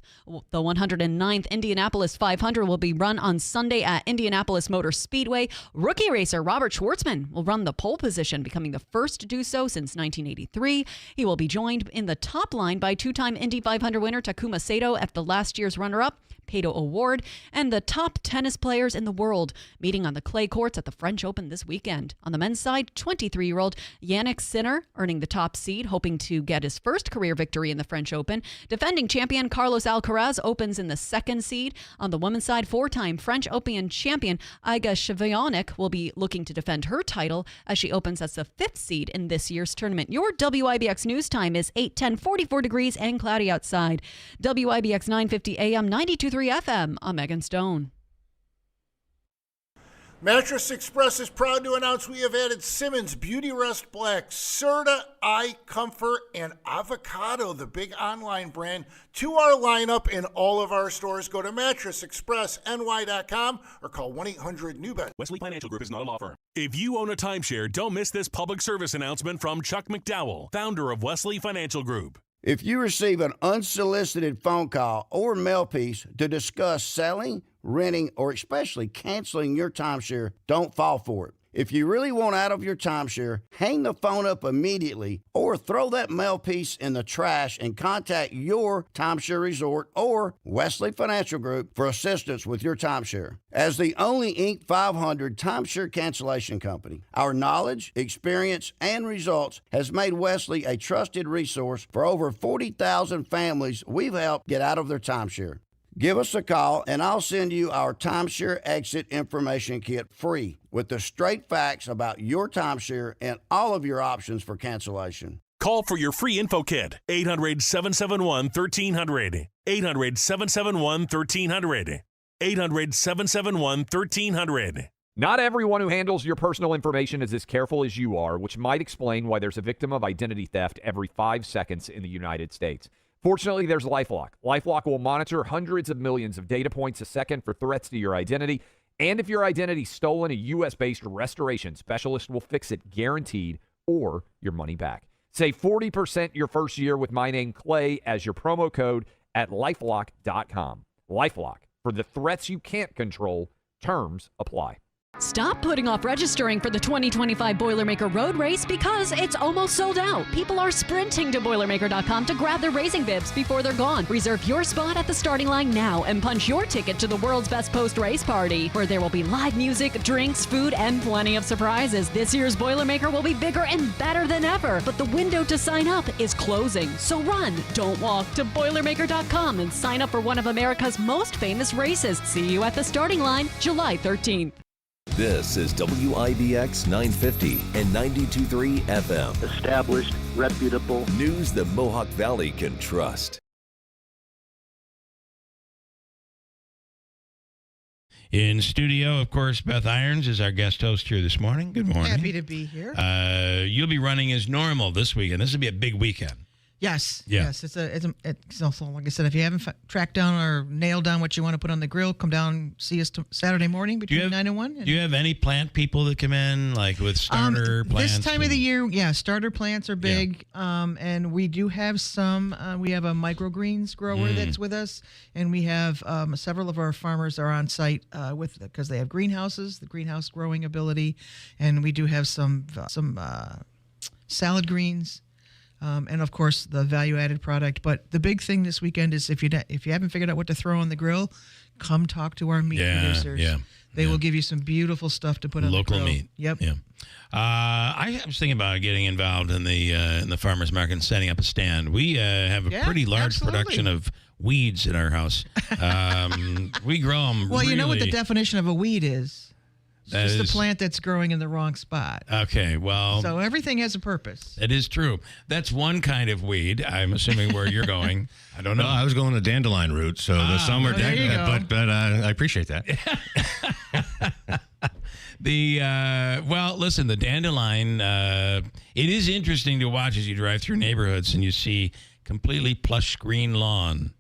The 109th Indianapolis 500 will be run on Sunday at Indianapolis Motor Speedway. Rookie racer Robert Schwartzman will run the pole position, becoming the first to do so since 1983. He will be joined in the top line by 2-time Indy 500 winner Takuma Sato at the last year's runner-up Pato Award, and the top tennis players in the world meeting on the clay courts at the French Open this weekend. On the men's side, 23-year-old Yannick Sinner earning the top seed, hoping to get his first career victory in the French Open. Defending champion Carlos Alcaraz opens in the 2nd seed. On the women's side, 4-time French Open champion Iga Swiatek will be looking to defend her title as she opens as the 5th seed in this year's tournament. Your WIBX news time is 8:10, 44 degrees and cloudy outside. WIBX 950 AM, 92.3 FM. I'm Megan Stone. Mattress Express is proud to announce we have added Simmons Beauty Rest Black, Serta Eye Comfort, and Avocado, the big online brand, to our lineup in all of our stores. Go to mattressexpressny.com or call 1-800-NEW-BED. Wesley Financial Group is not a law firm. If you own a timeshare, don't miss this public service announcement from Chuck McDowell, founder of Wesley Financial Group. If you receive an unsolicited phone call or mail piece to discuss selling, renting, or especially canceling your timeshare, don't fall for it. If you really want out of your timeshare, hang the phone up immediately or throw that mail piece in the trash and contact your timeshare resort or Wesley Financial Group for assistance with your timeshare. As the only Inc. 500 timeshare cancellation company, our knowledge, experience, and results has made Wesley a trusted resource for over 40,000 families we've helped get out of their timeshare. Give us a call, and I'll send you our timeshare exit information kit free with the straight facts about your timeshare and all of your options for cancellation. Call for your free info kit, 800-771-1300, 800-771-1300, 800-771-1300. Not everyone who handles your personal information is as careful as you are, which might explain why there's a victim of identity theft every 5 seconds in the United States. Fortunately, there's LifeLock. LifeLock will monitor hundreds of millions of data points a second for threats to your identity. And if your identity's stolen, a U.S.-based restoration specialist will fix it guaranteed or your money back. Save 40% your first year with my name, Clay, as your promo code at LifeLock.com. LifeLock. For the threats you can't control, terms apply. Stop putting off registering for the 2025 Boilermaker Road Race because it's almost sold out. People are sprinting to Boilermaker.com to grab their racing bibs before they're gone. Reserve your spot at the starting line now and punch your ticket to the world's best post-race party, where there will be live music, drinks, food, and plenty of surprises. This year's Boilermaker will be bigger and better than ever, but the window to sign up is closing. So run, don't walk, to Boilermaker.com and sign up for one of America's most famous races. See you at the starting line July 13th. This is WIBX 950 and 92.3 FM. Established, reputable. News the Mohawk Valley can trust. In studio, of course, Beth Irons is our guest host here this morning. Good morning. Happy to be here. You'll be running as normal this weekend. This will be a big weekend. Yes. Yeah. Yes. It's also, like I said, if you haven't tracked down or nailed down what you want to put on the grill, come down, see us Saturday morning between 9 and 1. Do you have any plant people that come in, like with starter plants? This time of the year, yeah, starter plants are big. Yeah. And we do have some. We have a microgreens grower that's with us, and we have several of our farmers are on site because they have greenhouses, the greenhouse growing ability, and we do have some salad greens. And of course the value-added product. But the big thing this weekend is if you haven't figured out what to throw on the grill, come talk to our meat producers. Yeah, they will give you some beautiful stuff to put on the grill. Local meat. Yep. Yeah. I was thinking about getting involved in the farmers market and setting up a stand. We have a pretty large production of weeds in our house. We grow them. Well, you know what the definition of a weed is. It's just a plant that's growing in the wrong spot. Okay, well... So everything has a purpose. It is true. That's one kind of weed, I'm assuming, where you're going. I don't know. No, I was going the dandelion route, so some are but I appreciate that. Well, listen, the dandelion, it is interesting to watch as you drive through neighborhoods and you see completely plush green lawn,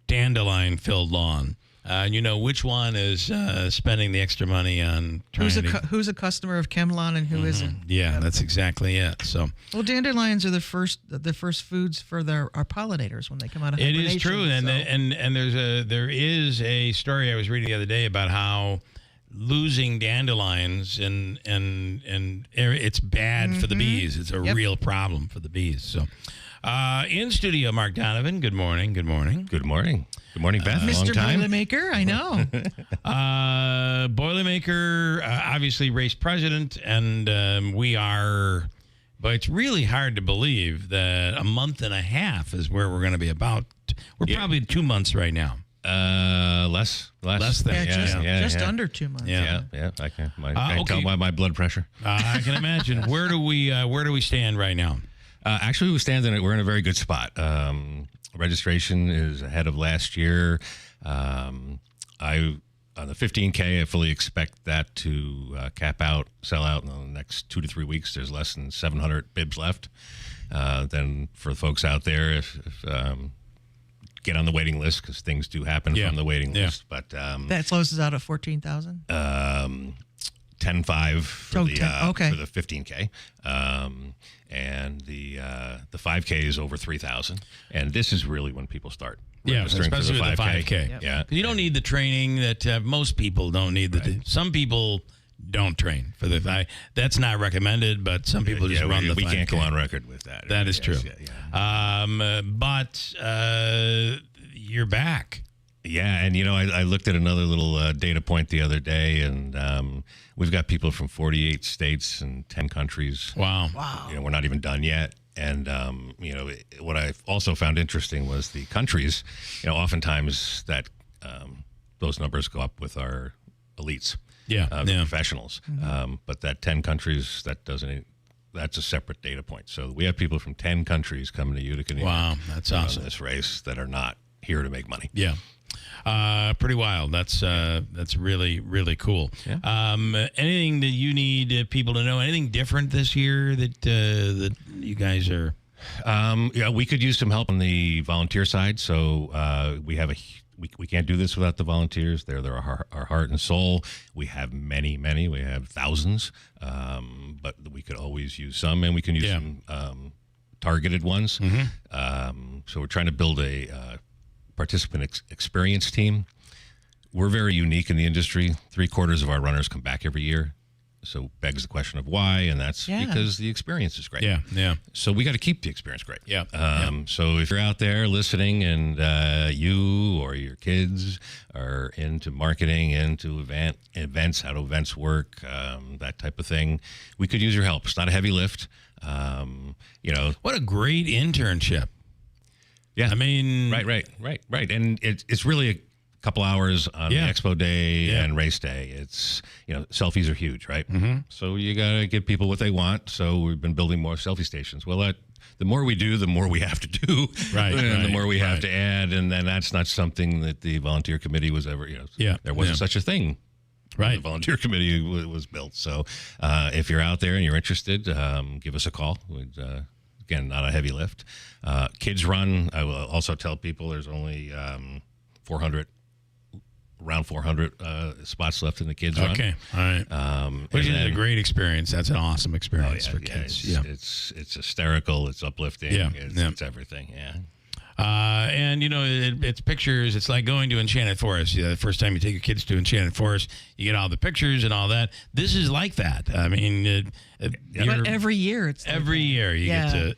dandelion-filled lawn. And you know which one is spending the extra money on who's a customer of ChemLawn and who isn't. Yeah, that's exactly it. So well, dandelions are the first foods for our pollinators when they come out of hibernation. It is true, and there is a story I was reading the other day about how losing dandelions and it's bad for the bees. It's a real problem for the bees. So in studio, Mark Donovan. Good morning. Good morning. Good morning. Good morning, Beth. Mr. Long time. Boilermaker, I know. Boilermaker, obviously race president, and we are, but it's really hard to believe that a month and a half is where we're going to be about. We're probably 2 months right now. Less than just under 2 months. Yeah. I can tell by my blood pressure. I can imagine. Where do we stand right now? Actually, we're in a very good spot. Registration is ahead of last year. I On the 15K, I fully expect that to sell out in the next 2 to 3 weeks. There's less than 700 bibs left. Then for the folks out there, if get on the waiting list, because things do happen from the waiting list. But that closes out at 14,000. 10.5 for for the 15K, and the 5K is over 3,000. And this is really when people start. Especially for with the 5K. Yep. Yeah, You don't need the training that most people don't need. Some people don't train for the 5. That's not recommended, but some people just run the 5K. We can't go on record with that. That is true. But you're back. Yeah, and I looked at another little data point the other day, and we've got people from 48 states and 10 countries. Wow. We're not even done yet. And what I also found interesting was the countries. Oftentimes that those numbers go up with our elites, the professionals. Mm-hmm. But that 10 countries, that's a separate data point. So we have people from 10 countries coming to Utica, New York. Wow, that's awesome. This race that are not here to make money. Yeah. Pretty wild. That's really, really cool. Yeah. Anything that you need people to know? Anything different this year that you guys are? We could use some help on the volunteer side. So we have we can't do this without the volunteers. They're our heart and soul. We have many. We have thousands, but we could always use some, and we can use some targeted ones. Mm-hmm. So we're trying to build a participant experience team. We're very unique in the industry. 3/4 of our runners come back every year. So begs the question of why, and that's because the experience is great. Yeah. So we got to keep the experience great. Yeah. So if you're out there listening and you or your kids are into marketing, into events, how do events work, that type of thing, we could use your help. It's not a heavy lift. What a great internship. Yeah. I mean, right. And it's really a couple hours on the expo day and race day. It's, selfies are huge, right? Mm-hmm. So you got to give people what they want. So we've been building more selfie stations. Well, the more we do, the more we have to do. Right. And the more we have to add. And then that's not something that the volunteer committee was ever, there wasn't such a thing. Right. The volunteer committee was built. So if you're out there and you're interested, give us a call. Again, not a heavy lift. Kids run. I will also tell people there's only around 400 spots left in the kids run. Okay, all right. Which is a great experience. That's an awesome experience for kids. It's hysterical. It's uplifting. It's everything. Yeah. And it's pictures. It's like going to Enchanted Forest. The first time you take your kids to Enchanted Forest, you get all the pictures and all that. This is like that. I mean, but every year it's like every year you get to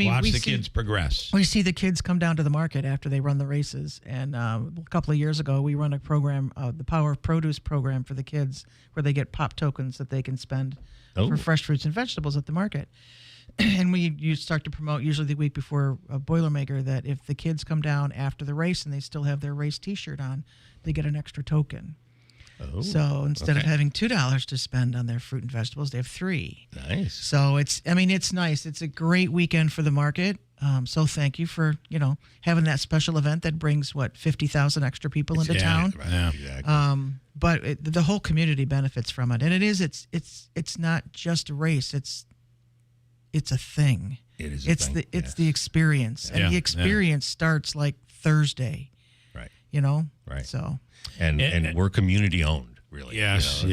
watch the kids progress. We see the kids come down to the market after they run the races. And a couple of years ago, we run a program, the Power of Produce program for the kids, where they get pop tokens that they can spend for fresh fruits and vegetables at the market. And you start to promote usually the week before a Boilermaker that if the kids come down after the race and they still have their race T-shirt on, they get an extra token. Oh, so instead of having $2 to spend on their fruit and vegetables, they have $3. Nice. So it's nice. It's a great weekend for the market. So thank you for having that special event that brings 50,000 extra people into town. Right. Yeah. Exactly. But the whole community benefits from it, and it's not just a race. It's a thing. It is. It's the experience, and the experience starts like Thursday. Right. Right. So. And we're community owned, really. Yes.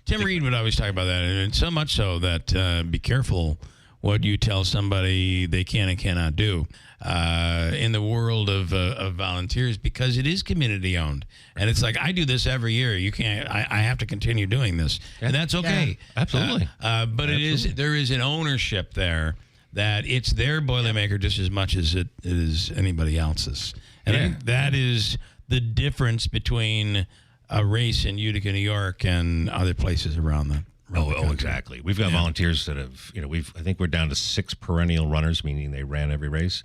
Tim Reed would always talk about that, and so much so that be careful what you tell somebody they can and cannot do in the world of volunteers, because it is community owned, and it's like I do this every year. You can't. I have to continue doing this, and that's okay. Yeah, absolutely. But there is an ownership there that it's their Boilermaker just as much as it is anybody else's, and I think that is the difference between a race in Utica, New York, and other places around the country. Exactly. We've got volunteers that have, I think we're down to 6 perennial runners, meaning they ran every race.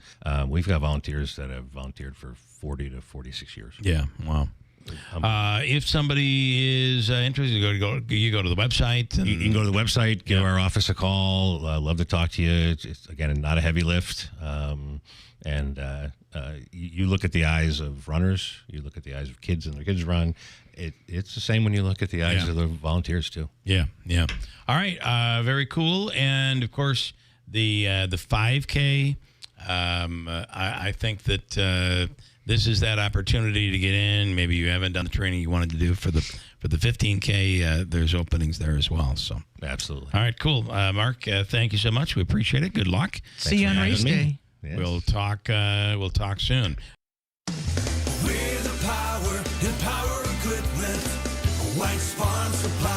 We've got volunteers that have volunteered for 40 to 46 years. Yeah. Wow. If somebody is interested, you go to the website. And you can go to the website, give our office a call. Love to talk to you. It's again, not a heavy lift. You look at the eyes of runners. You look at the eyes of kids, and their kids run. It's the same when you look at the eyes of the volunteers too. Yeah. All right, very cool. And of course, the 5K. I think that this is that opportunity to get in. Maybe you haven't done the training you wanted to do for the 15K. There's openings there as well. So absolutely. All right, cool. Mark, thank you so much. We appreciate it. Good luck. See you on race day. Yes. We'll talk soon. We're the power and power equipment. White's Farm Supply.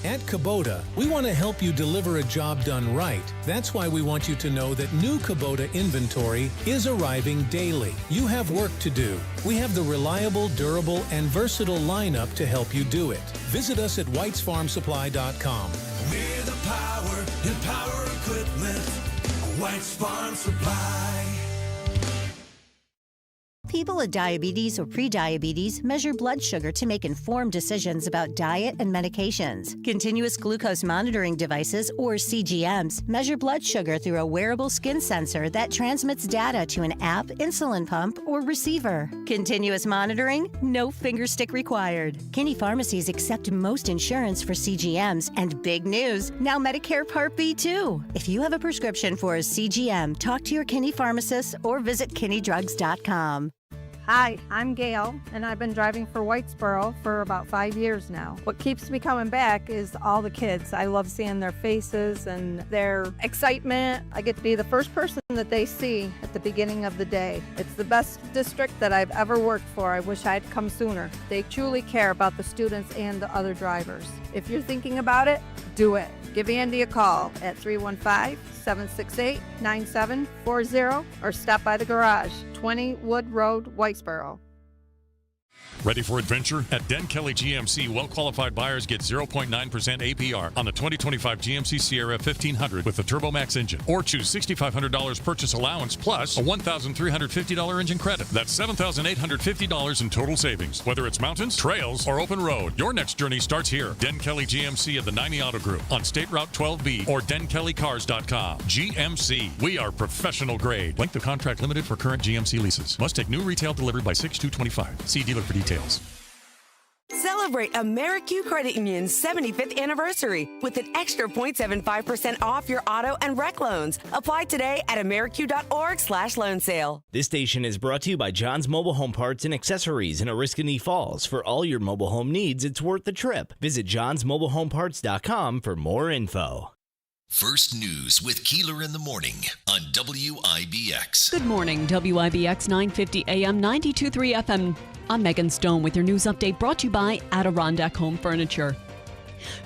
At Kubota, we want to help you deliver a job done right. That's why we want you to know that new Kubota inventory is arriving daily. You have work to do. We have the reliable, durable, and versatile lineup to help you do it. Visit us at whitesfarmsupply.com. We're the power and power equipment. White's Farm Supply. People with diabetes or prediabetes measure blood sugar to make informed decisions about diet and medications. Continuous glucose monitoring devices, or CGMs, measure blood sugar through a wearable skin sensor that transmits data to an app, insulin pump, or receiver. Continuous monitoring? No finger stick required. Kinney Pharmacies accept most insurance for CGMs, and big news, now Medicare Part B too. If you have a prescription for a CGM, talk to your Kinney pharmacist or visit KinneyDrugs.com. Hi, I'm Gail, and I've been driving for Whitesboro for about 5 years now. What keeps me coming back is all the kids. I love seeing their faces and their excitement. I get to be the first person that they see at the beginning of the day. It's the best district that I've ever worked for. I wish I'd come sooner. They truly care about the students and the other drivers. If you're thinking about it, do it. Give Andy a call at 315-768-9740 or stop by the garage, 20 Wood Road, Whitesboro. Ready for adventure? At Den Kelly GMC, well-qualified buyers get 0.9% APR on the 2025 GMC Sierra 1500 with the TurboMax engine. Or choose $6,500 purchase allowance plus a $1,350 engine credit. That's $7,850 in total savings. Whether it's mountains, trails, or open road, your next journey starts here. Den Kelly GMC at the 90 Auto Group on State Route 12B or denkellycars.com. GMC, we are professional grade. Length of contract limited for current GMC leases. Must take new retail delivery by 6/2/25. See dealer for details. Celebrate AmeriQ Credit Union's 75th anniversary with an extra 0.75% off your auto and rec loans. Apply today at ameriq.org/loan sale. This station is brought to you by John's Mobile Home Parts and Accessories in Oriskany Falls. For all your mobile home needs, it's worth the trip. Visit johnsmobilehomeparts.com for more info. First News with Keeler in the morning on WIBX. Good morning, WIBX 950 AM 92.3 FM. I'm Megan Stone with your news update brought to you by Adirondack Home Furniture.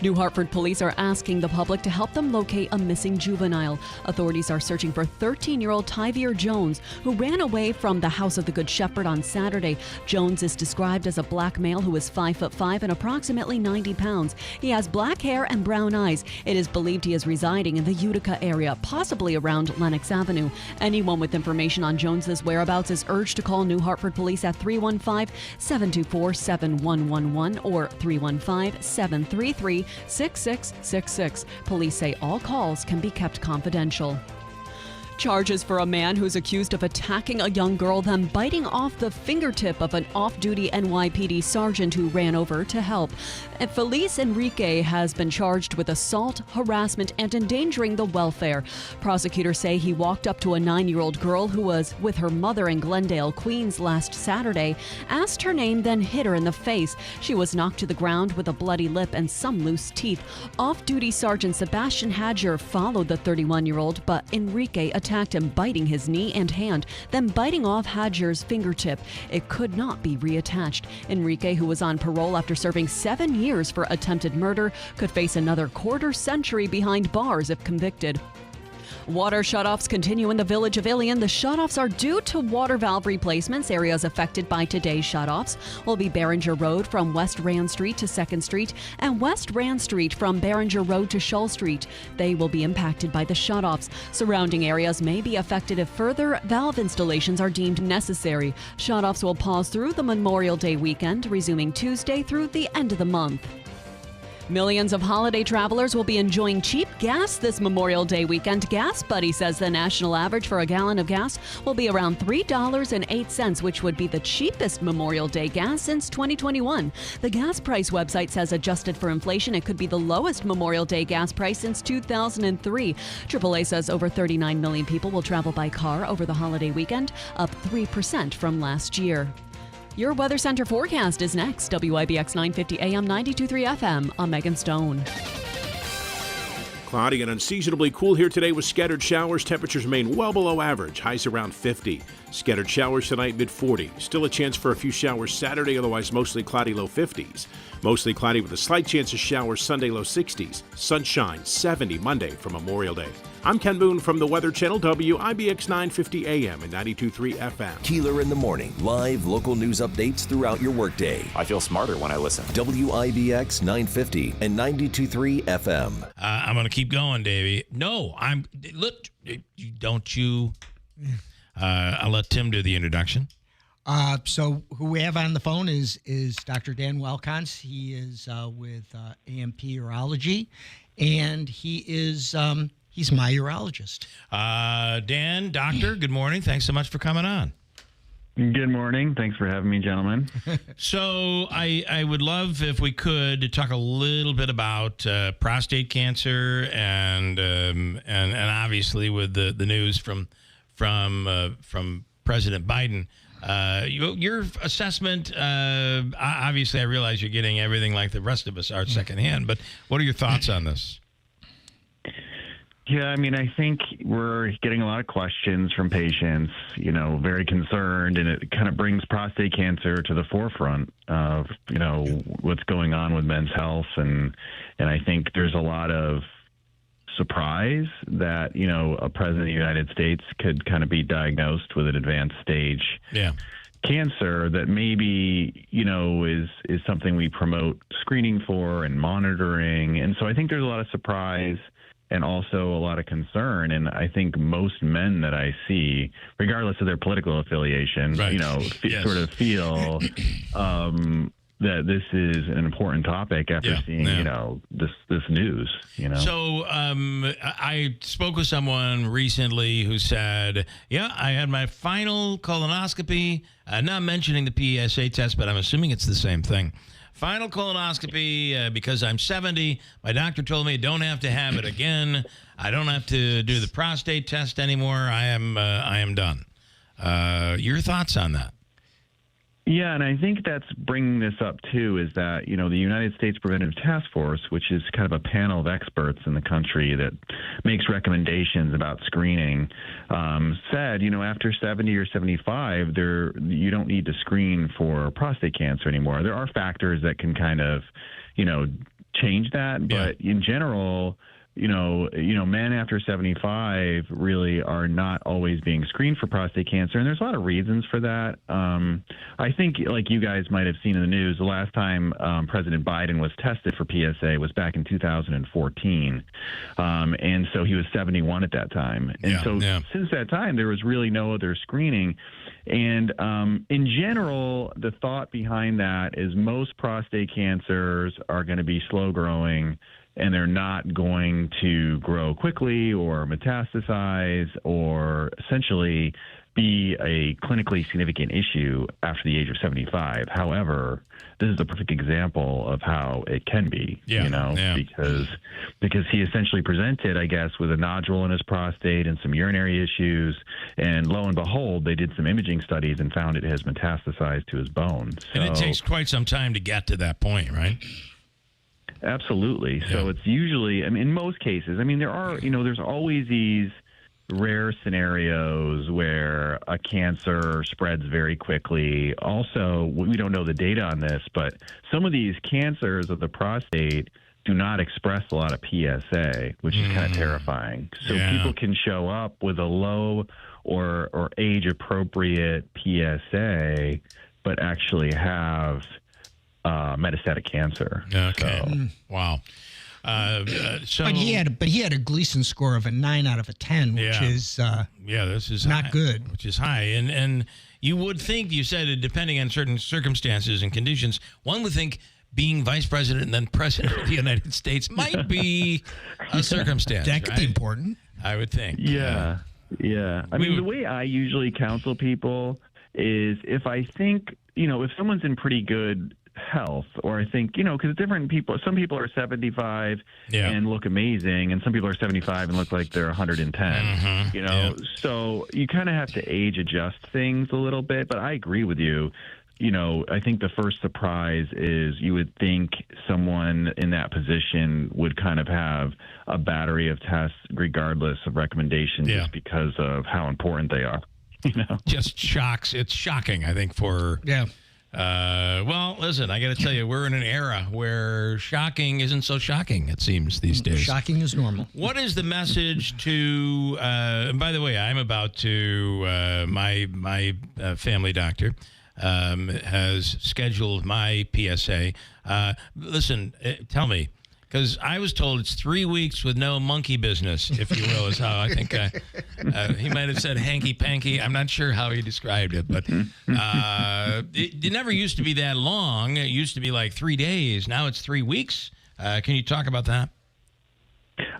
New Hartford police are asking the public to help them locate a missing juvenile. Authorities are searching for 13-year-old Tyvier Jones, who ran away from the House of the Good Shepherd on Saturday. Jones is described as a black male who is 5'5" and approximately 90 pounds. He has black hair and brown eyes. It is believed he is residing in the Utica area, possibly around Lenox Avenue. Anyone with information on Jones's whereabouts is urged to call New Hartford Police at 315-724-7111 or 315-733-6666. Police say all calls can be kept confidential. Charges for a man who's accused of attacking a young girl, then biting off the fingertip of an off-duty NYPD sergeant who ran over to help. Felice Enrique has been charged with assault, harassment, and endangering the welfare. Prosecutors say he walked up to a 9-year-old girl who was with her mother in Glendale, Queens last Saturday, asked her name, then hit her in the face. She was knocked to the ground with a bloody lip and some loose teeth. Off-duty Sergeant Sebastian Hadger followed the 31-year-old, but Enrique attacked him, biting his knee and hand, then biting off Hadger's fingertip. It could not be reattached. Enrique, who was on parole after serving 7 years for attempted murder, could face another quarter century behind bars if convicted. Water shutoffs continue in the village of Ilion. The shutoffs are due to water valve replacements. Areas affected by today's shutoffs will be Behringer Road from West Rand Street to 2nd Street and West Rand Street from Behringer Road to Shull Street. They will be impacted by the shutoffs. Surrounding areas may be affected if further valve installations are deemed necessary. Shutoffs will pause through the Memorial Day weekend, resuming Tuesday through the end of the month. Millions of holiday travelers will be enjoying cheap gas this Memorial Day weekend. Gas Buddy says the national average for a gallon of gas will be around $3.08, which would be the cheapest Memorial Day gas since 2021. The gas price website says adjusted for inflation, it could be the lowest Memorial Day gas price since 2003. AAA says over 39 million people will travel by car over the holiday weekend, up 3% from last year. Your Weather Center forecast is next. WIBX 950 AM 92.3 FM. I'm Megan Stone. Cloudy and unseasonably cool here today with scattered showers. Temperatures remain well below average. Highs around 50. Scattered showers tonight, mid-40. Still a chance for a few showers Saturday, otherwise mostly cloudy, low 50s. Mostly cloudy with a slight chance of showers Sunday, low 60s. Sunshine, 70 Monday for Memorial Day. I'm Ken Boone from the Weather Channel, WIBX 950 AM and 92.3 FM. Keeler in the morning. Live local news updates throughout your workday. I feel smarter when I listen. WIBX 950 and 92.3 FM. I'm going to keep going, Davey. No, look, don't you... I'll let Tim do the introduction. So who we have on the phone is Dr. Dan Welkons. He is with AMP Urology, and he is he's my urologist. Dan, doctor, good morning. Thanks so much for coming on. Good morning. Thanks for having me, gentlemen. So I would love, if we could, to talk a little bit about prostate cancer and obviously with the news from President Biden. Your assessment, obviously I realize you're getting everything like the rest of us are secondhand, but what are your thoughts on this? Yeah, I mean, I think we're getting a lot of questions from patients, very concerned, and it kind of brings prostate cancer to the forefront of, what's going on with men's health. And I think there's a lot of surprise that, a president of the United States could kind of be diagnosed with an advanced stage cancer that maybe, is something we promote screening for and monitoring. And so I think there's a lot of surprise and also a lot of concern. And I think most men that I see, regardless of their political affiliation, sort of feel that this is an important topic after seeing, this news, So I spoke with someone recently who said, I had my final colonoscopy, not mentioning the PSA test, but I'm assuming it's the same thing. Final colonoscopy because I'm 70. My doctor told me I don't have to have it again. I don't have to do the prostate test anymore. I am done. Your thoughts on that? Yeah, and I think that's bringing this up, too, is that, the United States Preventive Task Force, which is kind of a panel of experts in the country that makes recommendations about screening, said, after 70 or 75, you don't need to screen for prostate cancer anymore. There are factors that can kind of, change that, but in general, men after 75 really are not always being screened for prostate cancer. And there's a lot of reasons for that. I think, like you guys might have seen in the news, the last time President Biden was tested for PSA was back in 2014. And so he was 71 at that time. And since that time, there was really no other screening. And in general, the thought behind that is most prostate cancers are going to be slow growing, and they're not going to grow quickly or metastasize or essentially be a clinically significant issue after the age of 75. However, this is the perfect example of how it can be, because he essentially presented, I guess, with a nodule in his prostate and some urinary issues, and lo and behold, they did some imaging studies and found it has metastasized to his bones. And it takes quite some time to get to that point, right? Absolutely. So it's usually, in most cases, there are, there's always these rare scenarios where a cancer spreads very quickly. Also, we don't know the data on this, but some of these cancers of the prostate do not express a lot of PSA, which is kind of terrifying. So people can show up with a low or age-appropriate PSA, but actually have metastatic cancer. Okay. So, wow. So, but he had a Gleason score of a 9 out of a 10, which is this is not high, good. which is high, and you would think, you said, depending on certain circumstances and conditions, one would think being vice president and then president of the United States might be a circumstance. That could be important. I would think. Yeah. I mean, the way I usually counsel people is if I think, if someone's in pretty good health, or I think, because different people, some people are 75 and look amazing, and some people are 75 and look like they're 110, so you kind of have to age adjust things a little bit. But I agree with you. I think the first surprise is you would think someone in that position would kind of have a battery of tests regardless of recommendations just because of how important they are. Just shocks. It's shocking, I think, for... well, listen, I got to tell you, we're in an era where shocking isn't so shocking, it seems, these days. Shocking is normal. What is the message to, by the way, I'm about to, my family doctor has scheduled my PSA. Listen, tell me, because I was told it's 3 weeks with no monkey business, if you will, is how I think he might have said hanky-panky. I'm not sure how he described it, but it never used to be that long. It used to be like 3 days. Now it's 3 weeks. Can you talk about that?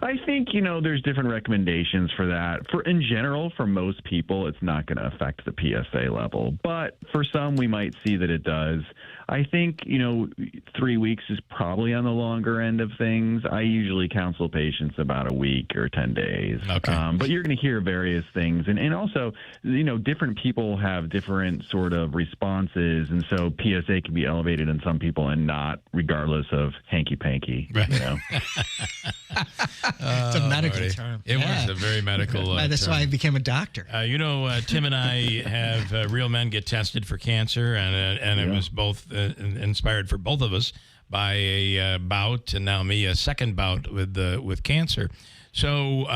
I think, there's different recommendations for that. In general, for most people, it's not going to affect the PSA level. But for some, we might see that it does. I think, 3 weeks is probably on the longer end of things. I usually counsel patients about a week or 10 days. Okay. But you're going to hear various things. And also, different people have different sort of responses. And so PSA can be elevated in some people and not, regardless of hanky-panky. Right. It's a medical term. It was a very medical That's term. why I became a doctor. Tim and I have Real Men Get Tested for Cancer, and it was both inspired for both of us by a bout, and now me, a second bout with cancer. So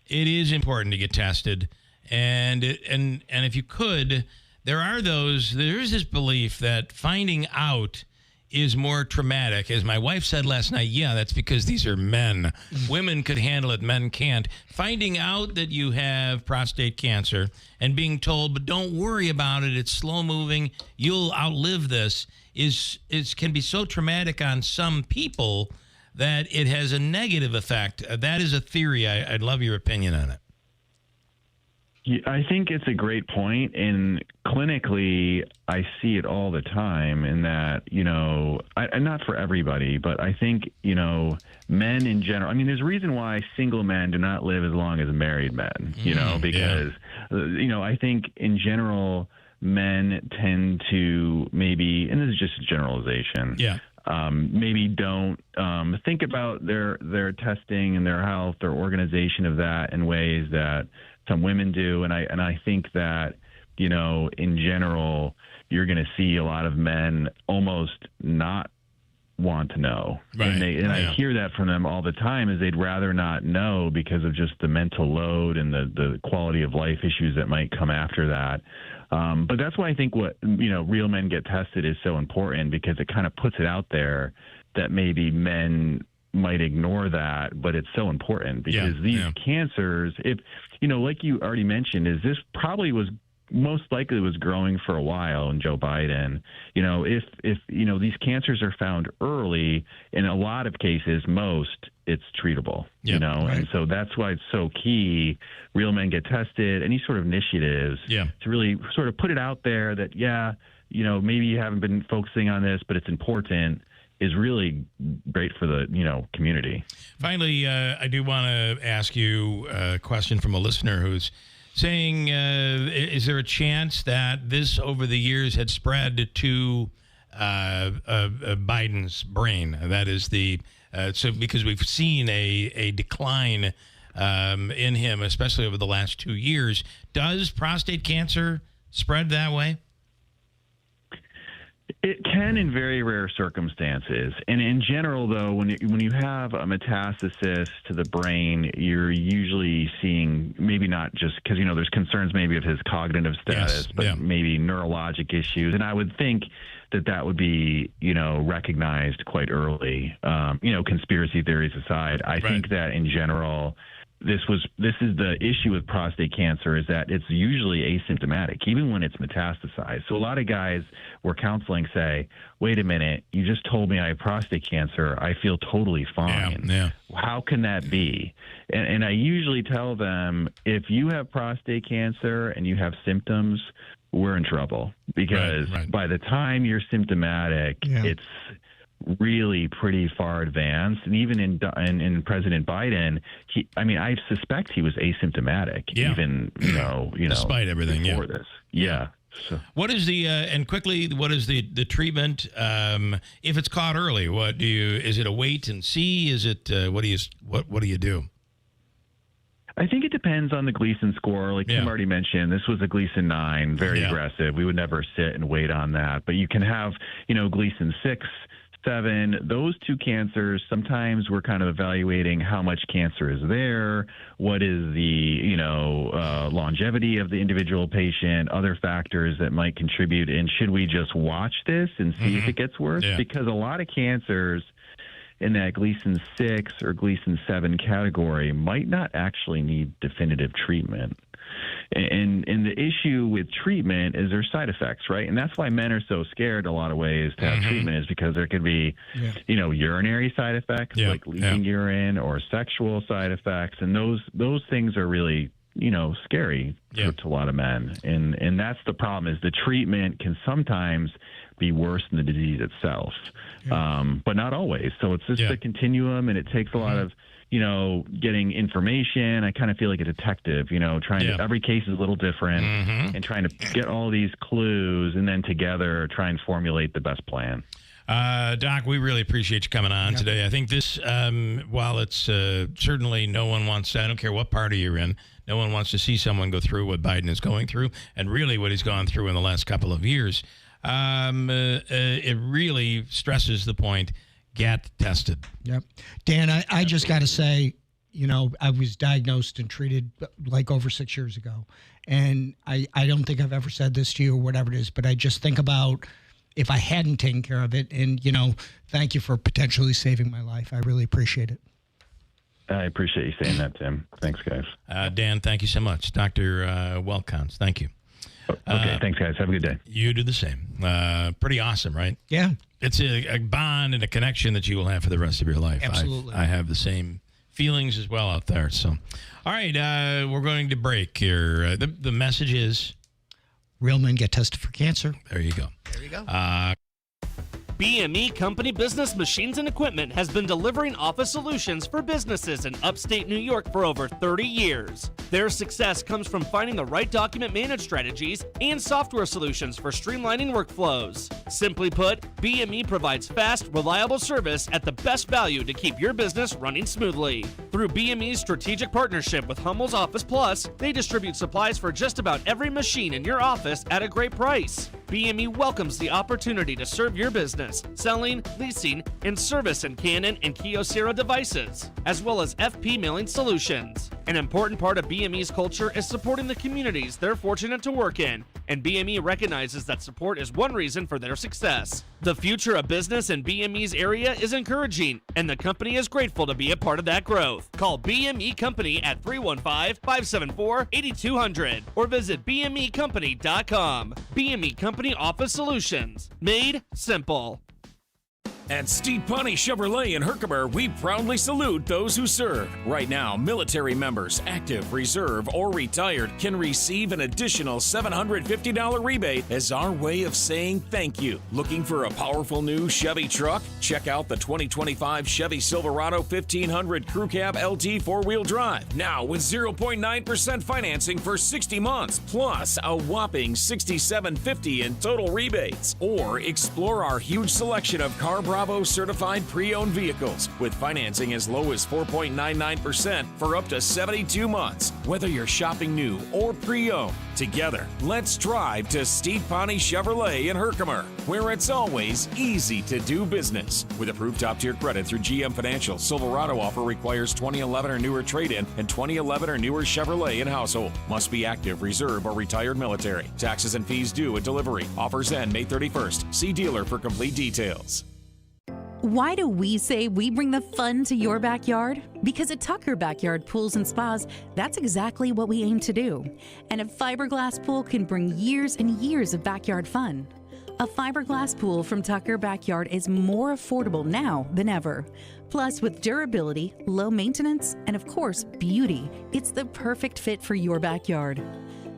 it is important to get tested, and if you could, there is this belief that finding out is more traumatic. As my wife said last night, that's because these are men. Women could handle it, men can't. Finding out that you have prostate cancer and being told, but don't worry about it, it's slow moving, you'll outlive this, can be so traumatic on some people that it has a negative effect. That is a theory. I'd love your opinion on it. I think it's a great point, and clinically, I see it all the time in that, not for everybody, but I think, men in general, there's a reason why single men do not live as long as married men, because, I think in general, men tend to maybe, and this is just a generalization, maybe don't think about their testing and their health or organization of that in ways that some women do, and I think that in general you're going to see a lot of men almost not want to know, right. and I hear that from them all the time, is they'd rather not know because of just the mental load and the quality of life issues that might come after that. But that's why I think what Real Men Get Tested is so important, because it kind of puts it out there that maybe men might ignore that, but it's so important because these cancers, if like you already mentioned, is this probably was most likely was growing for a while in Joe Biden. If these cancers are found early, in a lot of cases, it's treatable, and so that's why it's so key. Real Men Get Tested, any sort of initiatives to really sort of put it out there that, maybe you haven't been focusing on this, but it's important, is really great for the, community. Finally, I do want to ask you a question from a listener who's saying, is there a chance that this over the years had spread to Biden's brain? That is because we've seen a decline in him, especially over the last 2 years. Does prostate cancer spread that way? It can in very rare circumstances. And in general, though, when you have a metastasis to the brain, you're usually seeing maybe not just because, there's concerns maybe of his cognitive status, but maybe neurologic issues. And I would think that would be, recognized quite early. Conspiracy theories aside, I think that in general, this is the issue with prostate cancer is that it's usually asymptomatic, even when it's metastasized. So a lot of guys we're counseling say, wait a minute, you just told me I have prostate cancer. I feel totally fine. Yeah. How can that be? And I usually tell them, if you have prostate cancer and you have symptoms, we're in trouble because by the time you're symptomatic, it's really pretty far advanced. And even in President Biden, I suspect he was asymptomatic, even, despite everything, before this. Yeah. So. What is what is the treatment? If it's caught early, is it a wait and see? Is it, what do you do? I think it depends on the Gleason score. Like Tim already mentioned, this was a Gleason 9, very aggressive. We would never sit and wait on that. But you can have, Gleason 6, 7, those two cancers. Sometimes we're kind of evaluating how much cancer is there, what is the, longevity of the individual patient, other factors that might contribute. And should we just watch this and see if it gets worse? Because a lot of cancers in that Gleason 6 or Gleason 7 category might not actually need definitive treatment. And the issue with treatment is there's side effects, right? And that's why men are so scared in a lot of ways to have treatment, is because there could be, urinary side effects like leaking urine, or sexual side effects. And those things are really, scary to a lot of men. And that's the problem, is the treatment can sometimes be worse than the disease itself, but not always. So it's just a continuum, and it takes a lot of, getting information. I kind of feel like a detective, trying to, every case is a little different, and trying to get all these clues and then together try and formulate the best plan. Doc, we really appreciate you coming on today. I think this, while it's certainly no one wants to, I don't care what party you're in, no one wants to see someone go through what Biden is going through, and really what he's gone through in the last couple of years. It really stresses the point, get tested. Yep. Dan, I just got to say, I was diagnosed and treated like over 6 years ago. And I don't think I've ever said this to you or whatever it is, but I just think about if I hadn't taken care of it. And, thank you for potentially saving my life. I really appreciate it. I appreciate you saying that, Tim. Thanks, guys. Dan, thank you so much. Dr. Welkons, thank you. Okay, thanks, guys. Have a good day. You do the same. Pretty awesome, right? Yeah. It's a bond and a connection that you will have for the rest of your life. Absolutely. I have the same feelings as well out there. So, all right, we're going to break here. The message is, real men get tested for cancer. There you go. There you go. BME Company Business Machines and Equipment has been delivering office solutions for businesses in upstate New York for over 30 years. Their success comes from finding the right document management strategies and software solutions for streamlining workflows. Simply put, BME provides fast, reliable service at the best value to keep your business running smoothly. Through BME's strategic partnership with Hummel's Office Plus, they distribute supplies for just about every machine in your office at a great price. BME welcomes the opportunity to serve your business, selling, leasing, and service in Canon and Kyocera devices, as well as FP mailing solutions. An important part of BME's culture is supporting the communities they're fortunate to work in, and BME recognizes that support is one reason for their success. The future of business in BME's area is encouraging, and the company is grateful to be a part of that growth. Call BME Company at 315-574-8200 or visit BMEcompany.com. BME Company Office Solutions. Made simple. At Steve Pawnee Chevrolet in Herkimer, we proudly salute those who serve. Right now, military members, active, reserve, or retired, can receive an additional $750 rebate as our way of saying thank you. Looking for a powerful new Chevy truck? Check out the 2025 Chevy Silverado 1500 Crew Cab LT 4-wheel drive. Now with 0.9% financing for 60 months, plus a whopping $67.50 in total rebates. Or explore our huge selection of car Bravo certified pre-owned vehicles with financing as low as 4.99% for up to 72 months. Whether you're shopping new or pre-owned, together, let's drive to Steve Ponte Chevrolet in Herkimer, where it's always easy to do business. With approved top-tier credit through GM Financial, Silverado offer requires 2011 or newer trade-in and 2011 or newer Chevrolet in household. Must be active, reserve, or retired military. Taxes and fees due at delivery. Offers end May 31st. See dealer for complete details. Why do we say we bring the fun to your backyard? Because at Tucker Backyard Pools and Spas, that's exactly what we aim to do. And a fiberglass pool can bring years and years of backyard fun. A fiberglass pool from Tucker Backyard is more affordable now than ever. Plus, with durability, low maintenance, and of course, beauty, it's the perfect fit for your backyard.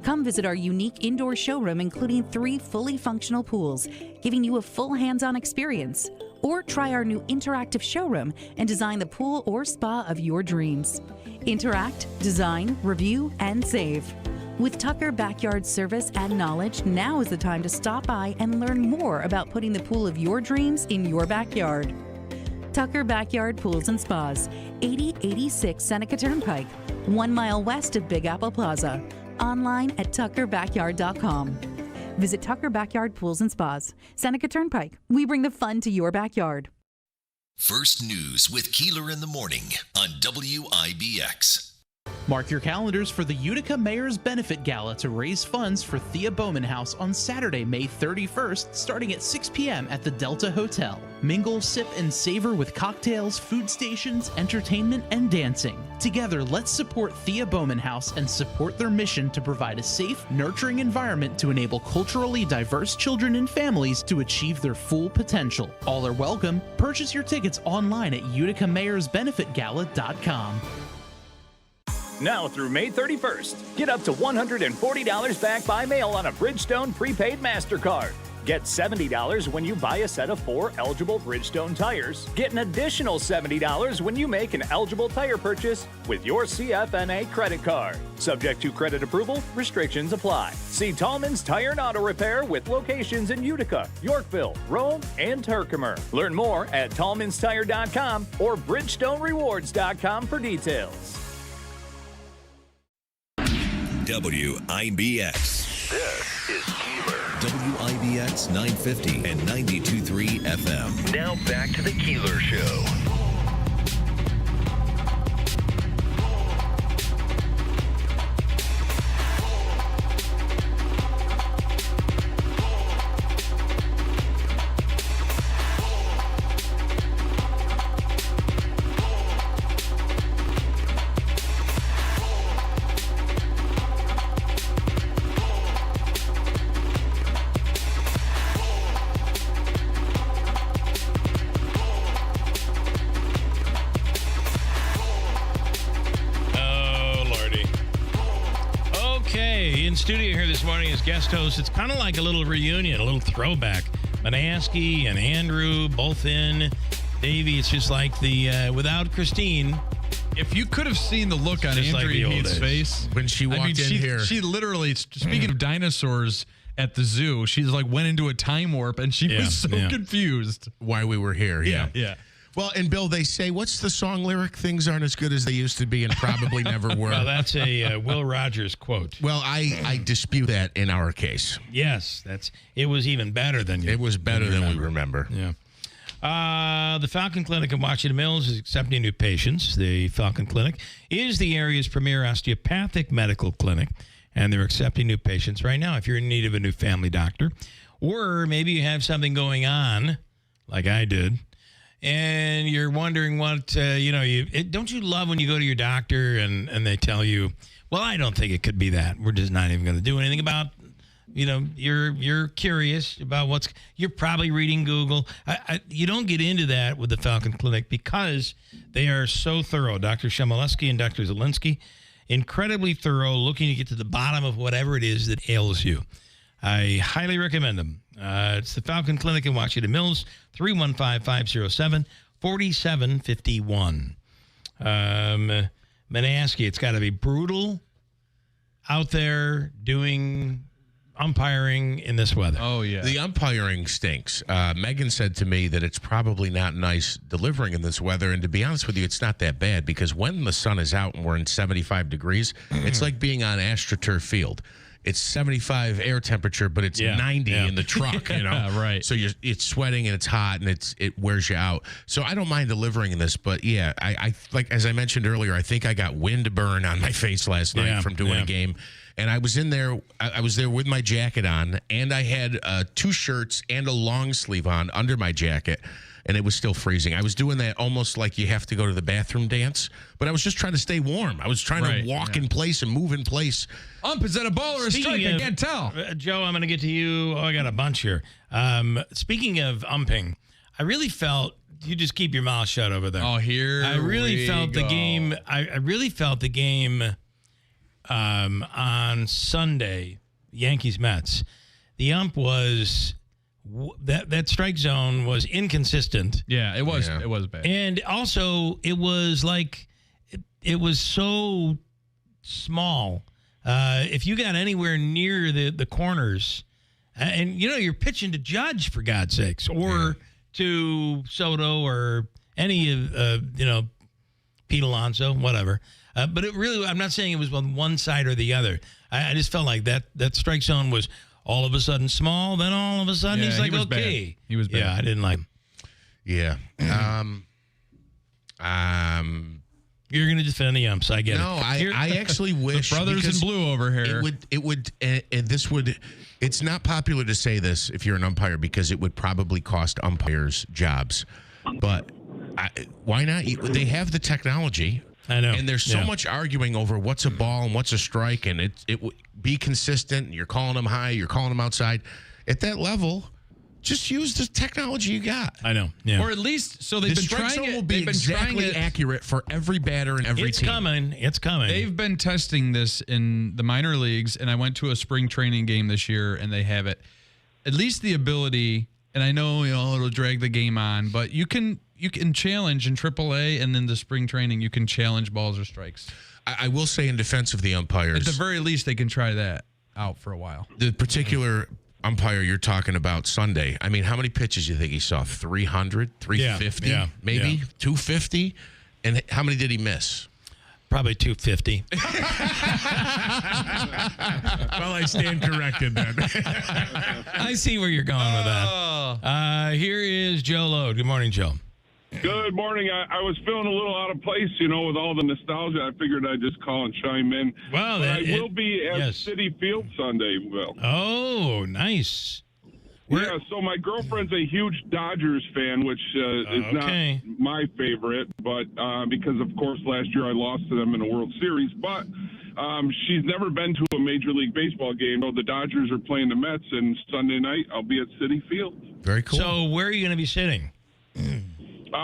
Come visit our unique indoor showroom, including 3 fully functional pools, giving you a full hands-on experience. Or try our new interactive showroom and design the pool or spa of your dreams. Interact, design, review, and save. With Tucker Backyard service and knowledge, now is the time to stop by and learn more about putting the pool of your dreams in your backyard. Tucker Backyard Pools and Spas, 8086 Seneca Turnpike, 1 mile west of Big Apple Plaza. Online at tuckerbackyard.com. Visit Tucker Backyard Pools and Spas, Seneca Turnpike. We bring the fun to your backyard. First News with Keeler in the morning on WIBX. Mark your calendars for the Utica Mayor's Benefit Gala to raise funds for Thea Bowman House on Saturday, May 31st, starting at 6 p.m. at the Delta Hotel. Mingle, sip, and savor with cocktails, food stations, entertainment, and dancing. Together, let's support Thea Bowman House and support their mission to provide a safe, nurturing environment to enable culturally diverse children and families to achieve their full potential. All are welcome. Purchase your tickets online at uticamayorsbenefitgala.com. Now through May 31st, get up to $140 back by mail on a Bridgestone prepaid MasterCard. Get $70 when you buy a set of 4 eligible Bridgestone tires. Get an additional $70 when you make an eligible tire purchase with your CFNA credit card. Subject to credit approval, restrictions apply. See Tallman's Tire and Auto Repair with locations in Utica, Yorkville, Rome, and Herkimer. Learn more at tallmanstire.com or bridgestonerewards.com for details. WIBX. This is Keeler. WIBX 950 and 92.3 FM. Now back to the Keeler Show. Studio here this morning as guest host. It's kind of like a little reunion, a little throwback. Manansky and Andrew both in. Davey, it's just like the without Christine. If you could have seen the look on Andrea like Heath's face when she walked in here. She literally, speaking of dinosaurs at the zoo, she's like went into a time warp and she was so confused why we were here. Yeah. Well, and Bill, they say, what's the song lyric? Things aren't as good as they used to be and probably never were. Well, that's a Will Rogers quote. Well, I dispute that in our case. Yes, it was even better than you. It was better than we remember. Yeah. The Falcon Clinic in Washington Mills is accepting new patients. The Falcon Clinic is the area's premier osteopathic medical clinic, and they're accepting new patients right now. If you're in need of a new family doctor, or maybe you have something going on, like I did, and you're wondering what, don't you love when you go to your doctor and they tell you, well, I don't think it could be that. We're just not even going to do anything about, you're curious about you're probably reading Google. You don't get into that with the Falcon Clinic because they are so thorough. Dr. Shemaleski and Dr. Zielinski, incredibly thorough, looking to get to the bottom of whatever it is that ails you. I highly recommend them. It's the Falcon Clinic in Washington Mills, 315-507-4751. Manansky, it's got to be brutal out there doing umpiring in this weather. Oh, yeah. The umpiring stinks. Megan said to me that it's probably not nice delivering in this weather. And to be honest with you, it's not that bad because when the sun is out and we're in 75 degrees, it's like being on AstroTurf Field. It's 75 air temperature, but it's 90 in the truck, you know? Right. So it's sweating and it's hot and it wears you out. So I don't mind delivering in this, but yeah, I like, as I mentioned earlier, I think I got wind burn on my face last night from doing a game. And I was in there, I was there with my jacket on, and I had 2 shirts and a long sleeve on under my jacket, and it was still freezing. I was doing that almost like you have to go to the bathroom dance, but I was just trying to stay warm. I was trying to walk in place and move in place. Is that a ball or a strike? I can't tell. Joe, I'm going to get to you. Oh, I got a bunch here. Speaking of umping, I really felt you just keep your mouth shut over there. Oh, here I really we felt go. the game. I really felt the game on Sunday, Yankees-Mets. The ump was that strike zone was inconsistent. Yeah, it was. It was bad. And also, it was like it was so small. If you got anywhere near the corners, and you know you're pitching to Judge for God's sakes, or to Soto or any of Pete Alonso, whatever. But it really, I'm not saying it was on one side or the other. I just felt like that strike zone was all of a sudden small. Then all of a sudden he's like, okay. Bad. He was bad. Yeah, I didn't like him. Yeah. You're going to defend the umps. I get it. No, I actually wish the brothers in blue over here. It's not popular to say this if you're an umpire because it would probably cost umpires jobs. But why not? They have the technology. I know. And there's so much arguing over what's a ball and what's a strike, and it would be consistent. You're calling them high, you're calling them outside. At that level, just use the technology you got. I know. Yeah. Or at least, so they've been trying it. Will be exactly accurate for every batter and every team. It's coming. They've been testing this in the minor leagues, and I went to a spring training game this year, and they have it. At least the ability, and I know it'll drag the game on, but you can challenge in AAA, and then the spring training you can challenge balls or strikes. I will say in defense of the umpires, at the very least they can try that out for a while. The particular umpire you're talking about Sunday, I mean, how many pitches do you think he saw? 300, 350, maybe 250? And how many did he miss? Probably 250. Well, I stand corrected then. I see where you're going with that. Here is Joe Lowe. Good morning, Joe. Good morning. I was feeling a little out of place, with all the nostalgia. I figured I'd just call and chime in. Well, I will be at City Field Sunday, Will. Oh, nice. Yeah, so my girlfriend's a huge Dodgers fan, which is not my favorite, but because, of course, last year I lost to them in a World Series. But she's never been to a Major League Baseball game. The Dodgers are playing the Mets, and Sunday night I'll be at Citi Field. Very cool. So where are you going to be sitting?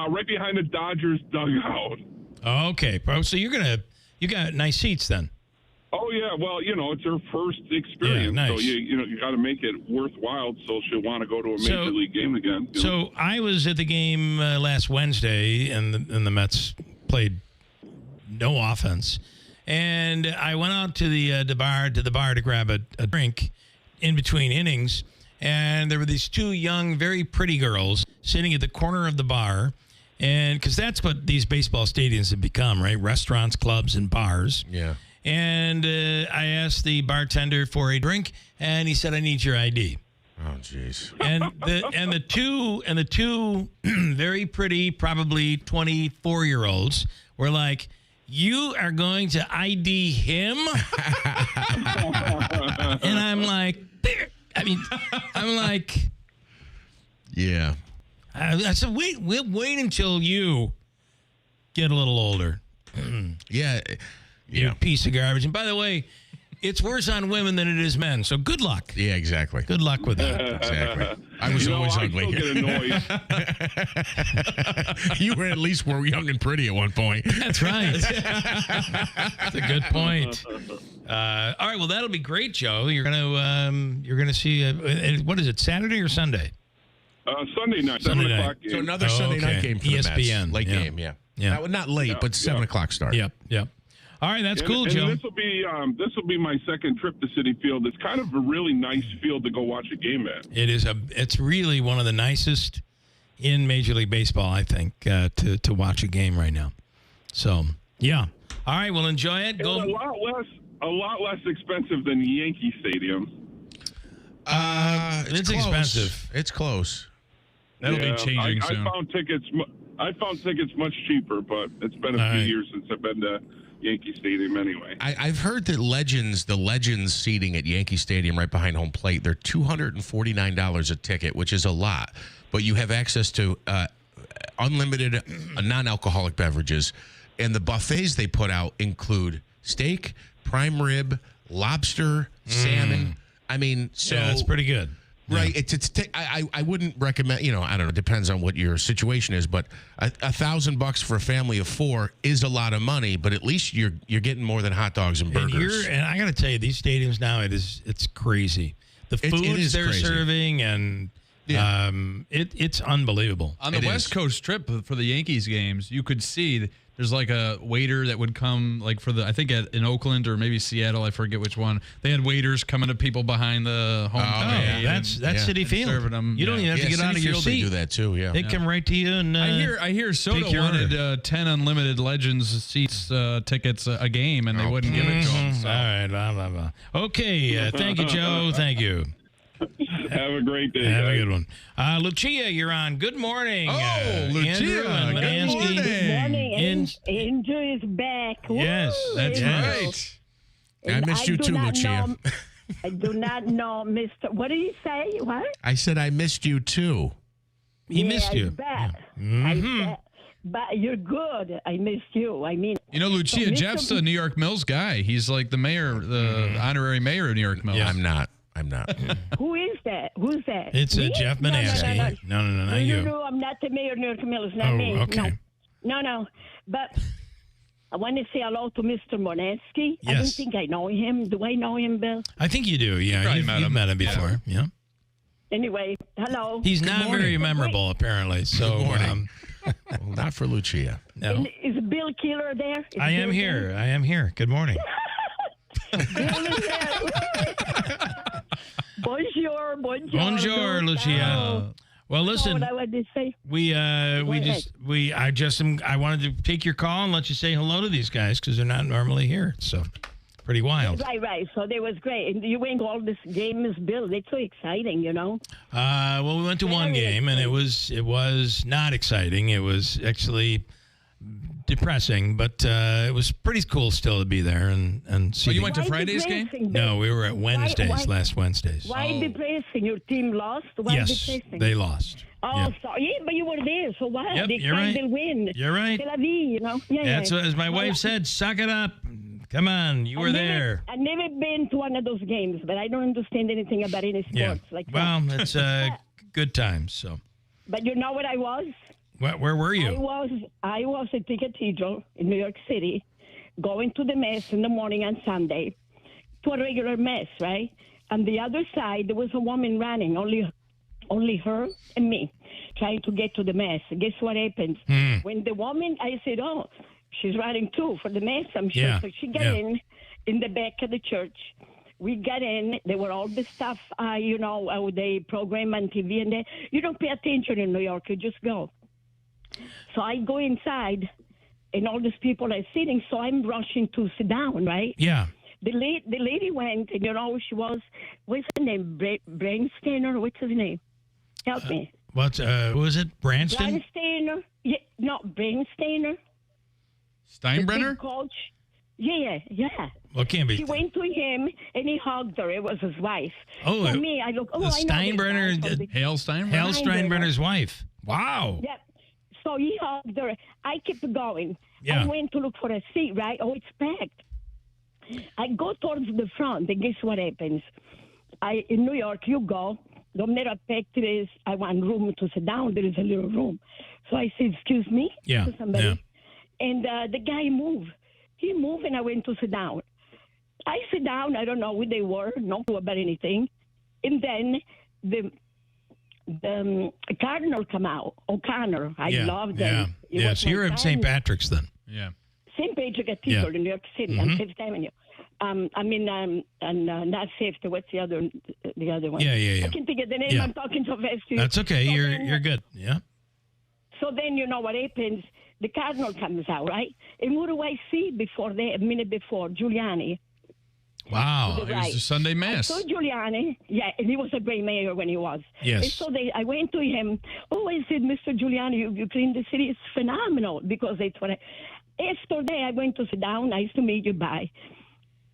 Right behind the Dodgers dugout. Okay, bro. So you got nice seats then. Oh yeah, well it's her first experience, nice. So you got to make it worthwhile, so she'll want to go to a major league game again. So I was at the game last Wednesday, and the Mets played no offense, and I went out to the bar to grab a drink in between innings, and there were these 2 young, very pretty girls sitting at the corner of the bar, and because that's what these baseball stadiums have become, right? Restaurants, clubs, and bars. Yeah. And I asked the bartender for a drink, and he said, "I need your ID." Oh, jeez. And the two very pretty, probably 24-year-olds were like, "You are going to ID him?" And I'm like, yeah. I said, we'll wait until you get a little older. Yeah. You piece of garbage. And by the way, it's worse on women than it is men. So good luck. Yeah, exactly. Good luck with that. Exactly. I was always ugly. I still get annoyed. You were at least young and pretty at one point. That's right. That's a good point. All right. Well, that'll be great, Joe. You're gonna see. What is it? Saturday or Sunday? Sunday night. Sunday 7 night. o'clock game. So another Sunday night game for the Mets. ESPN. Late game, yeah. Not late, but 7 o'clock start. Yep. All right, that's cool, and Joe. This will be my second trip to Citi Field. It's kind of a really nice field to go watch a game at. It's really one of the nicest in Major League Baseball, I think, to watch a game right now. So, yeah. All right, well, enjoy it. Go. A lot less expensive than Yankee Stadium. It's close. Expensive. It's close. That'll be changing soon. I found tickets much cheaper, but it's been a few years since I've been to Yankee Stadium anyway. I've heard that the Legends seating at Yankee Stadium right behind home plate, they're $249 a ticket, which is a lot. But you have access to unlimited non-alcoholic beverages. And the buffets they put out include steak, prime rib, lobster, salmon. I mean, so yeah, that's pretty good. Right. Yeah. I wouldn't recommend, I don't know, it depends on what your situation is, but $1,000 for a family of 4 is a lot of money, but at least you're getting more than hot dogs and burgers. And I got to tell you, these stadiums now, it's crazy. The foods they're serving and it's unbelievable. On the West Coast trip for the Yankees games, you could see there's like a waiter that would come like I think in Oakland or maybe Seattle, I forget which one. They had waiters coming to people behind the home. That's Citi Field. Serving them. You don't even have to get out of your seat. They do that too. Yeah, they come right to you. And I hear Soto wanted 10 unlimited Legends seats tickets a game, and they wouldn't give it to him. So. All right, blah, blah, blah. Okay, thank you, Joe. Thank you. Have a great day. Have a good one. Lucia, you're on. Good morning. Lucia. Good morning. Andrew is back. Yes, that's right. I missed you too, Lucia. I do not know, Mr. What did you say? What? I said I missed you too. He missed you. I bet. I bet. But you're good. I missed you. I mean, Lucia, Jeff's a New York Mills guy. He's like the mayor, the honorary mayor of New York Mills. Yeah. I'm not. Who is that? Who's that? It's Jeff Manansky. No, not you. No, I'm not the mayor of New York Mills. Not me. Okay. No. But I want to say hello to Mr. Manansky. Yes. I don't think I know him. Do I know him, Bill? I think you do. Yeah, you've met him before. Yeah. Anyway, hello. He's not very memorable, apparently. So, well, not for Lucia. No. Is Bill Keeler there? I am here. Good morning. Bill is there. Bonjour, Lucia. Well, listen. What I wanted to say. I wanted to take your call and let you say hello to these guys because they're not normally here. So, pretty wild. Right. So that was great. And you went to all this games, Bill. It's so exciting, Well, we went to one game and it was not exciting. It was actually depressing, but it was pretty cool still to be there and see. Oh, you went to Friday's game? No, we were at Wednesdays, last Wednesdays. Why depressing? Your team lost? Why depressing? They lost. Oh, sorry. But you were there, so what? Yep, They you're right. They'll win. You're right. Tel Aviv, That's what, as my wife said, suck it up. Come on, you were there. I've never been to one of those games, but I don't understand anything about any sports like that. Well, it's good times, so. But you know what I was? Where were you? I was at the cathedral in New York City, going to the mass in the morning on Sunday, to a regular mass, right? On the other side, there was a woman running, only her and me, trying to get to the mass. Guess what happened? When the woman, I said, oh, she's running too for the mass, I'm sure. Yeah. So she got in the back of the church. We got in. There were all the stuff, they program on TV, and you don't pay attention in New York. You just go. So I go inside, and all these people are sitting, so I'm rushing to sit down, right? Yeah. The lady went, and she was, what's her name? Brainstainer? What's his name? Help me. Who was it? Branston? Brainstainer? Yeah, no, Brainstainer. Steinbrenner? The big coach. Yeah. Well, it can't be. She went to him, and he hugged her. It was his wife. Oh, for me, I look, the Steinbrenner, Hale Steinbrenner? Hale Steinbrenner's wife. Wow. Yeah. So he hugged her. I kept going. Yeah. I went to look for a seat, right? Oh, it's packed. I go towards the front, and guess what happens? In New York, you go, no matter how packed it is, I want room to sit down. There is a little room. So I said, excuse me, to somebody. Yeah. And the guy moved. He moved, and I went to sit down. I sit down. I don't know who they were, no clue about anything. And then the Cardinal come out. O'Connor. I love them. Yeah. So you're at St. Patrick's then. Yeah. St. Patrick Cathedral in New York City on Fifth Avenue. Not Fifth. What's the other one? Yeah. I can think of the name. Yeah. I'm talking so fast to you. That's okay. So You're good. Yeah. So then you know what happens? The Cardinal comes out, right? And what do I see a minute before? Giuliani. Wow. It was the Sunday Mass. I saw Giuliani. Yeah, and he was a great mayor when he was. Yes. And so I went to him. Oh, I said, Mr. Giuliani, you clean the city. It's phenomenal because it's what after that, I went to sit down. Nice to meet you. Bye.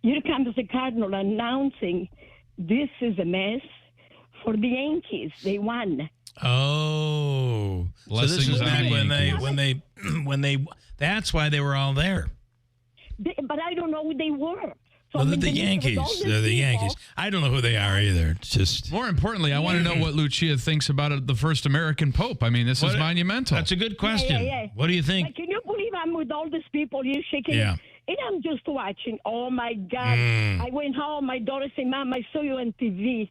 Here comes the Cardinal announcing this is a mess for the Yankees. They won. Oh, so this is back when they. That's why they were all there. But I don't know who they were. So Well, they're the Yankees. They're the Yankees. I don't know who they are either. It's just more importantly, I want to know what Lucia thinks about the first American Pope. I mean, this is monumental. That's a good question. Yeah. What do you think? Like, can you believe I'm with all these people here shaking? Yeah. And I'm just watching. Oh my God! I went home. My daughter said, "Mom, I saw you on TV."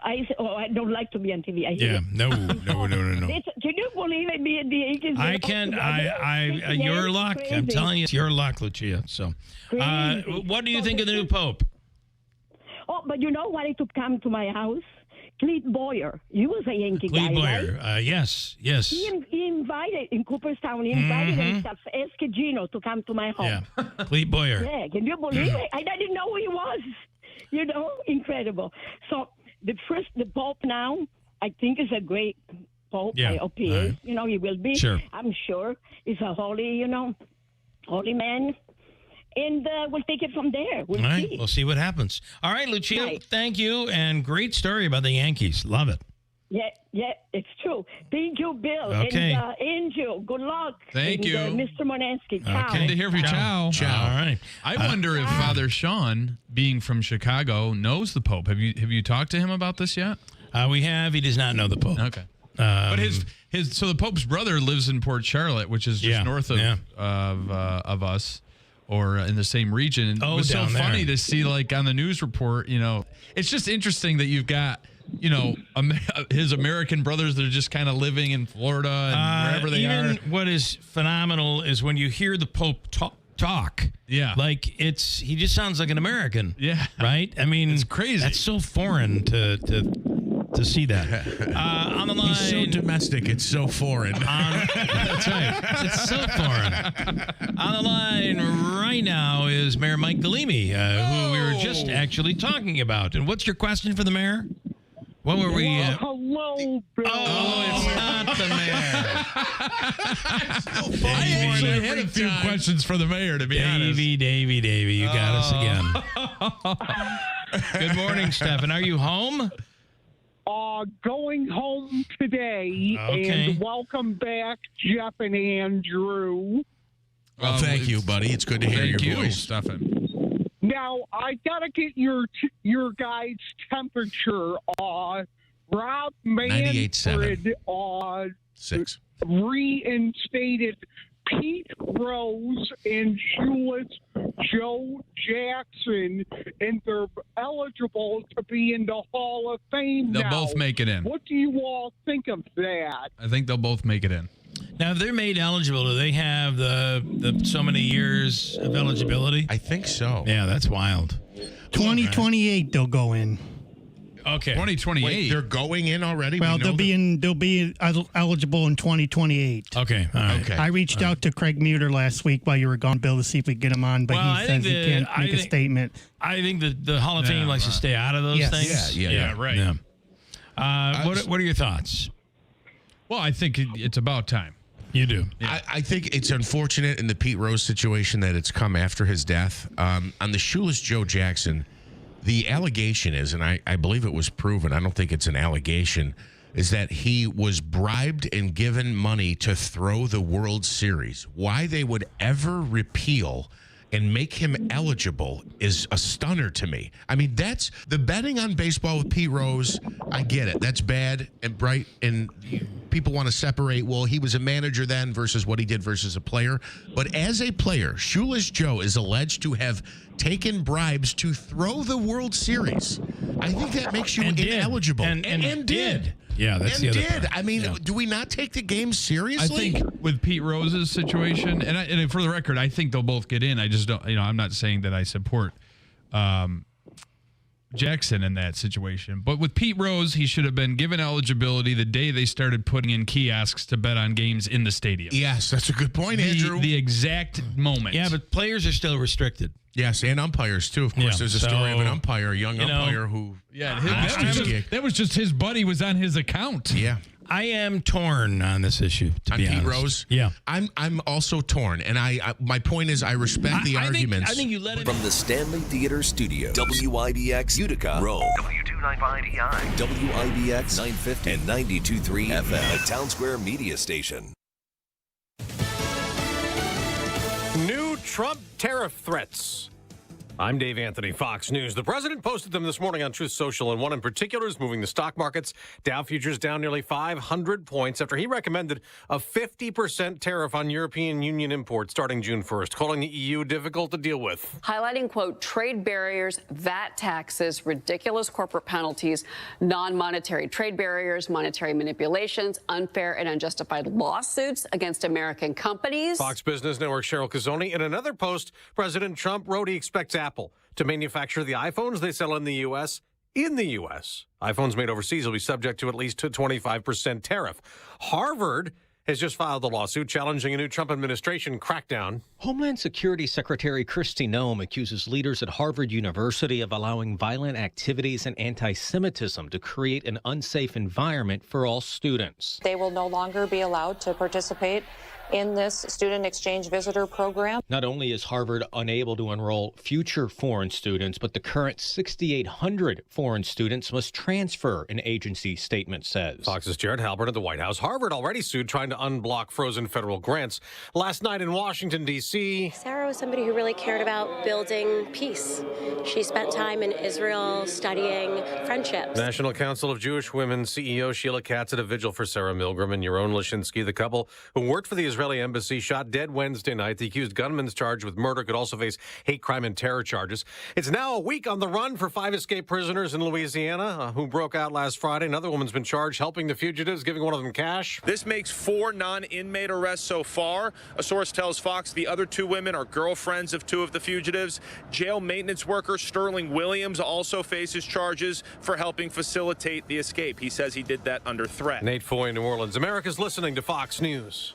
I said, "Oh, I don't like to be on TV." I hate it. No. Can you believe it? Being the Yankees? I can. Your luck. Crazy. I'm telling you, it's your luck, Lucia. So, what do you think of the new Pope? Oh, but you know what? He took come to my house. Clete Boyer. He was a Yankee guy, Clete Boyer. right? Yes. He invited in Cooperstown. He invited himself, Escagino, to come to my home. Yeah. Clete Boyer. Yeah. Can you believe it? I didn't know who he was. You know, incredible. So the Pope now, I think is a great Pope. Yeah. I hope he is. You know, he will be. Sure. I'm sure. He's a holy man. And we'll take it from there. We'll All see. right. We'll see what happens. All right, Lucia. Thank you, and great story about the Yankees. Love it. Yeah, it's true. Thank you, Bill. Okay. And Angel, good luck. Thank you. Mr. Monansky. Ciao. Good to hear from you. Ciao. All right. I wonder if Father Sean, being from Chicago, knows the Pope. Have you talked to him about this yet? We have. He does not know the Pope. Okay. But so the Pope's brother lives in Port Charlotte, which is just north of us, or in the same region. And it was so funny to see, like, on the news report. You know, it's just interesting that you've got, you know, his American brothers that are just kind of living in Florida and wherever they are. What is phenomenal is when you hear the Pope talk. Yeah. Like, he just sounds like an American. Yeah. Right? I mean, it's crazy. That's so foreign to see that. On the line. He's so domestic, it's so foreign. That's right. It's so foreign. On the line right now is Mayor Mike Galimi, who we were just actually talking about. And what's your question for the mayor? What were we? Hello, Bill. Oh, it's not the mayor. I actually had a few questions for the mayor, to be honest. Davey, you got us again. Good morning, Stefan. Are you home? Going home today, and welcome back, Jeff and Andrew. Well, thank you, buddy. It's good to hear your voice, Stefan. Now, I gotta get your guys' temperature. Rob Manfred 6 reinstated Pete Rose and Shoeless Joe Jackson, and they're eligible to be in the Hall of Fame They'll now. both make it in. What do you all think of that? I think they'll both make it in. Now, if they're made eligible, do they have the so many years of eligibility? I think so. Yeah, that's wild. 2028 they'll go in. Okay. 2028. Wait, they're going in already? Well, they'll be eligible in 2028. Okay. All right. Okay. I reached out to Craig Muter last week while you were gone, Bill, to see if we could get him on, but he says he can't make a statement. I think the Hall of Fame likes to stay out of those things. Yeah, right. Yeah. What are your thoughts? Well, I think it's about time. You do. Yeah. I think it's unfortunate in the Pete Rose situation that it's come after his death. On the Shoeless Joe Jackson, the allegation is, and I believe it was proven, I don't think it's an allegation, is that he was bribed and given money to throw the World Series. Why they would ever repeal and make him eligible is a stunner to me. I mean, that's the betting on baseball with Pete Rose. I get it. That's bad and bright, and people want to separate, well, he was a manager then versus what he did versus a player. But as a player, Shoeless Joe is alleged to have taken bribes to throw the World Series. I think that makes you ineligible. And did. Yeah, that's the other part. I mean, do we not take the game seriously? I think with Pete Rose's situation, and for the record, I think they'll both get in. I just don't, I'm not saying that I support Jackson in that situation. But with Pete Rose, he should have been given eligibility the day they started putting in kiosks to bet on games in the stadium. Yes, that's a good point, Andrew. The exact moment. Yeah, but players are still restricted. Yes, and umpires, too. Of course, there's a story of an umpire, a young umpire who... Yeah, that was just his buddy was on his account. Yeah. I am torn on this issue, to be honest. Pete Rose? Yeah. I'm also torn, and my point is I respect the arguments. I think you let it... From the Stanley Theater Studio, WIBX Utica, Rome. W295DI. WIBX 950 and 92.3 FM, a Town Square media station. New Trump tariff threats. I'm Dave Anthony, Fox News. The president posted them this morning on Truth Social, and one in particular is moving the stock markets. Dow futures down nearly 500 points after he recommended a 50% tariff on European Union imports starting June 1st, calling the EU difficult to deal with. Highlighting, quote, trade barriers, VAT taxes, ridiculous corporate penalties, non-monetary trade barriers, monetary manipulations, unfair and unjustified lawsuits against American companies. Fox Business Network Cheryl Kazoni. In another post, President Trump wrote he expects Apple to manufacture the iPhones they sell in the U.S. in the U.S. iPhones made overseas will be subject to at least a 25% tariff. Harvard has just filed a lawsuit challenging a new Trump administration crackdown. Homeland Security Secretary Kristi Noem accuses leaders at Harvard University of allowing violent activities and anti-Semitism to create an unsafe environment for all students. They will no longer be allowed to participate in this student exchange visitor program. Not only is Harvard unable to enroll future foreign students, but the current 6,800 foreign students must transfer, an agency statement says. Fox's Jared Halpern at the White House. Harvard already sued trying to unblock frozen federal grants. Last night in Washington, D.C. Sarah was somebody who really cared about building peace. She spent time in Israel studying friendships. National Council of Jewish Women CEO Sheila Katz at a vigil for Sarah Milgram and Yaron Lashinsky, the couple who worked for the Israeli embassy, shot dead Wednesday night. The accused gunman's charged with murder could also face hate crime and terror charges. It's now a week on the run for 5 escaped prisoners in Louisiana who broke out last Friday. Another woman's been charged helping the fugitives, giving one of them cash. This makes 4 non-inmate arrests so far. A source tells Fox the other 2 women are girlfriends of 2 of the fugitives. Jail maintenance worker Sterling Williams also faces charges for helping facilitate the escape. He says he did that under threat. Nate Foy in New Orleans. America's listening to Fox News.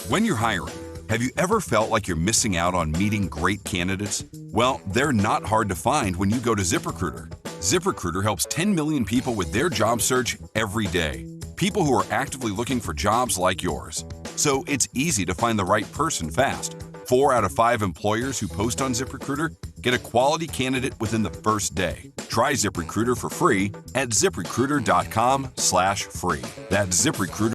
When you're hiring, have you ever felt like you're missing out on meeting great candidates? Well, they're not hard to find when you go to ZipRecruiter. ZipRecruiter helps 10 million people with their job search every day. People who are actively looking for jobs like yours. So it's easy to find the right person fast. 4 out of 5 employers who post on ZipRecruiter get a quality candidate within the first day. Try ZipRecruiter for free at ZipRecruiter.com/free. That's ZipRecruiter.